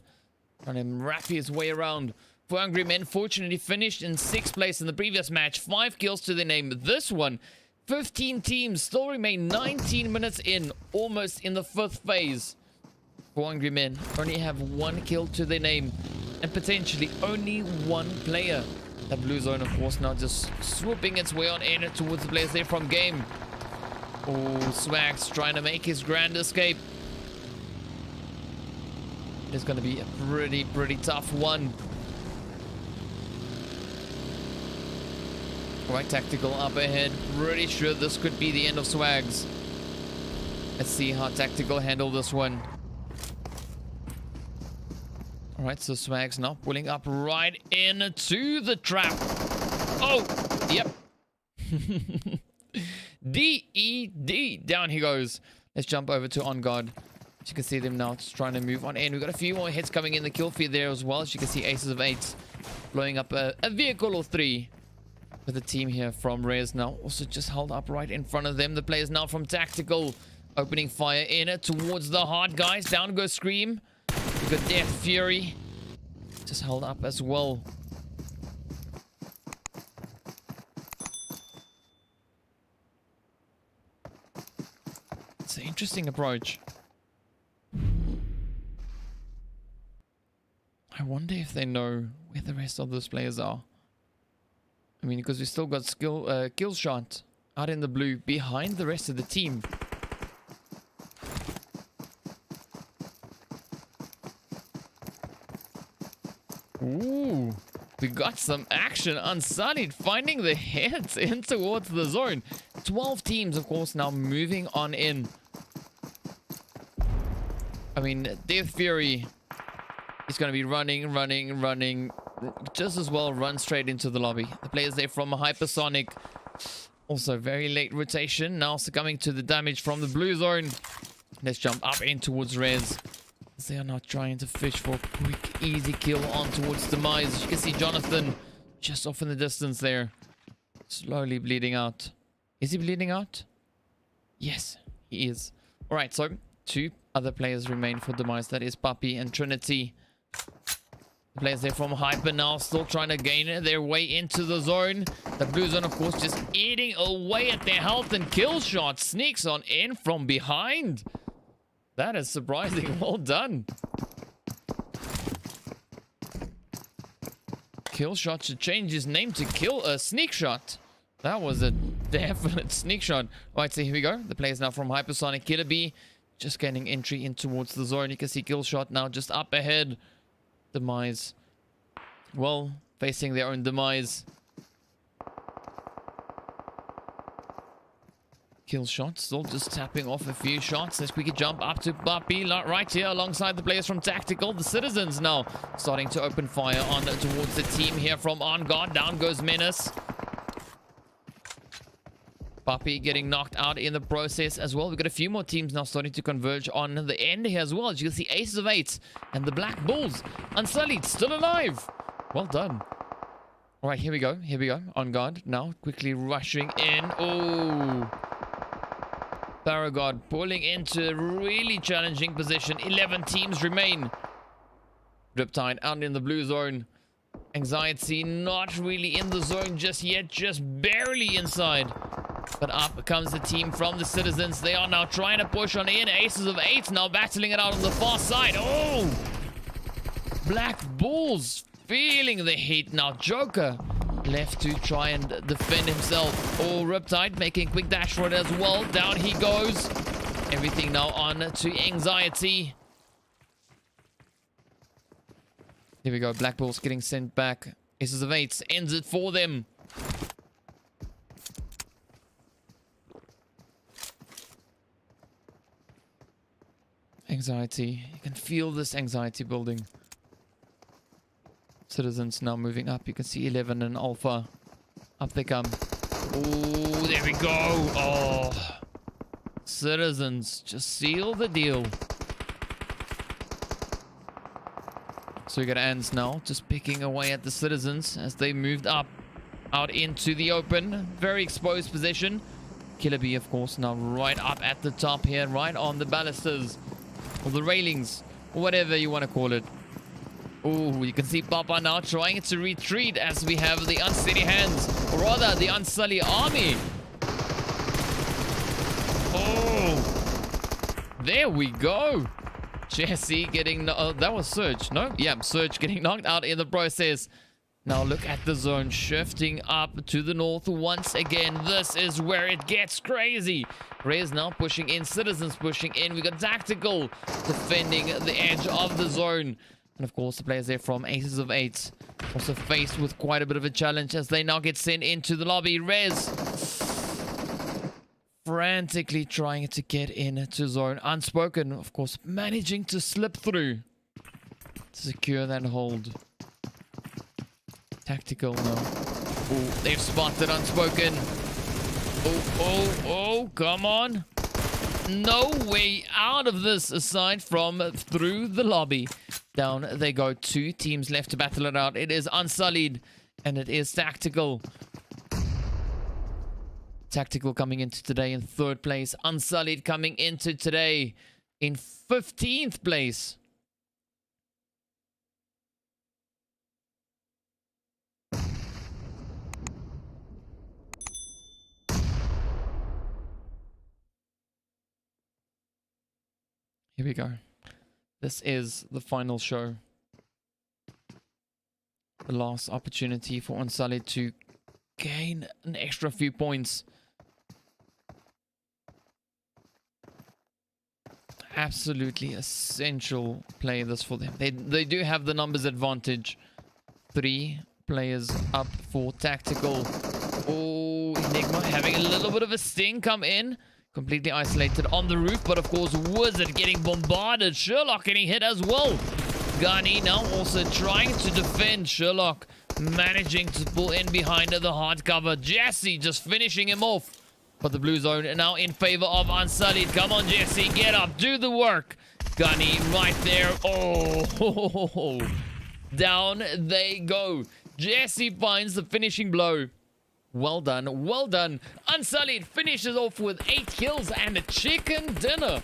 Trying to wrap his way around. 4 angry men fortunately finished in 6th place in the previous match. 5 kills to their name. This one, 15 teams still remain 19 minutes in. Almost in the 5th phase. 4 angry men only have 1 kill to their name. And potentially only 1 player. That blue zone, of course, now just swooping its way on in towards the players there from game. Oh, Swag's trying to make his grand escape. It's going to be a pretty tough one. Alright, Tactical up ahead. Pretty sure this could be the end of Swags. Let's see how Tactical handle this one. Alright, so Swag's now pulling up right into the trap. Oh, yep. D-E-D. Down he goes. Let's jump over to On Guard. As you can see them now just trying to move on in. We've got a few more hits coming in the kill feed there as well. As you can see, aces of 8s blowing up a vehicle or 3. But the team here from Reyes now also just held up right in front of them. The players now from Tactical opening fire in it towards the HARDGUYS. Down goes Scream. We've got Death Fury. Just held up as well. It's an interesting approach. I wonder if they know where the rest of those players are. I mean, because we still got kill shot out in the blue behind the rest of the team. Ooh, we got some action. Unsullied finding the heads in towards the zone. 12 teams, of course, now moving on in. I mean, Death Fury is going to be running. Just as well run straight into the lobby. The players there from HYPERSONIC. Also very late rotation. Now succumbing to the damage from the blue zone. Let's jump up in towards Rez. They are not trying to fish for a quick, easy kill on towards DEMIZE. As you can see, Jonathan just off in the distance there. Slowly bleeding out. Is he bleeding out? Yes, he is. Alright, so 2 other players remain for DEMIZE. That is Puppy and Trinity. The players there from Hyper now still trying to gain their way into the zone. The blue zone, of course, just eating away at their health, and Kill Shot sneaks on in from behind. That is surprising. Well done. Kill Shot should change his name to Sneak Shot. That was a definite sneak shot. Right, so here we go. The players now from HYPERSONIC, Killer B, just gaining entry in towards the zone. You can see Kill Shot now just up ahead. DEMIZE, well, facing their own demise. Kill Shot still just tapping off a few shots. Let's quickly jump up to Puppy right here alongside the players from Tactical. The Citizens now starting to open fire on towards the team here from On Guard. Down goes Menace. Puppy getting knocked out in the process as well. We've got a few more teams now starting to converge on the end here as well. As you can see, Aces of 8 and the Black Bulls. Unsullied still alive. Well done. All right, here we go. On Guard now quickly rushing in. Oh, Paragod pulling into a really challenging position. 11 teams remain. Riptide out in the blue zone. Anxiety not really in the zone just yet, just barely inside. But up comes the team from the Citizens. They are now trying to push on in. Aces of 8 now battling it out on the far side. Oh! Black Bulls feeling the heat now. Joker left to try and defend himself. Oh, Riptide making quick dash for it as well. Down he goes. Everything now on to Anxiety. Here we go. Black Bulls getting sent back. Aces of 8 ends it for them. Anxiety. You can feel this anxiety building. Citizens now moving up. You can see 11 and Alpha. Up they come. Oh, there we go. Oh. Citizens just seal the deal. So we got Ants now just picking away at the Citizens as they moved up out into the open. Very exposed position. Killer Bee, of course, now right up at the top here, right on the balusters or the railings or whatever you want to call it. Oh, you can see Papa now trying to retreat as we have the Unsteady Hands, or rather the Unsullied Army. Oh, there we go. Jesse getting... that was Surge. No? Yeah, Surge getting knocked out in the process. Now look at the zone shifting up to the north once again. This is where it gets crazy. Rez now pushing in. Citizens pushing in. We got Tactical defending the edge of the zone. And of course, the players there from Aces of 8 also faced with quite a bit of a challenge as they now get sent into the lobby. Rez frantically trying to get into zone. Unspoken, of course, managing to slip through to secure that hold. Tactical now. Oh, they've spotted Unspoken. Oh, come on. No way out of this aside from through the lobby. Down they go. 2 teams left to battle it out. It is Unsullied and it is Tactical. Tactical coming into today in 3rd place. Unsullied coming into today in 15th place. Here we go. This is the final show. The last opportunity for Unsullied to gain an extra few points. Absolutely essential play this for them. They do have the numbers advantage. 3 players up for Tactical. Oh, Enigma having a little bit of a sting come in. Completely isolated on the roof, but of course Wizard getting bombarded. Sherlock getting hit as well. Gunny now also trying to defend. Sherlock managing to pull in behind the hard cover. Jesse just finishing him off. But the blue zone now in favor of Unsullied. Come on, Jesse, get up, do the work. Gunny right there. Oh, down they go. Jesse finds the finishing blow. Well done, well done. Unsullied finishes off with 8 kills and a chicken dinner.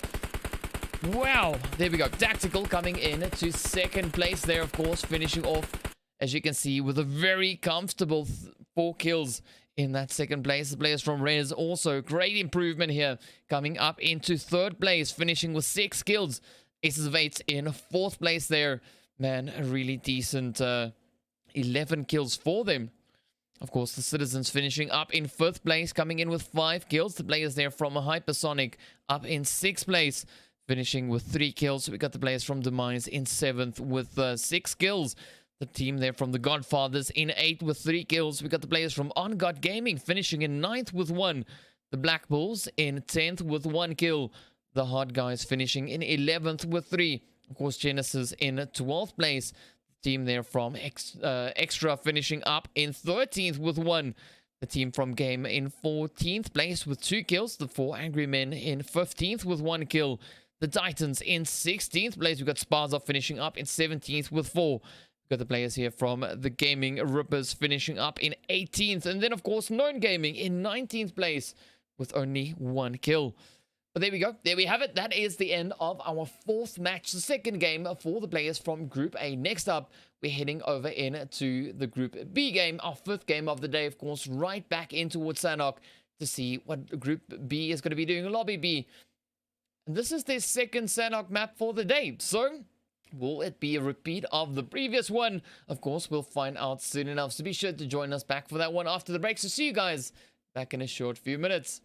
Wow, there we go. Tactical coming in to 2nd place there, of course, finishing off, as you can see, with a very comfortable 4 kills in that 2nd place. The players from Rez also great improvement here, coming up into 3rd place, finishing with 6 kills. Aces of 8 in 4th place there. Man, a really decent 11 kills for them. Of course, the Citizens finishing up in 5th place, coming in with 5 kills. The players there from HYPERSONIC up in 6th place, finishing with 3 kills. We got the players from DEMIZE in 7th with 6 kills. The team there from the Godfathers in 8th with 3 kills. We got the players from GOD Gaming finishing in 9th with 1. The Black Bulls in 10th with 1 kill. The HARDGUYS finishing in 11th with 3. Of course, Genesis in 12th place. Team there from Extra finishing up in 13th with 1. The team from Game in 14th place with 2 kills. The 4 Angry Men in 15th with 1 kill. The Titans in 16th place. We've got SPAZA finishing up in 17th with 4. We've got the players here from the Gaming Rippers finishing up in 18th. And then, of course, Known Gaming in 19th place with only 1 kill. But there we go. There we have it. That is the end of our fourth match, the second game for the players from Group A. Next up, we're heading over into the Group B game, our fifth game of the day, of course, right back in towards Sanok to see what Group B is going to be doing. Lobby B. And this is their second Sanok map for the day. So, will it be a repeat of the previous one? Of course, we'll find out soon enough. So be sure to join us back for that one after the break. So see you guys back in a short few minutes.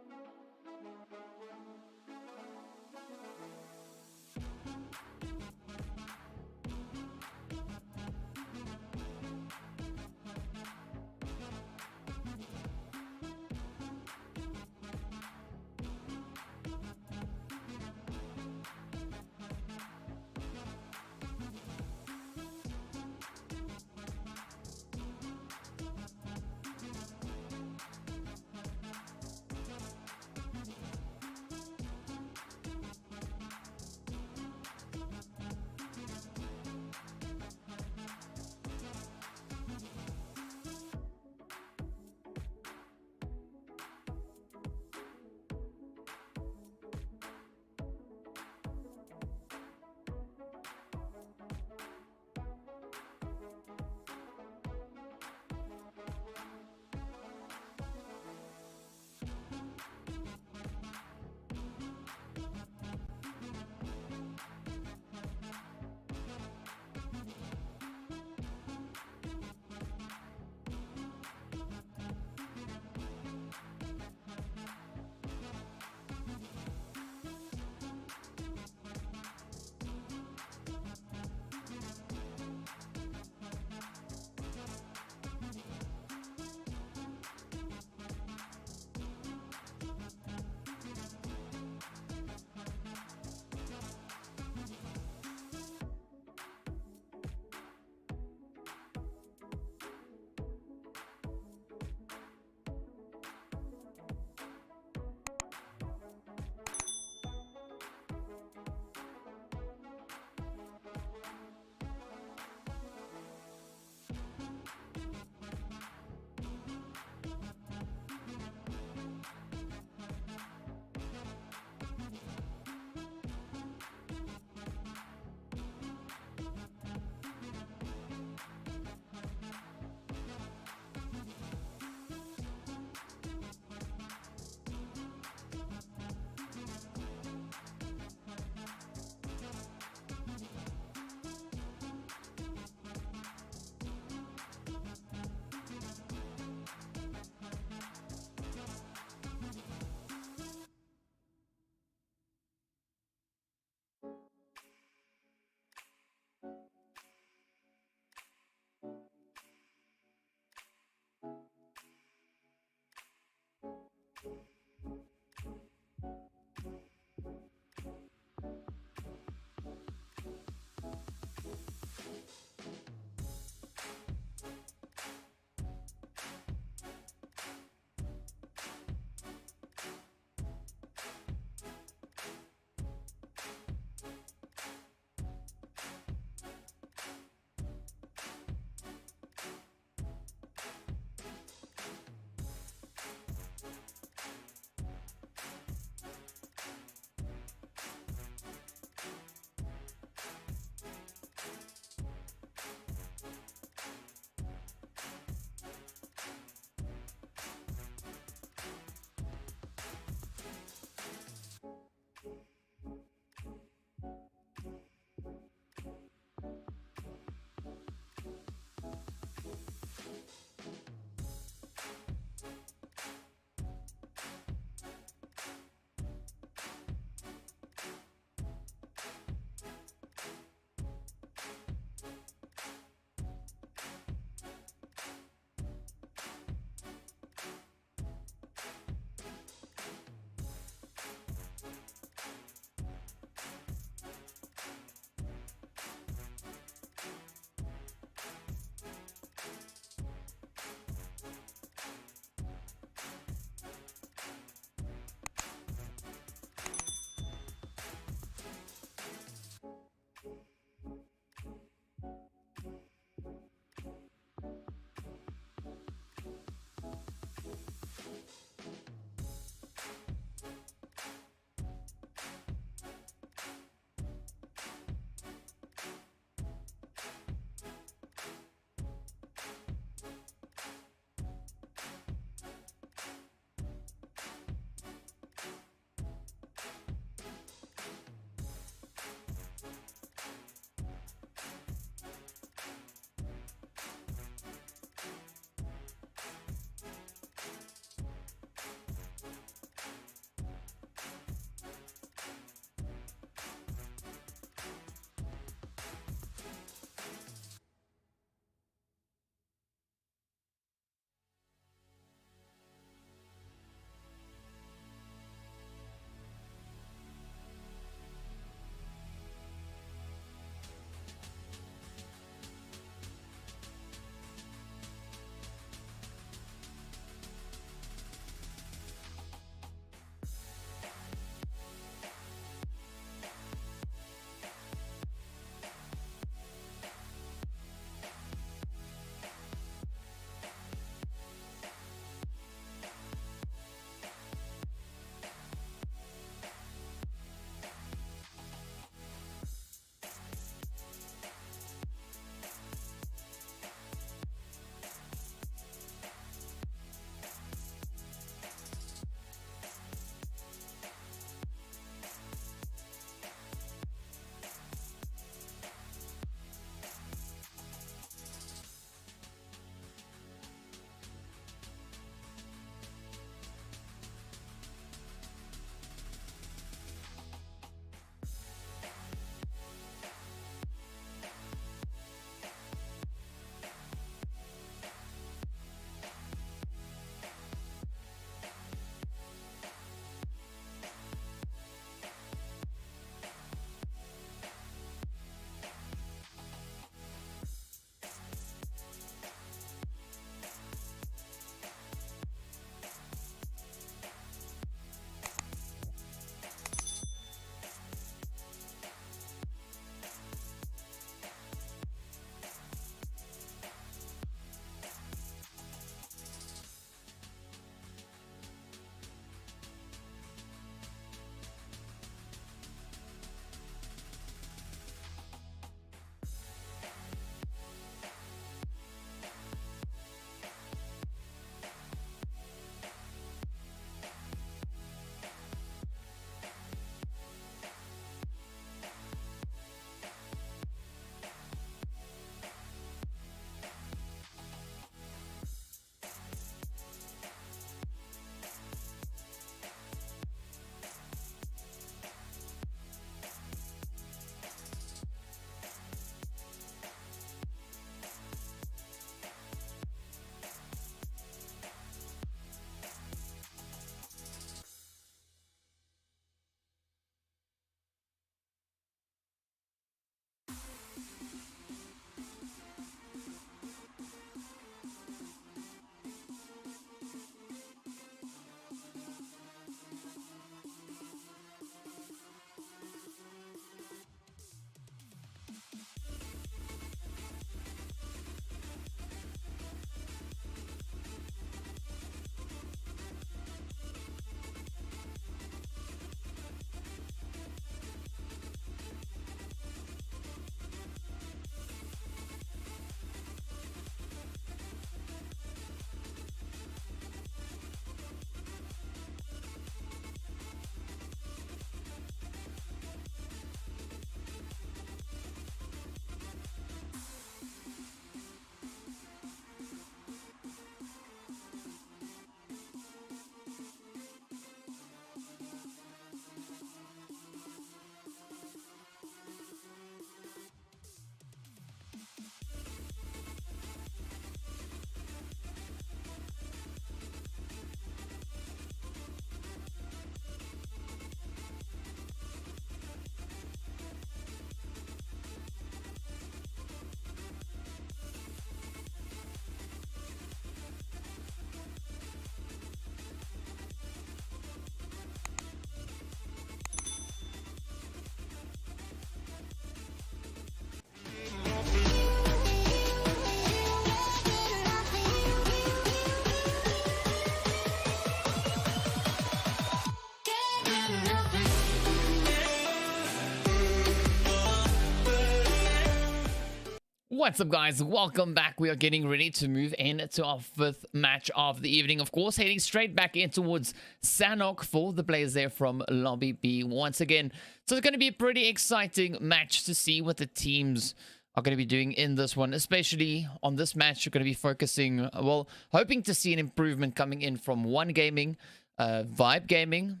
What's up, guys? Welcome back. We are getting ready to move into our fifth match of the evening. Of course, heading straight back in towards Sanok for the players there from Lobby B once again. So it's going to be a pretty exciting match to see what the teams are going to be doing in this one. Especially on this match, you're going to be focusing, well, hoping to see an improvement coming in from One Gaming, Vibe Gaming,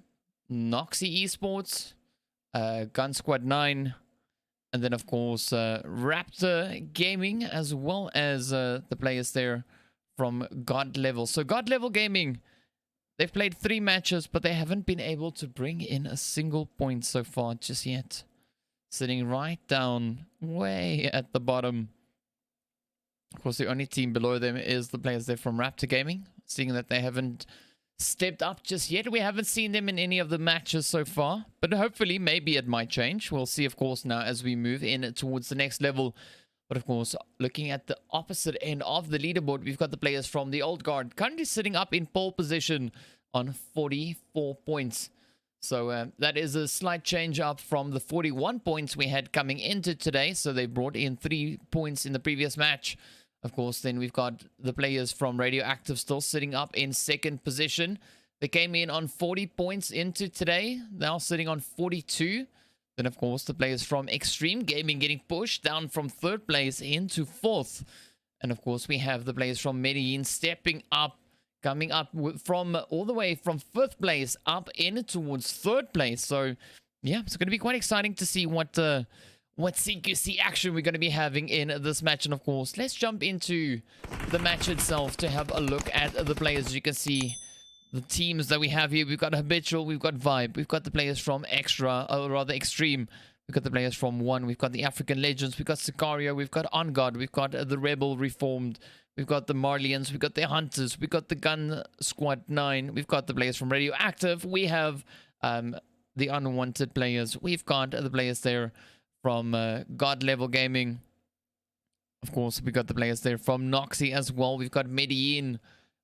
AMONGST Esports, Gun Squad 9, and then, of course, Raptor Gaming, as well as the players there from God Level. So God Level Gaming, they've played 3 matches, but they haven't been able to bring in a single point so far just yet. Sitting right down, way at the bottom. Of course, the only team below them is the players there from Raptor Gaming, seeing that they haven't stepped up just yet. We haven't seen them in any of the matches so far, but hopefully maybe it might change. We'll see, of course, now as we move in towards the next level. But of course, looking at the opposite end of the leaderboard, we've got the players from the old guard currently sitting up in pole position on 44 points. So that is a slight change up from the 41 points we had coming into today. So they brought in 3 points in the previous match. Of course, then we've got the players from Radioactive still sitting up in second position. They came in on 40 points into today, now sitting on 42. Then, of course, the players from Extreme Gaming getting pushed down from third place into fourth. And, of course, we have the players from Medellin stepping up, coming up from all the way from fifth place up in towards third place. So, yeah, it's going to be quite exciting to see what CQC action we're going to be having in this match. And of course, let's jump into the match itself to have a look at the players. As you can see, the teams that we have here, we've got Habitual, we've got Vibe, we've got the players from Extreme, we've got the players from One, we've got the African Legends, we've got Sicario, we've got On Guard, we've got the Rebel Reformed, we've got the Marlians, we've got the Hunters, we've got the Gun Squad 9, we've got the players from Radioactive, we have the Unwanted players, we've got the players there from God Level Gaming. Of course, we got the players there from Noxy as well. We've got Medellin.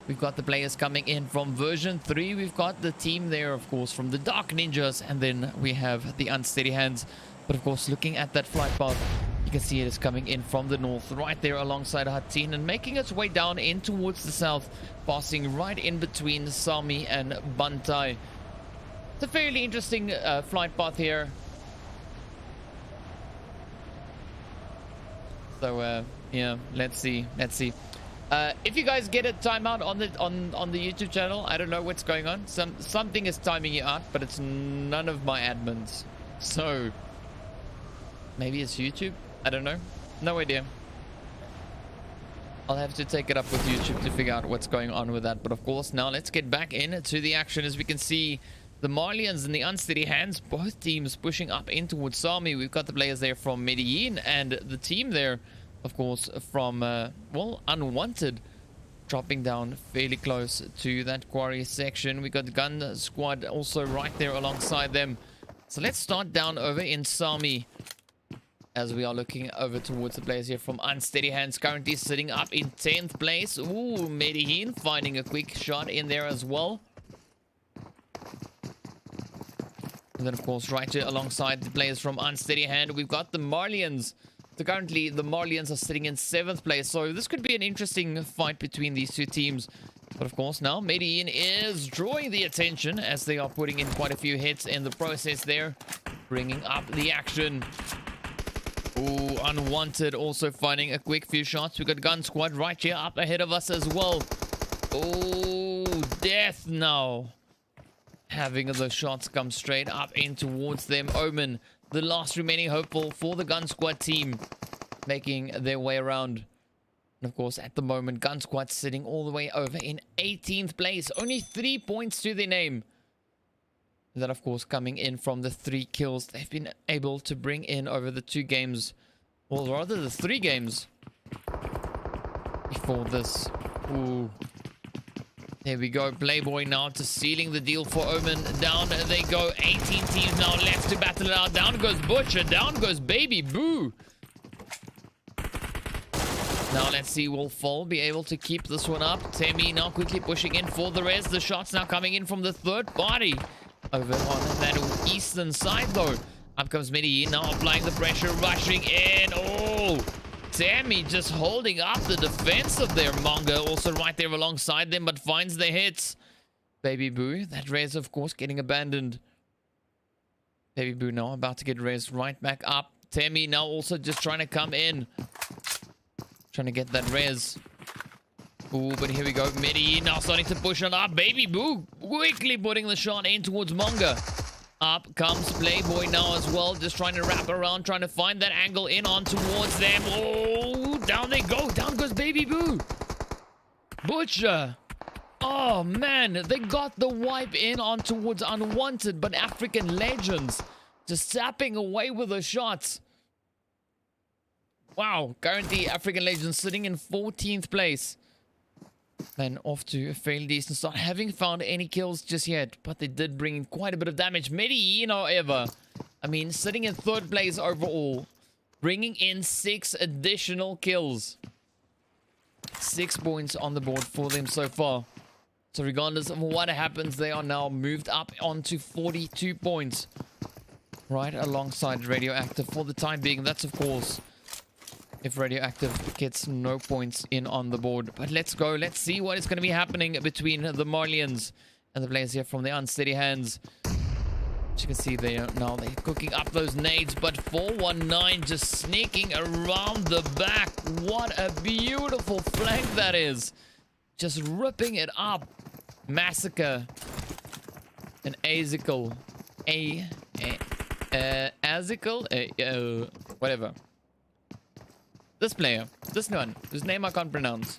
We've got the players coming in from version 3. We've got the team there, of course, from the Dark Ninjas. And then we have the Unsteady Hands. But of course, looking at that flight path, you can see it is coming in from the north, right there alongside Hatin, and making its way down in towards the south, passing right in between Sami and Bantai. It's a fairly interesting flight path here. So yeah, let's see. If you guys get a timeout on the YouTube channel, I don't know what's going on. Something is timing you out, but it's none of my admins. So maybe it's YouTube. I don't know. No idea. I'll have to take it up with YouTube to figure out what's going on with that. But of course, now let's get back into the action. As we can see, the Marlians and the Unsteady Hands, both teams pushing up in towards Sami. We've got the players there from Medellin and the team there, of course, from, well, Unwanted, dropping down fairly close to that quarry section. We got the Gun Squad also right there alongside them. So let's start down over in Sami as we are looking over towards the players here from Unsteady Hands, currently sitting up in 10th place. Ooh, Medellin finding a quick shot in there as well. And then, of course, right here alongside the players from Unsteady Hand, we've got the Marlians. So currently, the Marlians are sitting in 7th place. So this could be an interesting fight between these two teams. But of course, now Medellin is drawing the attention as they are putting in quite a few hits in the process there, bringing up the action. Ooh, Unwanted also finding a quick few shots. We've got Gun Squad right here up ahead of us as well. Oh, death now. Having the shots come straight up in towards them. Omen, the last remaining hopeful for the Gun Squad team, making their way around. And of course, at the moment, Gun Squad sitting all the way over in 18th place. Only 3 points to their name. That, of course, coming in from the 3 kills they've been able to bring in over the 2 games. Or rather, the 3 games before this. Ooh. There we go. Playboy now to sealing the deal for Omen. Down they go. 18 teams now left to battle it out. Down goes Butcher. Down goes Baby Boo. Now let's see, will Fall be able to keep this one up? Temi now quickly pushing in for the rest. The shots now coming in from the third party. Over on that eastern side though. Up comes Medellin now applying the pressure, rushing in. Oh! Tammy just holding up the defense of their Mongo. Also right there alongside them, but finds the hits. Baby Boo, that res of course getting abandoned. Baby Boo now about to get res right back up. Tammy now also just trying to come in. Trying to get that res. Ooh, but here we go. Medi now starting to push on up. Baby Boo quickly putting the shot in towards Mongo. Up comes Playboy now as well. Just trying to wrap around, trying to find that angle in on towards them. Oh, down they go. Down goes Baby Boo. Butcher. Oh, man. They got the wipe in on towards Unwanted, but African Legends just tapping away with the shots. Wow. Currently, African Legends sitting in 14th place. And off to a fairly decent start. Haven't found any kills just yet, but they did bring in quite a bit of damage. Medellin, however, I mean, sitting in 3rd place overall, bringing in 6 additional kills. 6 points on the board for them so far. So regardless of what happens, they are now moved up onto 42 points. Right alongside Radioactive for the time being. That's, of course, if Radioactive gets no points in on the board. But let's go. Let's see what is going to be happening between the Marlians and the players here from the Unsteady Hands. As you can see there now, they're cooking up those nades. But 419 just sneaking around the back. What a beautiful flank that is. Just ripping it up. Massacre. And Azical. Azical? Whatever. This player. This one. Whose name I can't pronounce.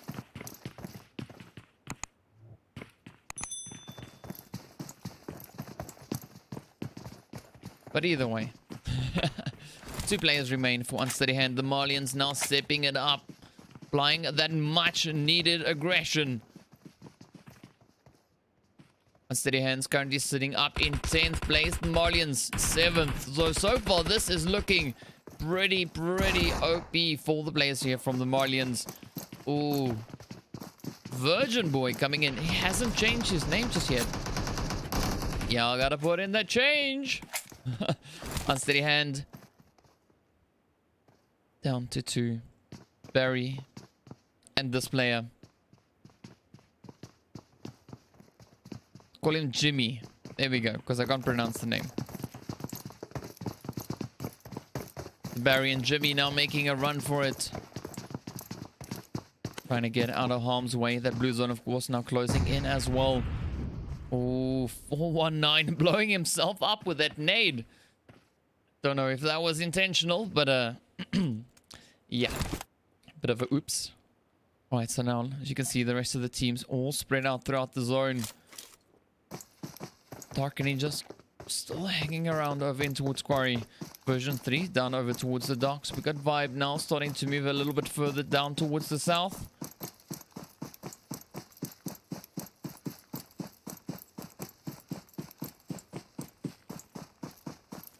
But either way. 2 players remain for Unsteady Hand. The Marlians now stepping it up. Applying that much needed aggression. Unsteady Hands currently sitting up in 10th place. The Marlians 7th. So far this is looking pretty OP for the players here from the Marlians. Ooh. Virgin Boy coming in. He hasn't changed his name just yet. Y'all gotta put in that change. Unsteady Hand. Down to 2. Barry. And this player. Call him Jimmy. There we go, because I can't pronounce the name. Barry and Jimmy now making a run for it. Trying to get out of harm's way. That blue zone, of course, now closing in as well. Oh, 419 blowing himself up with that nade. Don't know if that was intentional, but yeah. Bit of a oops. Alright, so now, as you can see, the rest of the teams all spread out throughout the zone. Dark Ninjas still hanging around over in towards Quarry. Version 3 down over towards the docks. We got Vibe now starting to move a little bit further down towards the south.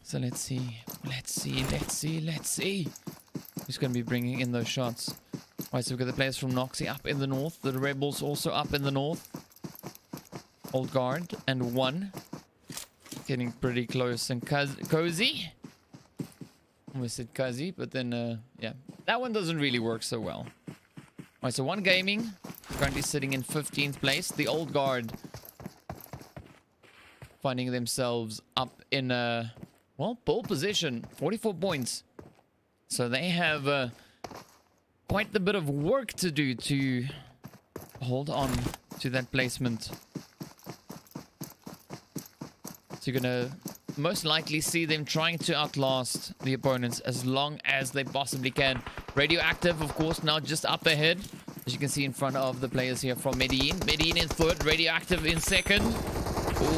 So let's see. Who's going to be bringing in those shots? Alright, so we've got the players from Noxie up in the north. The Rebels also up in the north. Old Guard and 1. Getting pretty close and cozy. Almost said cozy, but then, yeah. That one doesn't really work so well. Alright, so 1 Gaming. Currently sitting in 15th place. The Old Guard. Finding themselves up in, well, pole position. 44 points. So they have, quite a bit of work to do to hold on to that placement. So you're gonna most likely see them trying to outlast the opponents as long as they possibly can. Radioactive, of course, now just up ahead. As you can see in front of the players here from Medellin. Medellin in 3rd, Radioactive in 2nd.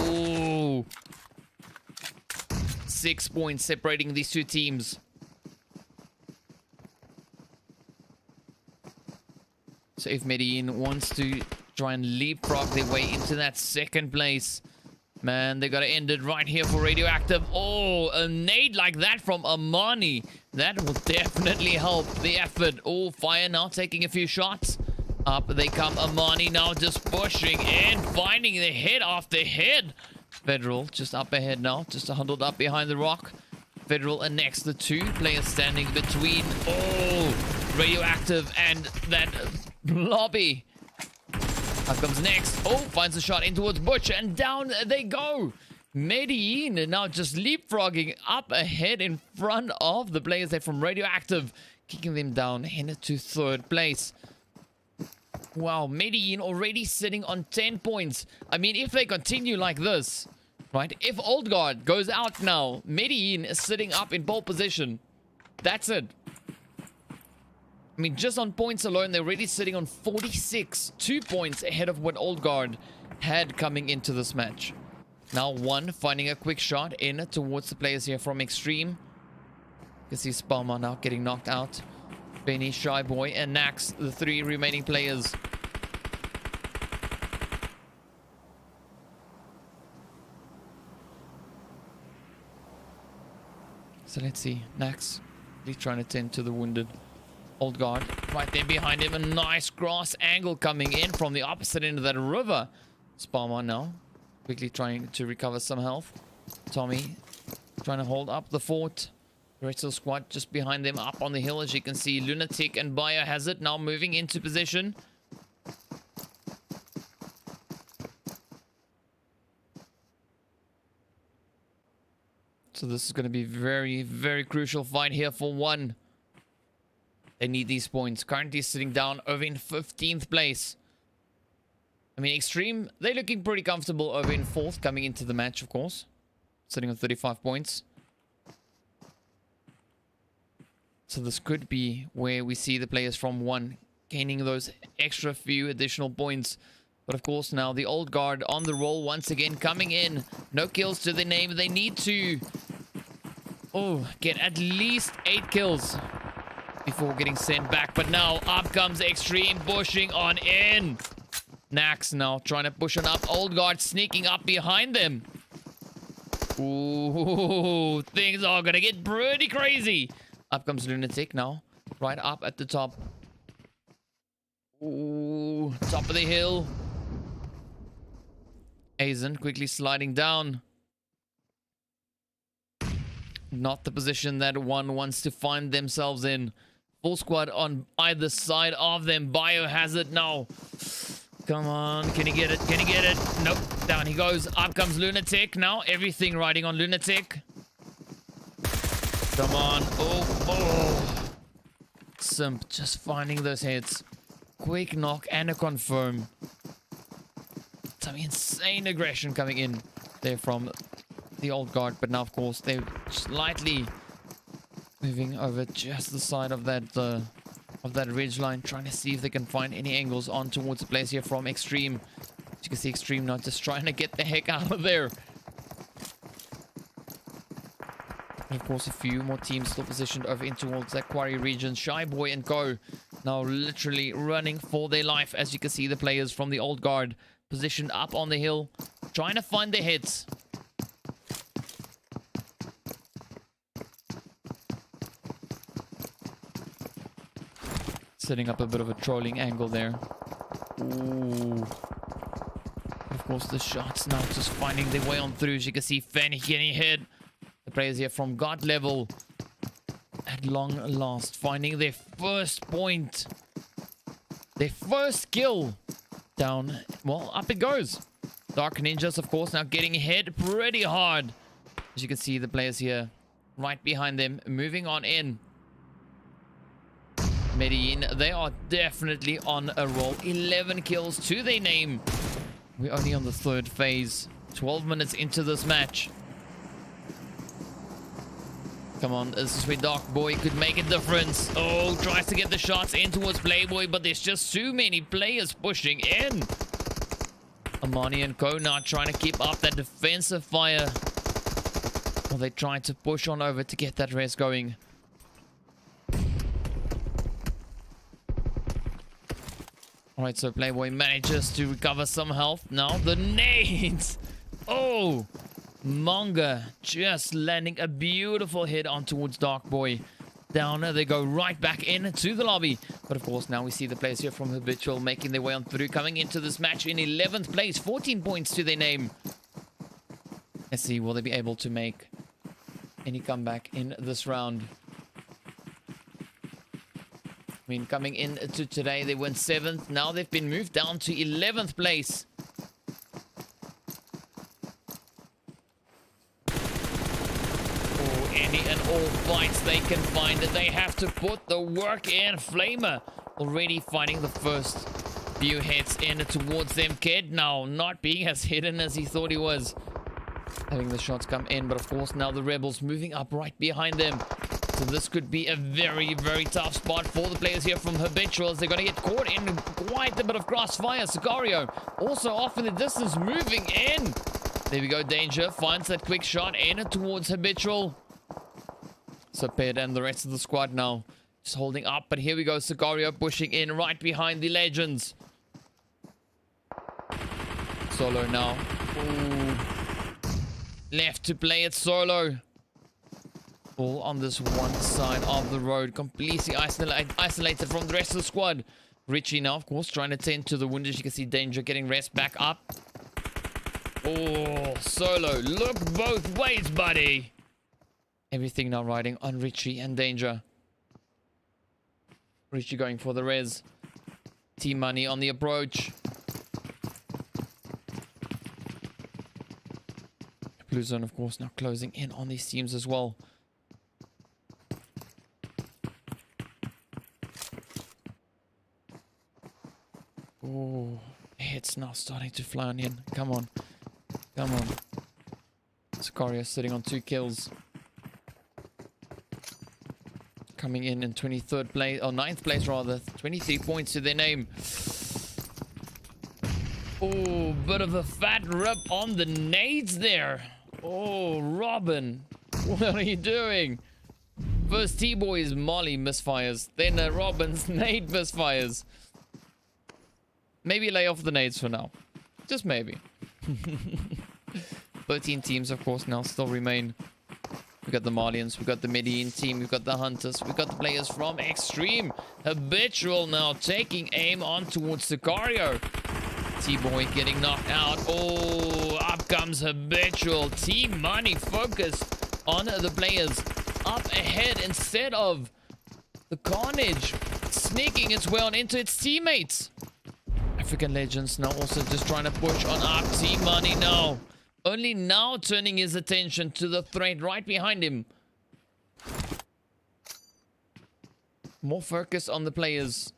Ooh. 6 points separating these 2 teams. So if Medellin wants to try and leapfrog their way into that 2nd place, man, they gotta end it right here for Radioactive. Oh, a nade like that from Amani. That will definitely help the effort. Oh, Fire now taking a few shots. Up they come. Amani now just pushing in, finding the head after head. Federal just up ahead now, just huddled up behind the rock. Federal and next, the two players standing between. Oh, Radioactive and that lobby. Up comes next. Oh, finds a shot in towards Butcher, and down they go. Medellin now just leapfrogging up ahead in front of the players there from Radioactive, kicking them down into third place. Wow, Medellin already sitting on 10 points. I mean, if they continue like this, right? If Old Guard goes out now, Medellin is sitting up in pole position. That's it. I mean, just on points alone, they're already sitting on 46. 2 points ahead of what Old Guard had coming into this match. Now one finding a quick shot in towards the players here from Extreme. You can see Spalma now getting knocked out. Benny, Shy Boy, and Nax, the three remaining players. So let's see. Nax, he's trying to tend to the wounded. Old Guard right there behind him. A nice grass angle coming in from the opposite end of that river. Spalma now quickly trying to recover some health. Tommy trying to hold up the fort. The rest of the squad just behind them up on the hill. As you can see, Lunatic and Biohazard now moving into position. So this is going to be very, very crucial fight here for one. They need these points. Currently sitting down over in 15th place. I mean, Extreme, they're looking pretty comfortable over in 4th coming into the match, of course. Sitting on 35 points. So this could be where we see the players from 1 gaining those extra few additional points. But of course now the Old Guard on the roll once again coming in. No kills to their name. They need to get at least 8 kills before getting sent back. But now up comes Extreme pushing on in. Nax now trying to push on up. Old Guard sneaking up behind them. Ooh, things are gonna get pretty crazy. Up comes Lunatic now. Right up at the top. Ooh, top of the hill. Aizen quickly sliding down. Not the position that one wants to find themselves in. Full squad on either side of them. Biohazard now. Come on, can he get it? Can he get it? Nope, down he goes. Up comes Lunatic now. Everything riding on Lunatic. Come on. Oh. Simp just finding those hits. Quick knock and a confirm. Some insane aggression coming in there from the Old Guard. But now, of course, they're slightly moving over just the side of that ridge line, trying to see if they can find any angles on towards the place here from Extreme. As you can see, Extreme now just trying to get the heck out of there. And of course, a few more teams still positioned over in towards that quarry region. Shy Boy and Go now literally running for their life. As you can see, the players from the Old Guard positioned up on the hill, trying to find their hits. Setting up a bit of a trolling angle there. Ooh. Of course, the shots now just finding their way on through. As you can see, Fanny getting hit. The players here from God level at long last finding their first point. Their first kill. Down. Well, up it goes. Dark Ninjas, of course, now getting hit pretty hard. As you can see, the players here right behind them moving on in. Medellin, they are definitely on a roll. 11 kills to their name. We're only on the 3rd phase. 12 minutes into this match. Come on, this is where Dark Boy could make a difference. Oh, tries to get the shots in towards Playboy, but there's just too many players pushing in. Amani and Co now trying to keep up that defensive fire. Well, they tried to push on over to get that rest going. Alright, so Playboy manages to recover some health. Now the nades! Oh! Monga just landing a beautiful hit on towards Dark Boy. Down they go right back into the lobby. But of course, now we see the players here from Habitual making their way on through, coming into this match in 11th place. 14 points to their name. Let's see, will they be able to make any comeback in this round. I mean, coming into today, they went 7th. Now they've been moved down to 11th place. Any and all fights they can find, they have to put the work in. Flamer already finding the first few hits in towards them. Kid now not being as hidden as he thought he was. Having the shots come in, but of course now the Rebels moving up right behind them. So this could be a very, very tough spot for the players here from Habitual, as they're going to get caught in quite a bit of crossfire. Sicario also off in the distance, moving in. There we go. Danger finds that quick shot in towards Habitual. So Ped and the rest of the squad now just holding up. But here we go. Sicario pushing in right behind the Legends. Solo now. Ooh. Left to play it solo. All on this one side of the road. Completely isolated from the rest of the squad. Richie now, of course, trying to tend to the wounded. You can see Danger getting rest back up. Oh, Solo. Look both ways, buddy. Everything now riding on Richie and Danger. Richie going for the res. T-Money on the approach. Blue Zone, of course, now closing in on these teams as well. Oh, hits now starting to fly on in. Come on. Come on. Sicario sitting on 2 kills. Coming in 23rd place, or 9th place rather. 23 points to their name. Oh, bit of a fat rip on the nades there. Oh, Robin. What are you doing? First T-Boy's Molly misfires. Then Robin's nade misfires. Maybe lay off the nades for now. Just maybe. 13 teams, of course, now still remain. We got the Malians, we got the Medellin team, we've got the Hunters, we got the players from Extreme. Habitual now taking aim on towards Sicario. T-Boy getting knocked out. Oh, up comes Habitual. T-Money focused on the players up ahead instead of the Carnage sneaking its way on into its teammates. African Legends now also just trying to push on up. T-Money now. Only now turning his attention to the threat right behind him. More focus on the players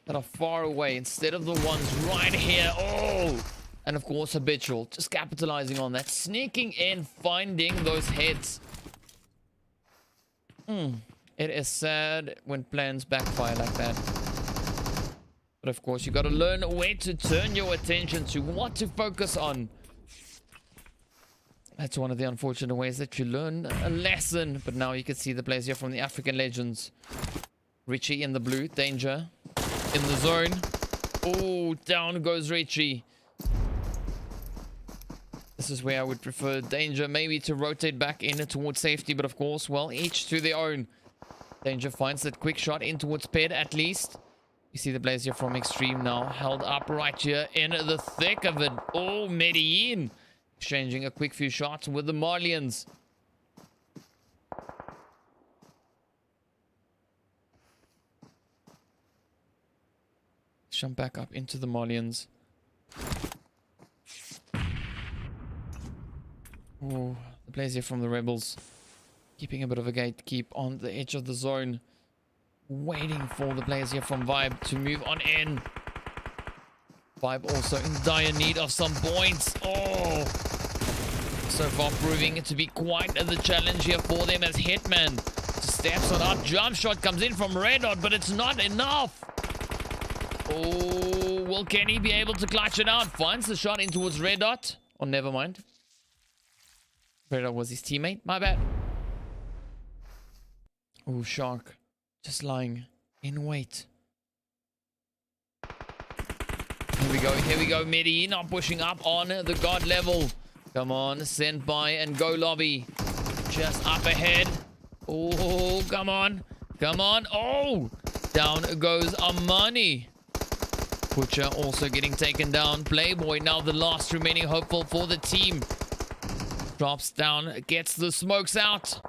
that are far away instead of the ones right here. Oh! And of course, Habitual just capitalizing on that. Sneaking in, finding those heads. It is sad when plans backfire like that. But of course, you got to learn where to turn your attention to, what to focus on. That's one of the unfortunate ways that you learn a lesson. But now you can see the players here from the African Legends. Richie in the blue. Danger in the zone. Oh, down goes Richie. This is where I would prefer Danger maybe to rotate back in towards safety. But of course, well, each to their own. Danger finds that quick shot in towards Ped at least. You see the players here from Extreme now held up right here in the thick of it. Oh, Medellin exchanging a quick few shots with the Malians. Jump back up into the Malians. Oh, the players here from the Rebels keeping a bit of a gatekeep on the edge of the zone. Waiting for the players here from Vibe to move on in. Vibe also in dire need of some points. Oh! So far proving it to be quite the challenge here for them as Hitman just steps on up. Jump shot comes in from Red Dot, but it's not enough. Oh, will Kenny be able to clutch it out? Finds the shot in towards Red Dot. Oh, never mind. Red Dot was his teammate. My bad. Oh, Shark. Just lying in wait. Here we go. Medellin not pushing up on the God level. Come on, send by and go lobby. Just up ahead. Oh, come on. Come on. Oh, down goes Amani. Butcher also getting taken down. Playboy now the last remaining hopeful for the team. Drops down, gets the smokes out.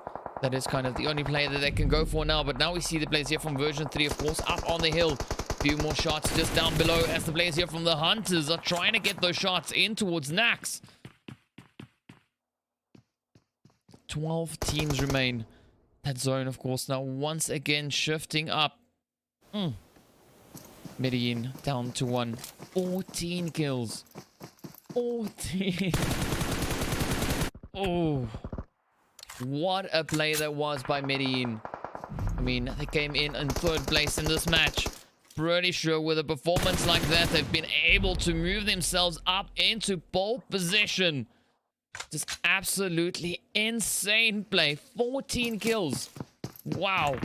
That is kind of the only play that they can go for now. But now we see the players here from version 3, of course, up on the hill. Few more shots just down below as the players here from the Hunters are trying to get those shots in towards Nax. 12 teams remain. That zone, of course, now once again shifting up. Medellin down to 1. 14 kills. 14. Oh. What a play that was by Medellin. I mean, they came in 3rd place in this match. Pretty sure with a performance like that, they've been able to move themselves up into pole position. Just absolutely insane play. 14 kills. Wow.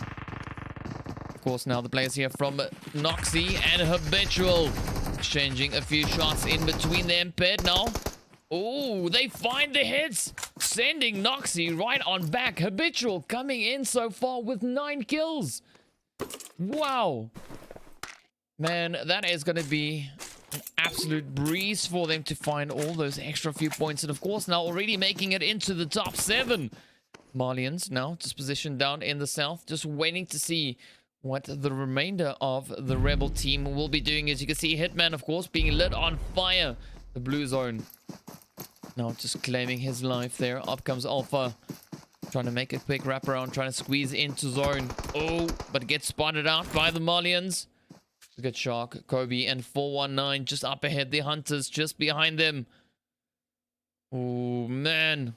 Of course, now the players here from Noxy and Habitual exchanging a few shots in between them. Ped now. Oh, they find the hits. Sending Noxy right on back. Habitual coming in so far with 9 kills. Wow. Man, that is going to be an absolute breeze for them to find all those extra few points. And of course, now already making it into the top 7. Malians now just positioned down in the south. Just waiting to see what the remainder of the Rebel team will be doing. As you can see, Hitman, of course, being lit on fire. The blue zone. Now just claiming his life there. Up comes Alpha. Trying to make a quick wraparound. Trying to squeeze into zone. Oh, but gets spotted out by the Malians. Good Shark, Kobe, and 419 just up ahead. The Hunters just behind them. Oh, man.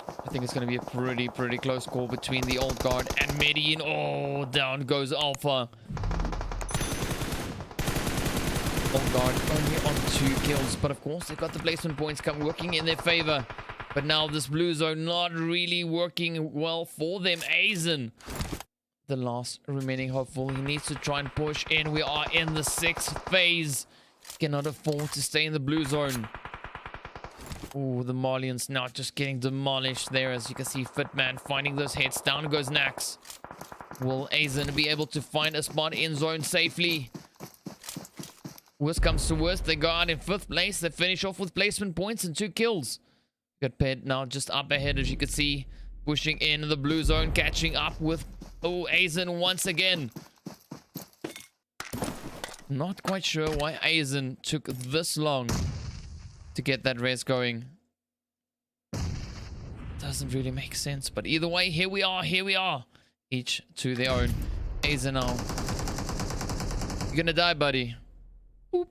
I think it's going to be a pretty close call between the Old Guard and Medellin. Oh, down goes Alpha. Old Guard only on 2 kills. But of course, they've got the placement points come working in their favor. But now this blue zone not really working well for them. Aizen, the last remaining hopeful. He needs to try and push in. We are in the 6th phase. Cannot afford to stay in the blue zone. Oh, the Malians now just getting demolished there. As you can see, Fitman finding those hits. Down goes Nax. Will Aizen be able to find a spot in zone safely? Worst comes to worst, they go out in 5th place. They finish off with placement points and 2 kills. Got Ped now just up ahead, as you can see, pushing in the blue zone, catching up with Aizen once again. Not quite sure why Aizen took this long to get that res going. Doesn't really make sense, but either way, here we are. Each to their own. Aizen now. You're gonna die, buddy. Boop.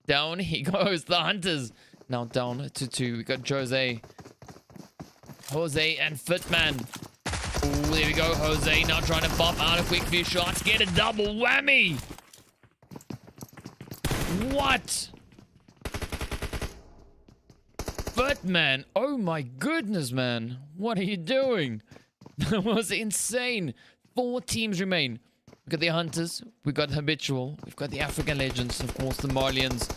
Down he goes. The Hunters now down to 2. We got Jose and Fitman. Oh, there we go. Jose now trying to pop out a quick few shots. Get a double whammy. What? Fitman. Oh my goodness, man. What are you doing? That was insane. 4 teams remain. We've got the Hunters. We've got Habitual. We've got the African Legends. Of course, the Malians.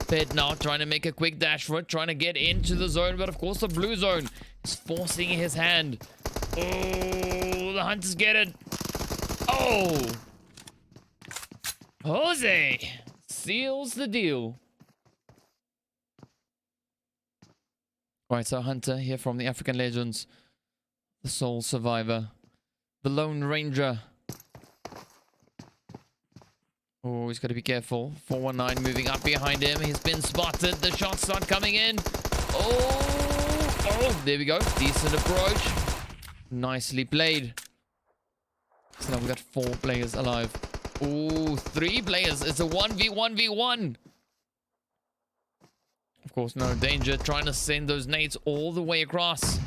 Ped now trying to make a quick dash for it. Trying to get into the zone. But of course, the blue zone is forcing his hand. Oh, the Hunters get it. Oh. Jose seals the deal. Alright, so Hunter here from the African Legends. The sole survivor. The Lone Ranger. Oh, he's got to be careful. 419 moving up behind him. He's been spotted. The shots start coming in. Oh, there we go. Decent approach. Nicely played. So now we've got 4 players alive. Oh, 3 players. It's a 1v1v1. Of course, no danger. Trying to send those nades all the way across.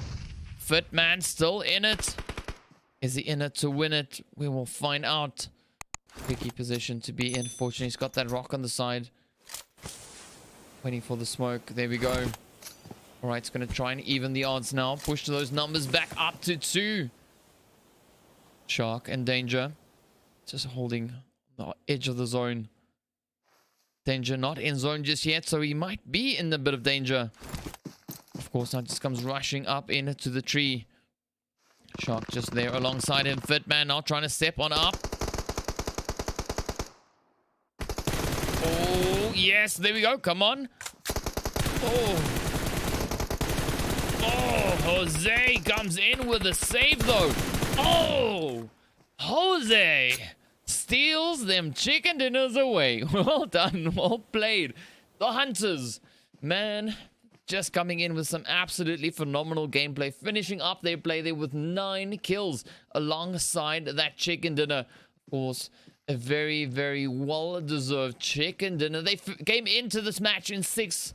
Fitman still in it. Is he in it to win it? We will find out. Tricky position to be in. Fortunately, he's got that rock on the side. Waiting for the smoke. There we go. Alright, it's going to try and even the odds now. Push those numbers back up to 2. Shark and Danger. Just holding the edge of the zone. Danger not in zone just yet, so he might be in a bit of danger. Of course, now just comes rushing up into the tree. Shark just there alongside him. Fitman now trying to step on up. Oh, yes, there we go. Come on. Oh. Oh, Jose comes in with a save, though. Oh, Jose steals them chicken dinners away. Well done. Well played. The Hunters, man, just coming in with some absolutely phenomenal gameplay, finishing up their play there with 9 kills alongside that chicken dinner. Of course, a very, very well-deserved chicken dinner. They came into this match in 6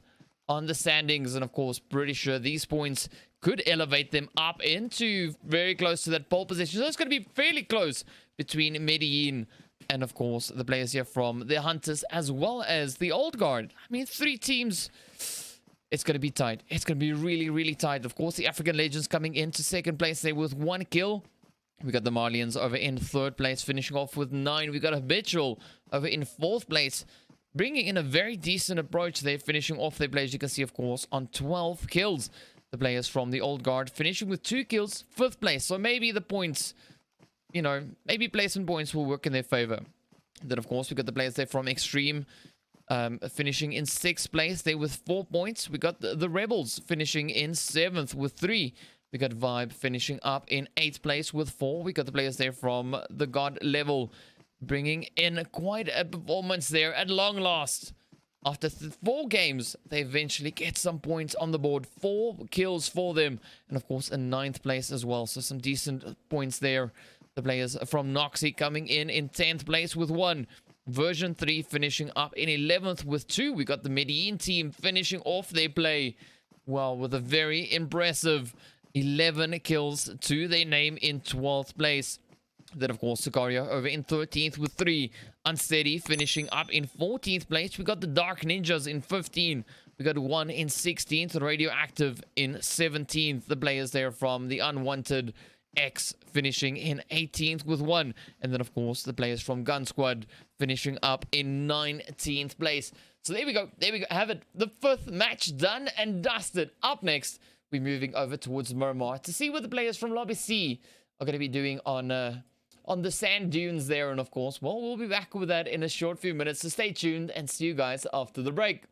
on the standings, and of course, pretty sure these points could elevate them up into very close to that pole position. So it's going to be fairly close between Medellin and, of course, the players here from the Hunters, as well as the Old Guard. I mean, 3 teams. It's going to be tight. It's going to be really, really tight. Of course, the African Legends coming into second place there with 1 kill. We got the Malians over in third place, finishing off with 9. We got Habitual over in fourth place, bringing in a very decent approach. They're finishing off their play, as you can see, of course, on 12 kills. The players from the Old Guard finishing with 2 kills, 5th place. So maybe the points, you know, maybe placement points will work in their favor. Then, of course, we got the players there from Extreme finishing in 6th place. They with 4 points. We got the Rebels finishing in 7th with 3. We got Vibe finishing up in 8th place with 4. We got the players there from the God level, bringing in quite a performance there at long last. After 4 games, they eventually get some points on the board. 4 kills for them. And of course, a 9th place as well. So some decent points there. The players from Noxy coming in 10th place with 1. Version 3 finishing up in 11th with 2. We got the Medellin team finishing off their play, well, with a very impressive 11 kills to their name in 12th place. Then, of course, Sicario over in 13th with 3. Unsteady finishing up in 14th place. We got the Dark Ninjas in 15th. We got 1 in 16th. Radioactive in 17th. The players there from the Unwanted X finishing in 18th with 1. And then, of course, the players from Gun Squad finishing up in 19th place. So there we go. There we go. Have it. The 5th match done and dusted. Up next, we're moving over towards Murmur to see what the players from Lobby C are going to be doing on the sand dunes there. And of course, well, we'll be back with that in a short few minutes. So stay tuned and see you guys after the break.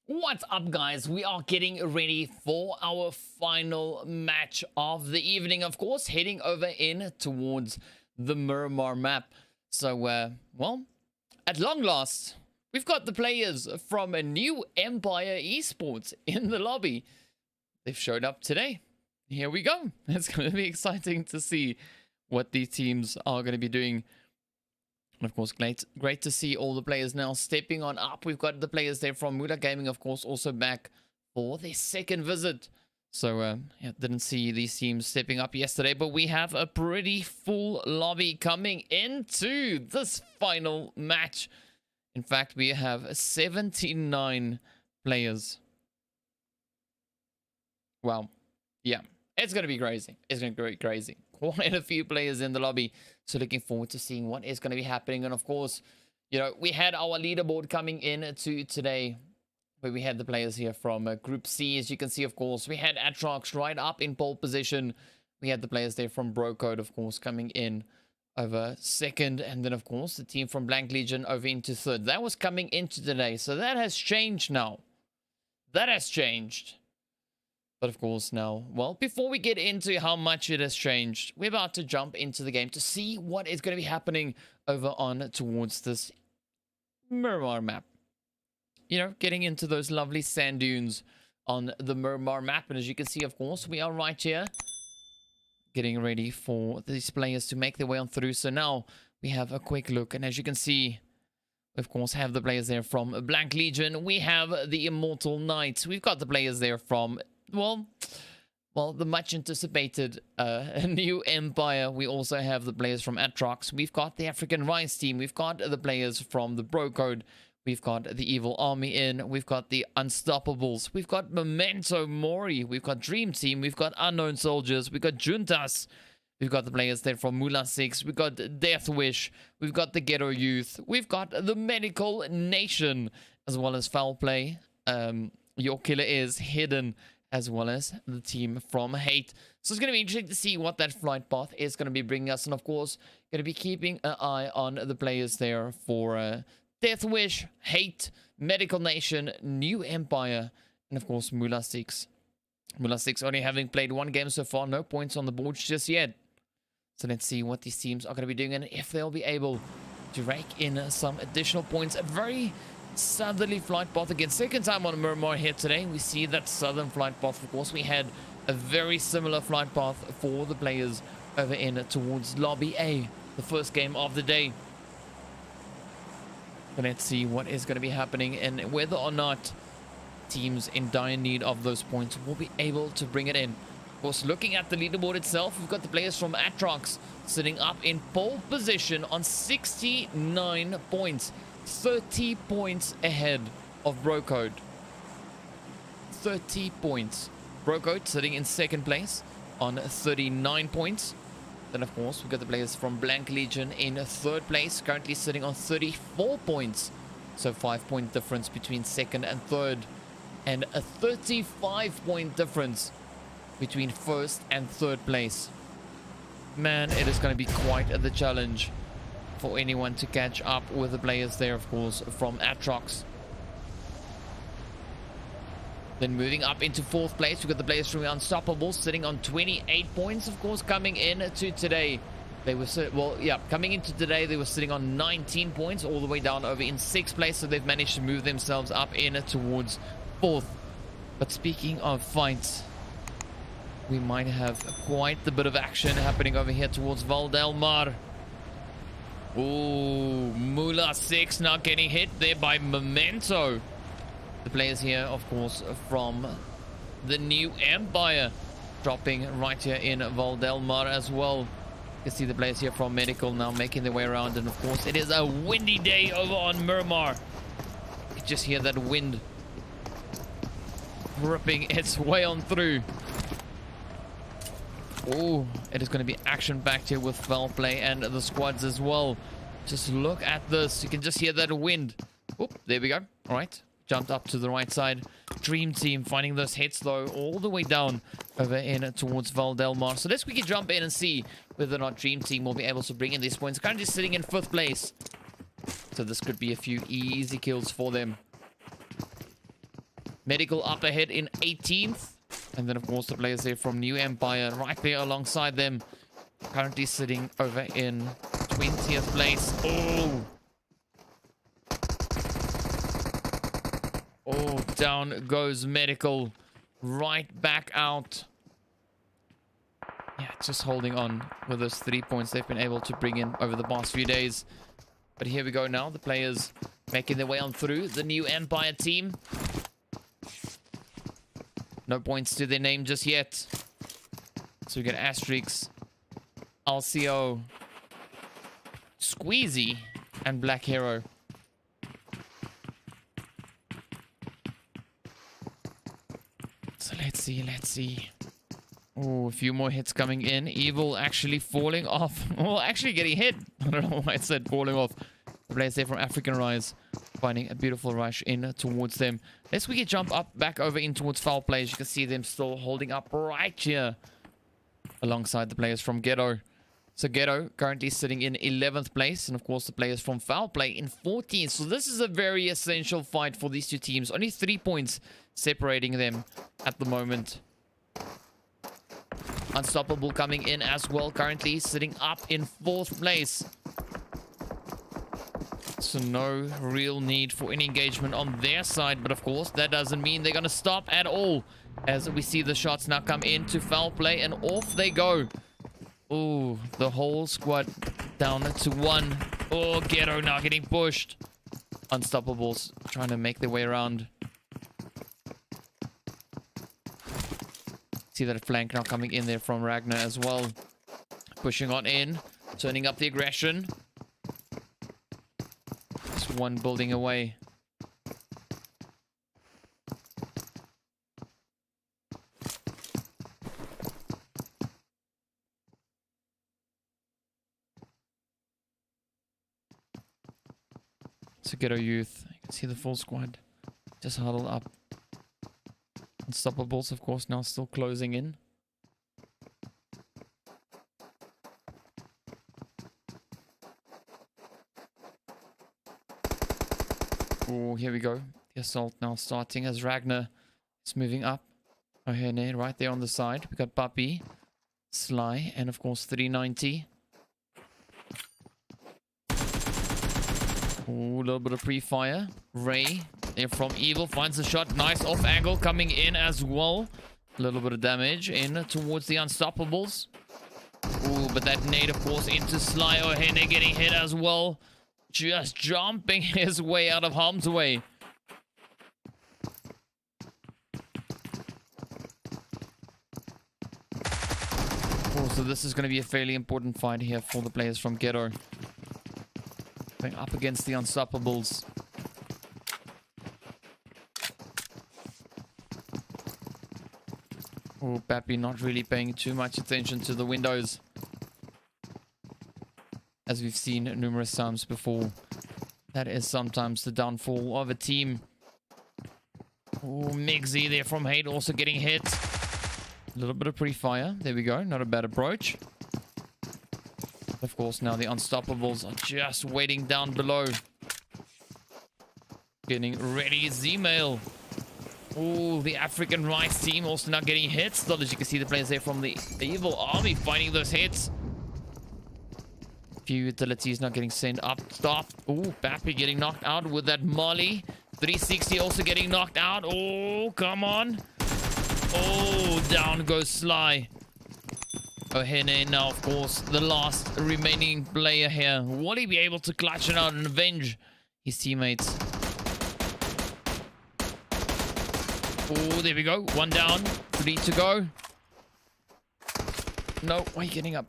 What's up, guys? We are getting ready for our final match of the evening, of course, heading over in towards the Miramar map. So, well, at long last, we've got the players from a new Empire Esports in the lobby. They've showed up today. Here we go. It's going to be exciting to see what these teams are going to be doing. And of course, great to see all the players now stepping on up. We've got the players there from SPAZA Gaming, of course, also back for their second visit. So, yeah, didn't see these teams stepping up yesterday, but we have a pretty full lobby coming into this final match. In fact, we have 79 players. Wow. Yeah, it's going to be crazy. It's going to be crazy. Quite a few players in the lobby. So looking forward to seeing what is going to be happening. And of course, you know, we had our leaderboard coming in to today, where we had the players here from Group C. As you can see, of course, we had Atrox right up in pole position. We had the players there from Brocode, of course, coming in over second. And then, of course, the team from Blank Legion over into third. That was coming into today. So that has changed now. That has changed. But of course now, well, before we get into how much it has changed, we're about to jump into the game to see what is going to be happening over on towards this Miramar map. You know, getting into those lovely sand dunes on the Miramar map. And as you can see, of course, we are right here getting ready for these players to make their way on through. So now we have a quick look. And as you can see, we of course have the players there from Blank Legion. We have the Immortal Knights. We've got the players there from... Well, the much anticipated new Empire. We also have the players from Atrox. We've got the African Rise team. We've got the players from the Brocode. We've got the Evil Army in. We've got the Unstoppables. We've got Memento Mori. We've got Dream Team. We've got Unknown Soldiers. We've got Juntas. We've got the players there from Mula 6. We've got Death Wish. We've got the Ghetto Youth. We've got the Medical Nation, as well as Foul Play. Your Killer is Hidden, as well as the team from Hate. So it's going to be interesting to see what that flight path is going to be bringing us. And of course, going to be keeping an eye on the players there for Death Wish, Hate, Medical Nation, New Empire, and of course, Mula 6. Mula 6 only having played one game so far. No points on the board just yet. So let's see what these teams are going to be doing and if they'll be able to rake in some additional points. A very southerly flight path again. Second time on Miramar here today. We see that southern flight path. Of course, we had a very similar flight path for the players over in towards Lobby A, the first game of the day. But let's see what is going to be happening and whether or not teams in dire need of those points will be able to bring it in. Of course, looking at the leaderboard itself, we've got the players from Atrox sitting up in pole position on 69 points. 30 points ahead of Brocode. 30 points. Brocode sitting in second place on 39 points. Then, of course, we've got the players from Blank Legion in third place, currently sitting on 34 points. So 5-point difference between second and third. And a 35-point difference between first and third place. Man, it is going to be quite the challenge for anyone to catch up with the players there, of course, from Atrox. Then moving up into fourth place, we've got the players from Unstoppable sitting on 28 points, of course, coming into today. They were, coming into today, they were sitting on 19 points, all the way down over in sixth place. So they've managed to move themselves up in towards fourth. But speaking of fights, we might have quite a bit of action happening over here towards Valdelmar. Ooh, Mula 6 now getting hit there by Memento. The players here, of course, from the New Empire, dropping right here in Valdelmar as well. You can see the players here from Medical now making their way around. And of course, it is a windy day over on Miramar. You can just hear that wind ripping its way on through. Oh, it is going to be action-packed here with foul play and the squads as well. Just look at this. You can just hear that wind. Oop, there we go. All right. Jumped up to the right side. Dream Team finding those hits, though, all the way down over in towards Valdelmar. So let's quickly jump in and see whether or not Dream Team will be able to bring in these points. Currently sitting in fifth place. So this could be a few easy kills for them. Medical up ahead in 18th. And then, of course, the players there from New Empire right there alongside them. Currently sitting over in 20th place. Oh! Oh, down goes Medical. Right back out. Yeah, just holding on with those 3 points they've been able to bring in over the past few days. But here we go now. The players making their way on through. The New Empire team. No points to their name just yet. So we got Asterix, Alcio, Squeezy, and Black Hero. So let's see. Oh, a few more hits coming in. Evil actually falling off. Well, actually getting hit. I don't know why I said falling off. The players there from African Rise finding a beautiful rush in towards them. Let's quickly jump up back over in towards foul play. As you can see them still holding up right here alongside the players from Ghetto. So Ghetto currently sitting in 11th place, and of course the players from foul play in 14th. So this is a very essential fight for these two teams. Only 3 points separating them at the moment. Unstoppable coming in as well, currently sitting up in 4th place. So no real need for any engagement on their side. But of course, that doesn't mean they're going to stop at all. As we see the shots now come into foul play and off they go. Oh, the whole squad down to 1. Oh, Ghetto now getting pushed. Unstoppables trying to make their way around. See that flank now coming in there from Ragnar as well. Pushing on in. Turning up the aggression. Just one building away. So Ghetto Youth. You can see the full squad just huddled up. Unstoppables, of course, now still closing in. Oh, here we go. The assault now starting as Ragnar is moving up. Ohene right there on the side. We got Puppy, Sly, and of course 390. Oh, a little bit of pre-fire. Ray there from Evil finds the shot. Nice off angle coming in as well. A little bit of damage in towards the Unstoppables. Oh, but that nade, of course, into Sly. Ohene getting hit as well. Just jumping his way out of harm's way. Oh, so this is going to be a fairly important fight here for the players from Ghetto. Going up against the Unstoppables. Oh, Pappy not really paying too much attention to the windows. As we've seen numerous times before. That is sometimes the downfall of a team. Oh, Miggsy there from Hate also getting hit. A little bit of pre-fire. There we go. Not a bad approach. Of course, now the Unstoppables are just waiting down below. Getting ready. Z-Mail. Oh, the African Rights team also not getting hit. Still, as you can see, the players there from the Evil Army fighting those hits. Few utilities not getting sent up. Stop. Oh, Bappy getting knocked out with that Molly. 360 also getting knocked out. Oh, come on. Oh, down goes Sly. Ohene now, of course, the last remaining player here. Will he be able to clutch it out and avenge his teammates? Oh, there we go. One down. 3 to go. No, why are you getting up?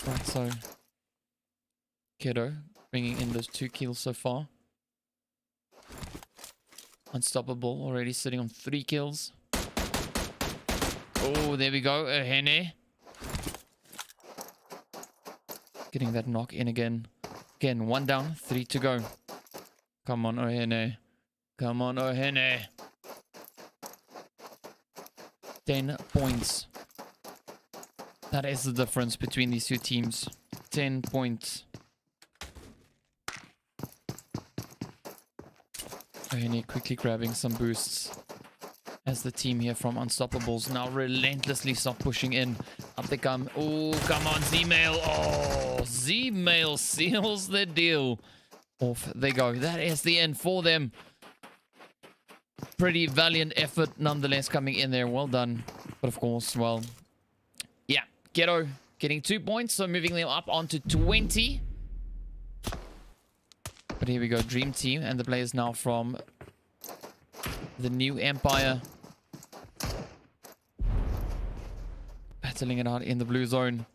Right, so Kiddo bringing in those 2 kills so far. Unstoppable already sitting on 3 kills. Oh, there we go. Ohene. Getting that knock in again. Again, 1 down, 3 to go. Come on, Ohene. Come on, Ohene. 10 points. That is the difference between these two teams. 10 points. Ohene quickly grabbing some boosts. As the team here from Unstoppables now relentlessly start pushing in. Up they come. Oh, come on, Z-Mail. Oh, Z-Mail seals the deal. Off they go. That is the end for them. Pretty valiant effort nonetheless coming in there. Well done. But of course, well, yeah. Ghetto getting 2 points. So moving them up onto 20. But here we go. Dream Team and the players now from the New Empire. Battling it out in the blue zone.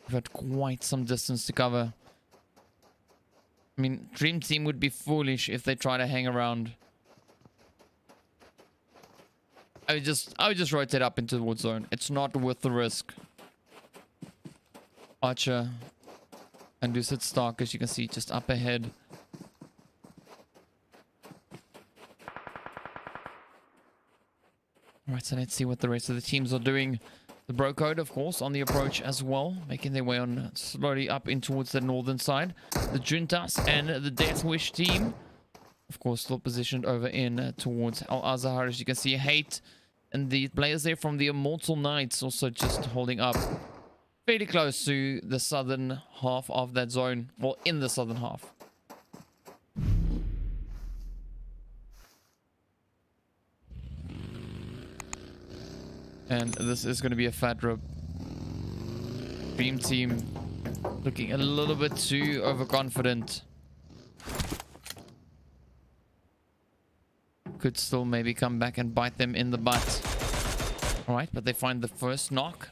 We've got quite some distance to cover. I mean, Dream Team would be foolish if they try to hang around. I would just rotate up into the wood zone. It's not worth the risk. Archer and Lucid Stark, as you can see, just up ahead. Alright, so let's see what the rest of the teams are doing. The Bro Code, of course, on the approach as well, making their way on slowly up in towards the northern side. The Juntas and the Death Wish team, of course, still positioned over in towards Al Azhar, as you can see. Hate and the players there from the Immortal Knights also just holding up fairly close to the southern half of that zone. Well, in the southern half. And this is going to be a fat rip. Dream Team looking a little bit too overconfident. Could still maybe come back and bite them in the butt. Alright, but they find the first knock.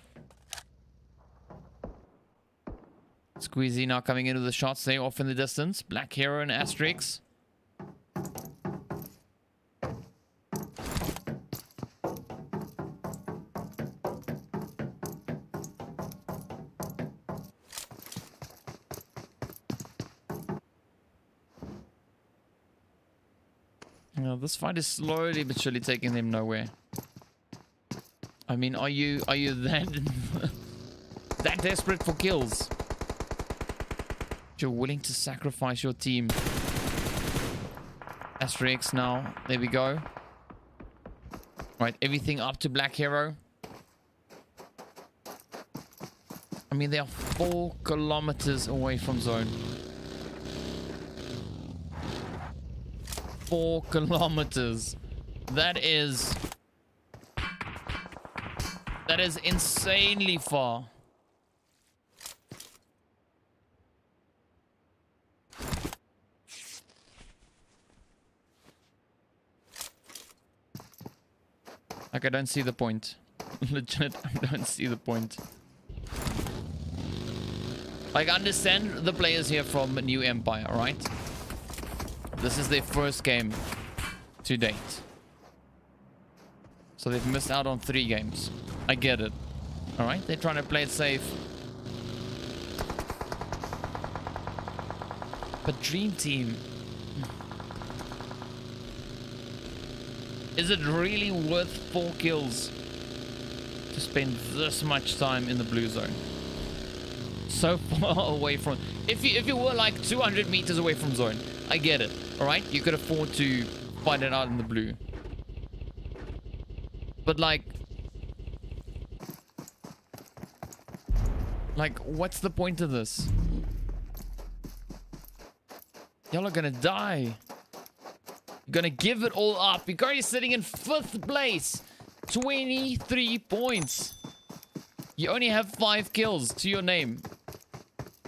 Squeezy now coming into the shots there off in the distance. Black Hero and Asterix. This fight is slowly but surely taking them nowhere. I mean, are you that that desperate for kills? You're willing to sacrifice your team. Asterix now. There we go. Right, everything up to Black Hero. I mean, they are 4 kilometers away from zone. 4 kilometers. That is insanely far. Like, I don't see the point. Legit, I don't see the point. Like, understand the players here from New Empire, right? This is their first game to date. So they've missed out on 3 games. I get it. Alright, they're trying to play it safe. But Dream Team... Is it really worth 4 kills to spend this much time in the blue zone? So far away from... If you were like 200 meters away from zone, I get it. Alright, you could afford to fight it out in the blue. But like, what's the point of this? Y'all are gonna die. You're gonna give it all up. You're currently sitting in 5th place. 23 points. You only have 5 kills to your name.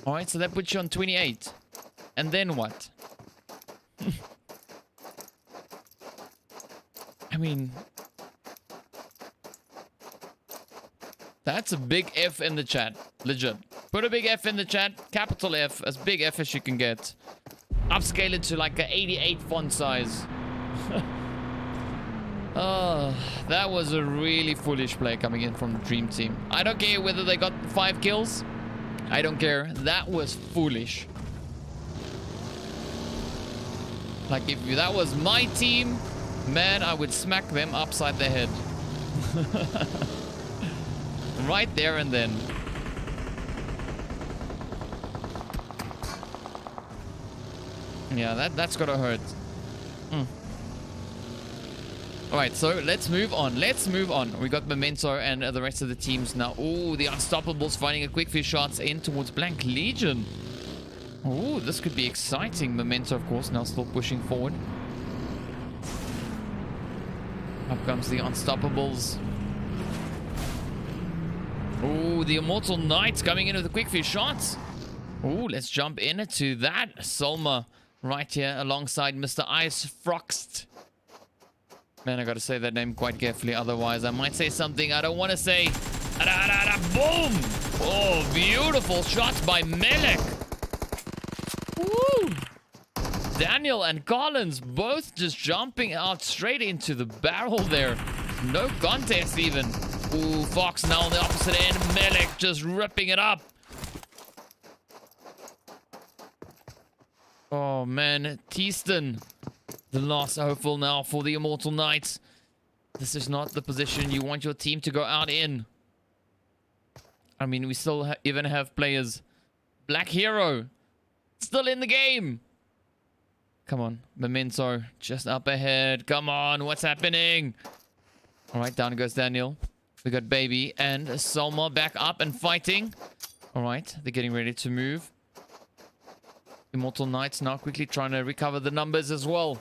Alright, so that puts you on 28. And then what? I mean... That's a big F in the chat. Legit. Put a big F in the chat. Capital F. As big F as you can get. Upscale it to like an 88 font size. Oh, that was a really foolish play coming in from the Dream Team. I don't care whether they got 5 kills. I don't care. That was foolish. Like, if that was my team, man, I would smack them upside the head. Right there and then. Yeah, that's gotta hurt. Alright, so let's move on. Let's move on. We got Memento and the rest of the teams now. Oh, the Unstoppables finding a quick few shots in towards Blank Legion. Oh, this could be exciting. Memento, of course, now still pushing forward. Up comes the Unstoppables. Oh, the Immortal Knights coming in with a quick few shots. Oh, let's jump into that. Solma right here alongside Mr. Ice Froxt. Man, I gotta say that name quite carefully, otherwise I might say something I don't want to say. Boom! Oh, beautiful shots by Melik. Woo! Daniel and Collins both just jumping out straight into the barrel there. No contest even. Ooh, Fox now on the opposite end. Melik just ripping it up. Oh, man. Teaston, the last hopeful now for the Immortal Knights. This is not the position you want your team to go out in. I mean, we still even have players. Black Hero, still in the game. Come on, Memento, just up ahead. Come on, what's happening? All right, down goes Daniel. We got Baby and Solma back up and fighting. All right, they're getting ready to move. Immortal Knights now quickly trying to recover the numbers as well.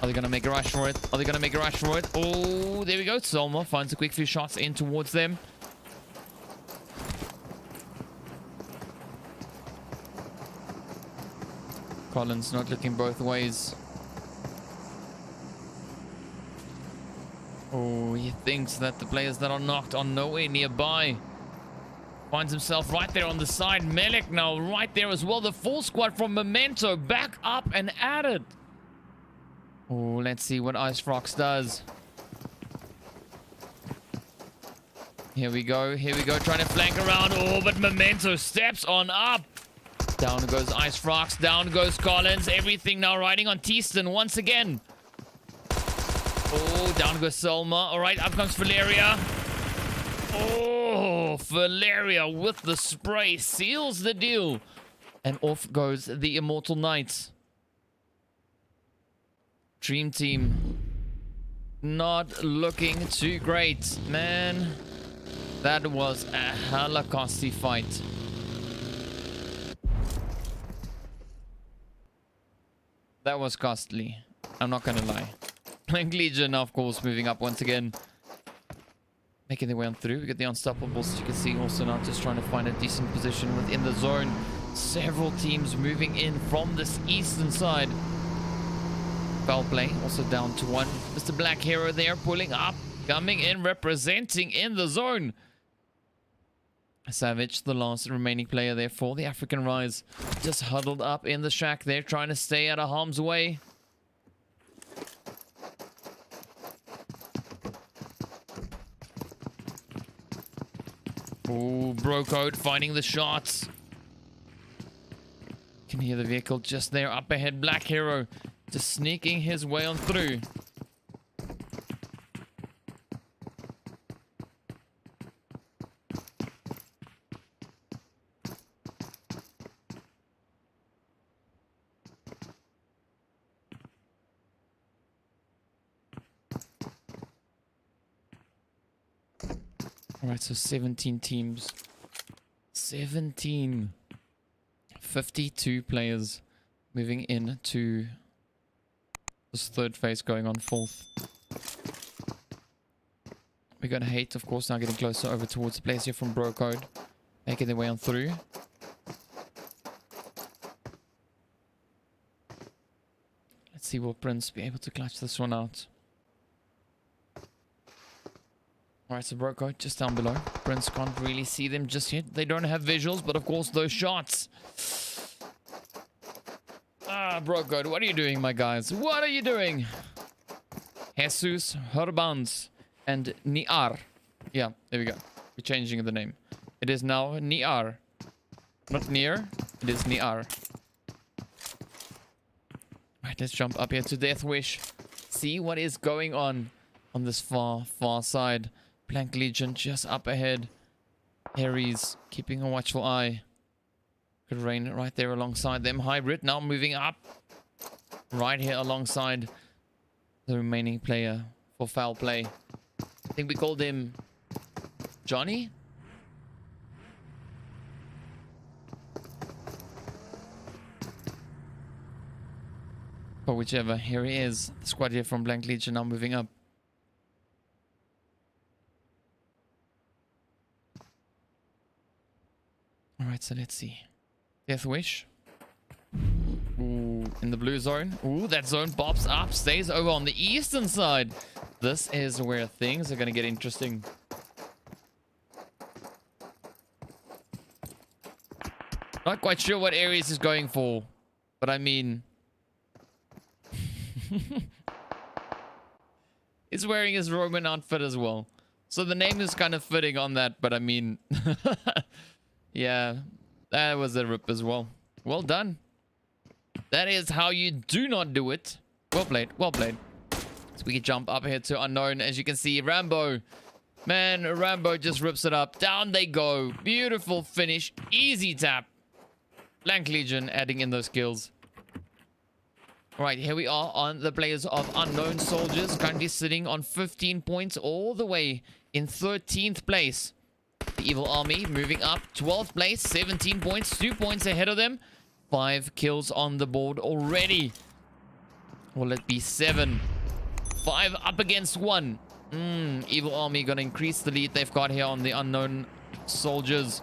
Are they going to make a rush for it? Are they going to make a rush for it? Oh, there we go. Solma finds a quick few shots in towards them. Collins not looking both ways. Oh, he thinks that the players that are knocked are nowhere nearby. Finds himself right there on the side. Melik now right there as well. The full squad from Memento back up and at it. Oh, let's see what Ice Frox does. Here we go. Here we go. Trying to flank around. Oh, but Memento steps on up. Down goes Ice Frox. Down goes Collins. Everything now riding on Teaston once again. Oh, down goes Solma. All right, up comes Valeria. Oh, Valeria with the spray seals the deal. And off goes the Immortal Knights. Dream Team not looking too great, man. That was a hella costly fight. That was costly. I'm not gonna lie. Blank Legion, of course, moving up once again. Making their way on through. We get the Unstoppables, as you can see, also now just trying to find a decent position within the zone. Several teams moving in from this eastern side. Foul play, also down to 1. Mr. Black Hero there, pulling up. coming in, representing in the zone. Savage, the last remaining player there for the African Rise, just huddled up in the shack there, trying to stay out of harm's way. Oh, Brocode finding the shots. Can hear the vehicle just there up ahead. Black Hero just sneaking his way on through. Alright, so 17 teams. 17. 52 players moving into this third phase, going on fourth. We got Hate, of course, now getting closer over towards the players here from Brocode, making their way on through. Let's see, will Prince be able to clutch this one out? Alright, so Brocode just down below. Prince can't really see them just yet. They don't have visuals, but of course those shots. Ah, Brocode, what are you doing, my guys? What are you doing? Jesus, Herbans, and Niar. Yeah, there we go. We're changing the name. It is now Niar. Not Near, it is Niar. Right, let's jump up here to Death Wish. See what is going on this far side. Blank Legion just up ahead. Ares keeping a watchful eye. Good rain right there alongside them. Hybrid now moving up. Right here alongside the remaining player for foul play. I think we called him Johnny. Or whichever. Here he is. The squad here from Blank Legion now moving up. Alright, so let's see. Death Wish. Ooh, in the blue zone. Ooh, that zone pops up. Stays over on the eastern side. This is where things are going to get interesting. Not quite sure what Ares is going for. But I mean... he's wearing his Roman outfit as well. So the name is kind of fitting on that. But I mean... yeah, that was a rip as well. Well done. That is how you do not do it. Well played, well played. So we can jump up here to Unknown. As you can see, Rambo. Man, Rambo just rips it up. Down they go. Beautiful finish. Easy tap. Blank Legion adding in those kills. Alright, here we are on the players of Unknown Soldiers. Currently sitting on 15 points all the way in 13th place. The Evil Army moving up 12th place, 17 points, 2 points ahead of them. 5 kills on the board already. Will it be 7? 5 up against 1. Evil Army gonna increase the lead they've got here on the Unknown Soldiers.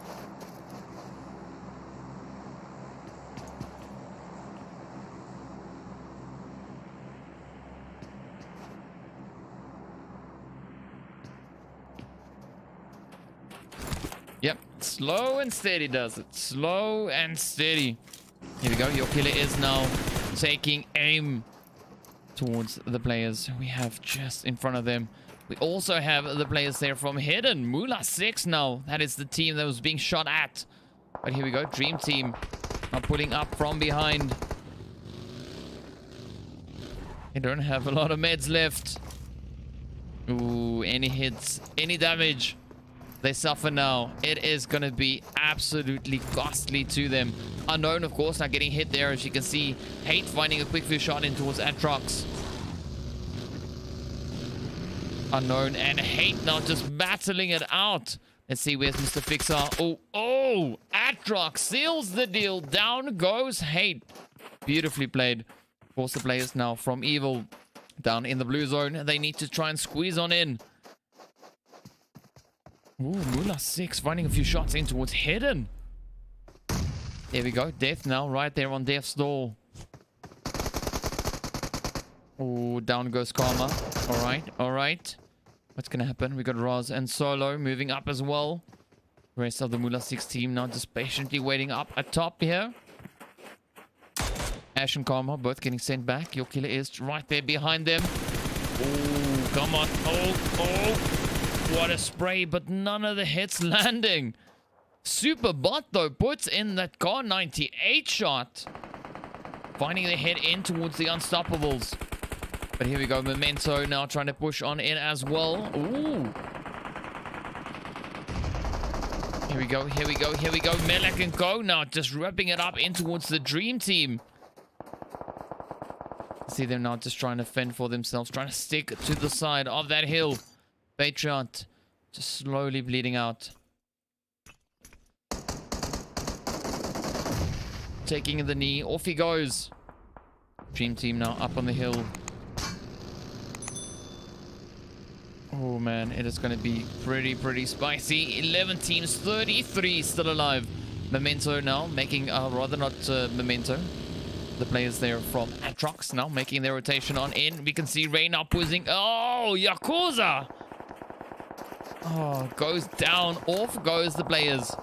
Yep, slow and steady does it. Slow and steady. Here we go. Your killer is now taking aim towards the players we have just in front of them. We also have the players there from Hidden. Mula 6 now. That is the team that was being shot at. But here we go. Dream Team are pulling up from behind. They don't have a lot of meds left. Ooh, any hits, any damage. They suffer now. It is going to be absolutely costly to them. Unknown, of course, not getting hit there. As you can see, Hate finding a quick few shot in towards Atrox. Unknown and Hate now just battling it out. Let's see, where's Mr. Fixer? Oh, Atrox seals the deal. Down goes Hate. Beautifully played. Of course, the players now from Evil down in the blue zone. They need to try and squeeze on in. Ooh, Mula 6 finding a few shots in towards Hidden. There we go. Death now right there on Death's door. Ooh, down goes Karma. Alright, alright. What's going to happen? We got Roz and Solo moving up as well. Rest of the Mula 6 team now just patiently waiting up at top here. Ash and Karma both getting sent back. Your killer is right there behind them. Oh, come on. Oh. What a spray, but none of the hits landing. Super Bot, though, puts in that Car 98 shot. Finding the head in towards the Unstoppables. But here we go. Memento now trying to push on in as well. Ooh. Here we go. Here we go. Here we go. Melek and Go now just ripping it up in towards the Dream Team. See them now just trying to fend for themselves. Trying to stick to the side of that hill. Patriot just slowly bleeding out. Taking the knee. Off he goes. Dream Team now up on the hill. Oh man, it is going to be pretty spicy. 11 teams, 33 still alive. Memento now making, rather not Memento. The players there from Atrox now making their rotation on in. We can see Ray now pushing. Oh, Yakuza! Oh, goes down. Off goes the players.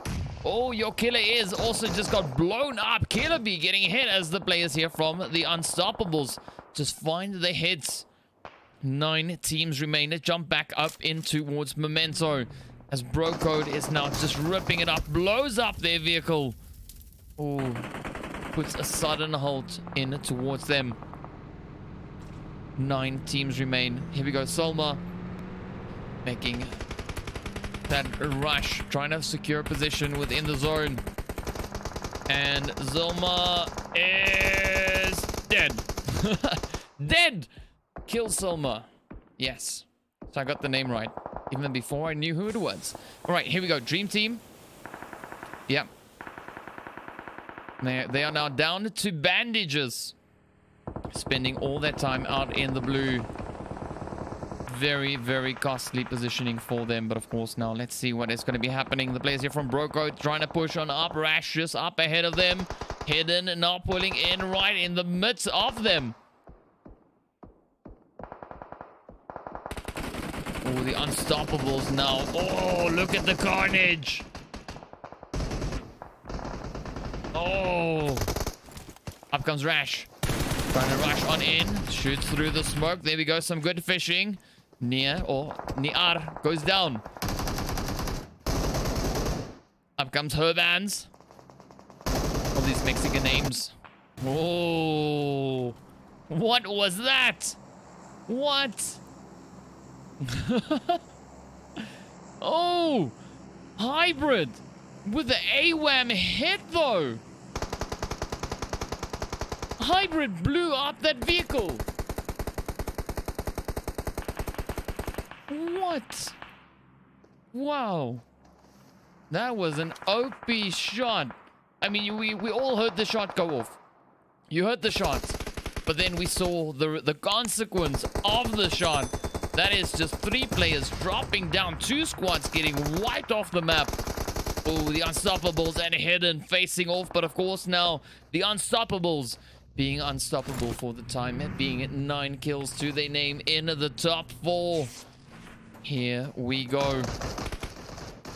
Oh, your killer is also just got blown up. Killer Bee getting hit as the players here from the Unstoppables just find the hits. 9 teams remain to jump back up in towards Memento as Brocode is now just ripping it up, blows up their vehicle. Oh, puts a sudden halt in towards them. 9 teams remain. Here we go, Solma making that rush, trying to secure position within the zone. And Zulma is dead. Dead! Kill Zulma. Yes. So I got the name right. Even before I knew who it was. Alright, here we go. Dream Team. Yep. They are now down to bandages. Spending all their time out in the blue. Very costly positioning for them. But of course now let's see what is going to be happening. The players here from Broco trying to push on up. Rash just up ahead of them. Hidden now pulling in right in the midst of them. Oh, the Unstoppables now. Oh, look at the carnage. Oh. Up comes Rash. Trying to rush on in. Shoots through the smoke. There we go. Some good fishing. Niar goes down. Up comes Herbans. All these Mexican names. Oh. What was that? What? Oh. Hybrid. With the AWAM hit though. Hybrid blew up that vehicle. What? Wow. That was an OP shot. I mean, we all heard the shot go off. You heard the shot. But then we saw the consequence of the shot. That is just 3 players dropping down. 2 squads getting wiped off the map. Oh, the Unstoppables and Hidden facing off. But of course now, the Unstoppables being unstoppable for the time. Being at 9 kills to their name in the top 4. Here we go.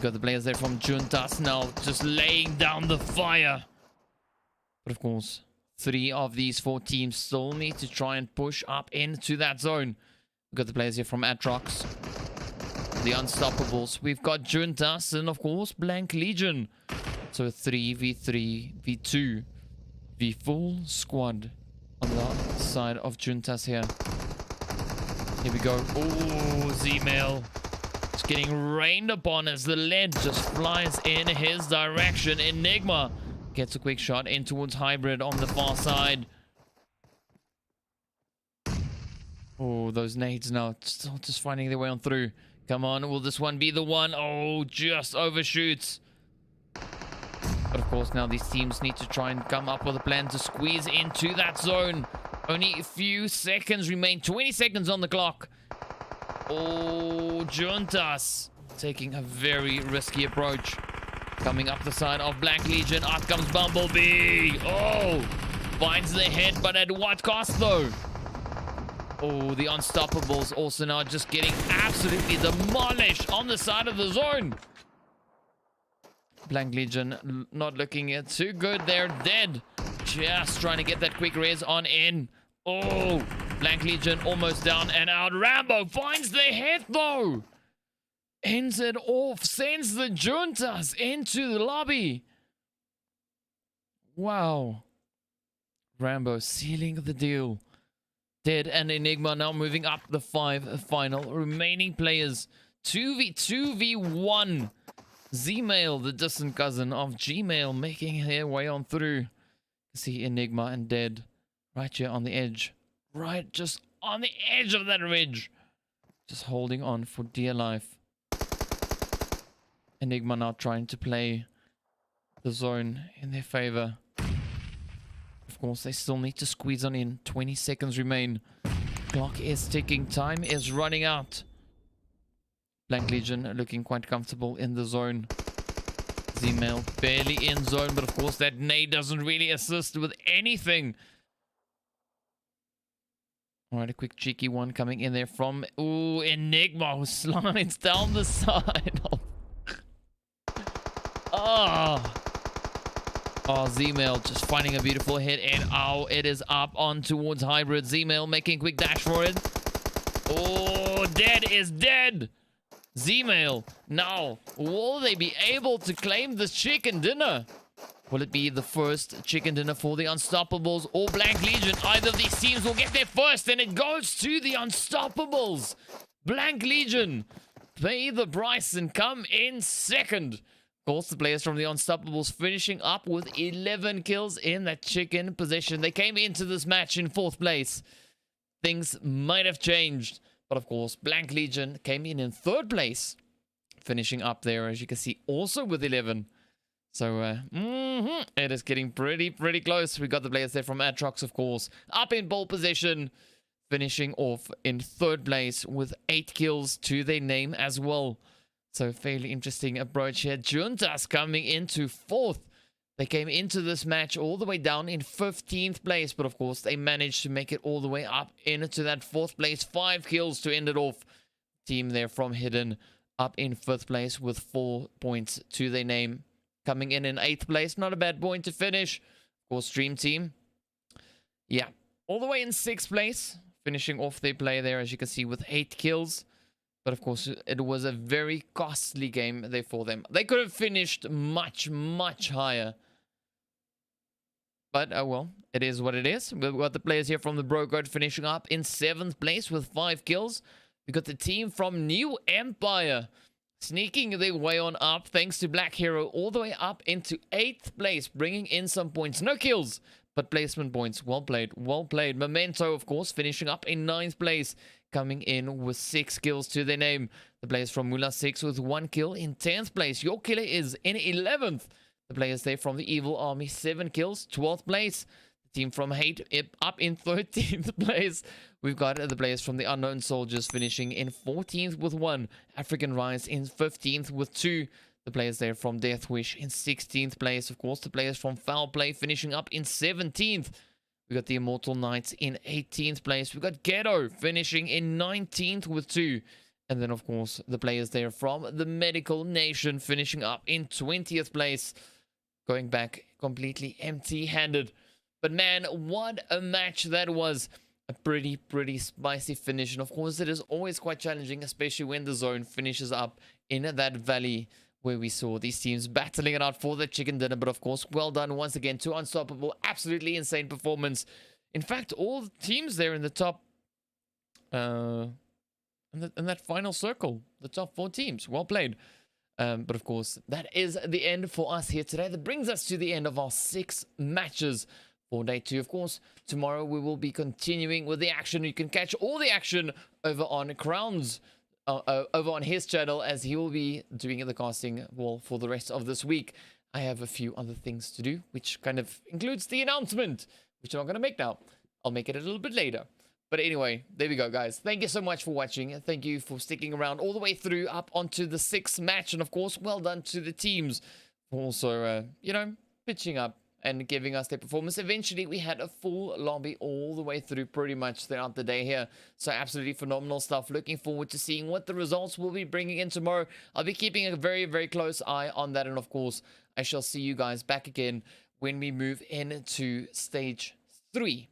Got the players there from Juntas now just laying down the fire. But of course, 3 of these 4 teams still need to try and push up into that zone. We've got the players here from Atrox. The Unstoppables. We've got Juntas and of course Blank Legion. So 3v3, v2, v full squad on the side of Juntas here. Here we go. Oh, Z-Mail. It's getting rained upon as the lead just flies in his direction. Enigma gets a quick shot in towards Hybrid on the far side. Oh, those nades now still just finding their way on through. Come on, will this one be the one? Oh, just overshoots. But of course now these teams need to try and come up with a plan to squeeze into that zone. Only a few seconds remain. 20 seconds on the clock. Oh, Juntas taking a very risky approach. Coming up the side of Black Legion. Out comes Bumblebee. Oh, finds the head, but at what cost though? Oh, the Unstoppables also now just getting absolutely demolished on the side of the zone. Blank Legion not looking too good. They're dead. Just trying to get that quick res on in. Oh, Blank Legion almost down and out. Rambo finds the head though. Ends it off. Sends the Juntas into the lobby. Wow. Rambo sealing the deal. Dead and Enigma now moving up the 5 final remaining players. 2v1. Z-Mail, the distant cousin of Gmail, making her way on through. See Enigma and Dead right here on the edge. Right just on the edge of that ridge. Just holding on for dear life. Enigma now trying to play the zone in their favor. Of course, they still need to squeeze on in. 20 seconds remain. Clock is ticking. Time is running out. Blank Legion looking quite comfortable in the zone. Z-Mail barely in zone, but of course that nade doesn't really assist with anything. Alright, a quick cheeky one coming in there from... Ooh, Enigma who slides down the side. Oh, Z-Mail just finding a beautiful hit, and oh, it is up on towards Hybrid. Z-Mail making a quick dash for it. Oh, Dead is dead. Z-Mail, now, will they be able to claim this chicken dinner? Will it be the first chicken dinner for the Unstoppables or Blank Legion? Either of these teams will get there first, and it goes to the Unstoppables. Blank Legion pay the price and come in second. Of course, the players from the Unstoppables finishing up with 11 kills in that chicken position. They came into this match in 4th place. Things might have changed. But of course, Blank Legion came in 3rd place. Finishing up there, as you can see, also with 11. So, it is getting pretty close. We got the players there from Atrox, of course. Up in pole position. Finishing off in 3rd place with 8 kills to their name as well. So, fairly interesting approach here. Juntas coming into 4th. They came into this match all the way down in 15th place, but of course they managed to make it all the way up into that 4th place. 5 kills to end it off. Team there from Hidden up in 5th place with 4 points to their name. Coming in 8th place, not a bad point to finish. Of course, Dream Team. Yeah, all the way in 6th place. Finishing off their play there, as you can see, with 8 kills. But of course, it was a very costly game there for them. They could have finished much higher. But, oh well, it is what it is. We've got the players here from the Bro Code finishing up in 7th place with 5 kills. We've got the team from New Empire sneaking their way on up, thanks to Black Hero, all the way up into 8th place, bringing in some points. No kills, but placement points. Well played, well played. Memento, of course, finishing up in 9th place, coming in with 6 kills to their name. The players from Mula 6 with 1 kill in 10th place. Your Killer is in 11th. The players there from the Evil Army, 7 kills, 12th place. The team from Hate up in 13th place. We've got the players from the Unknown Soldiers finishing in 14th with 1. African Rise in 15th with 2. The players there from Death Wish in 16th place. Of course, the players from Foul Play finishing up in 17th. We got the Immortal Knights in 18th place. We got Ghetto finishing in 19th with 2. And then, of course, the players there from the Medical Nation finishing up in 20th place. Going back completely empty-handed. But man, what a match that was. A pretty spicy finish. And of course, it is always quite challenging, especially when the zone finishes up in that valley where we saw these teams battling it out for the chicken dinner. But of course, well done once again to Unstoppable. Absolutely insane performance. In fact, all the teams there in the top... in that final circle. The top 4 teams. Well played. But of course, that is the end for us here today. That brings us to the end of our 6 matches for day 2. Of course, tomorrow we will be continuing with the action. You can catch all the action over on Crowns, over on his channel, as he will be doing the casting wall for the rest of this week. I have a few other things to do, which kind of includes the announcement, which I'm not going to make now. I'll make it a little bit later. But anyway, there we go, guys. Thank you so much for watching. Thank you for sticking around all the way through up onto the 6th match. And of course, well done to the teams for also, you know, pitching up and giving us their performance. Eventually, we had a full lobby all the way through pretty much throughout the day here. So absolutely phenomenal stuff. Looking forward to seeing what the results will be bringing in tomorrow. I'll be keeping a very, very close eye on that. And of course, I shall see you guys back again when we move into stage 3.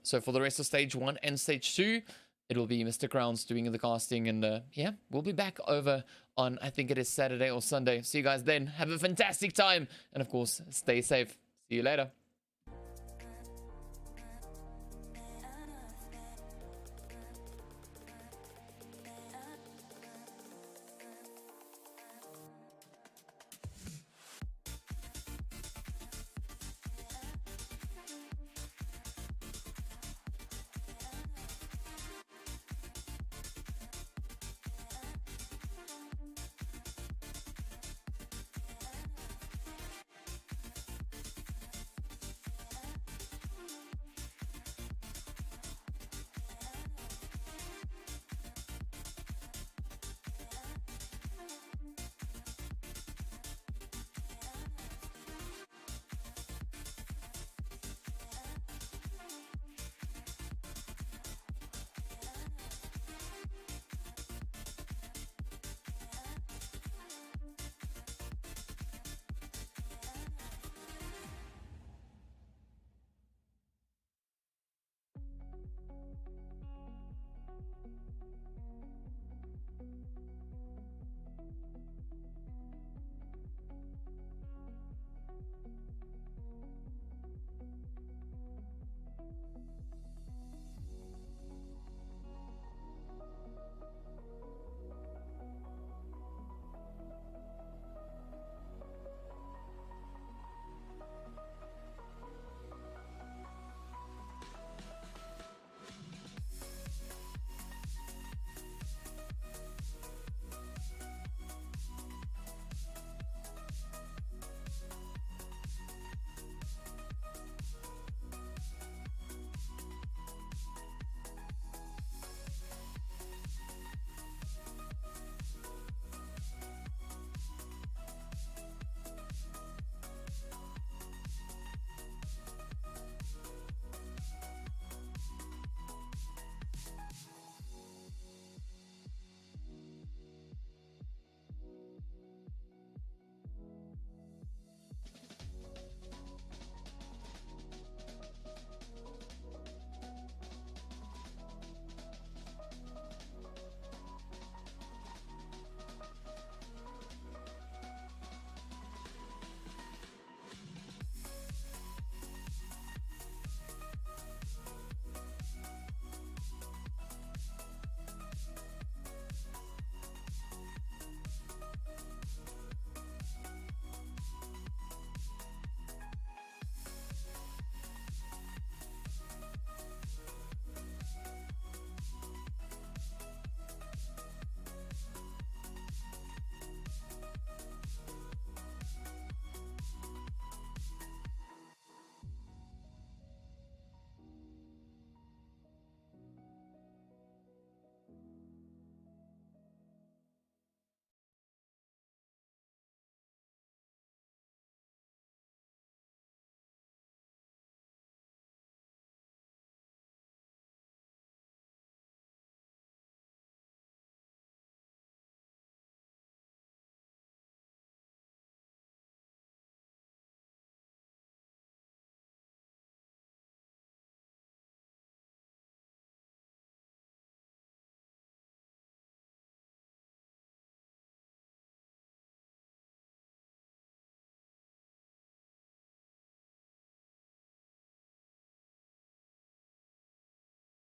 So for the rest of stage 1 and stage 2, it will be Mr. Crowns doing the casting. And yeah, we'll be back over on, I think it is Saturday or Sunday. See you guys then. Have a fantastic time. And of course, stay safe. See you later.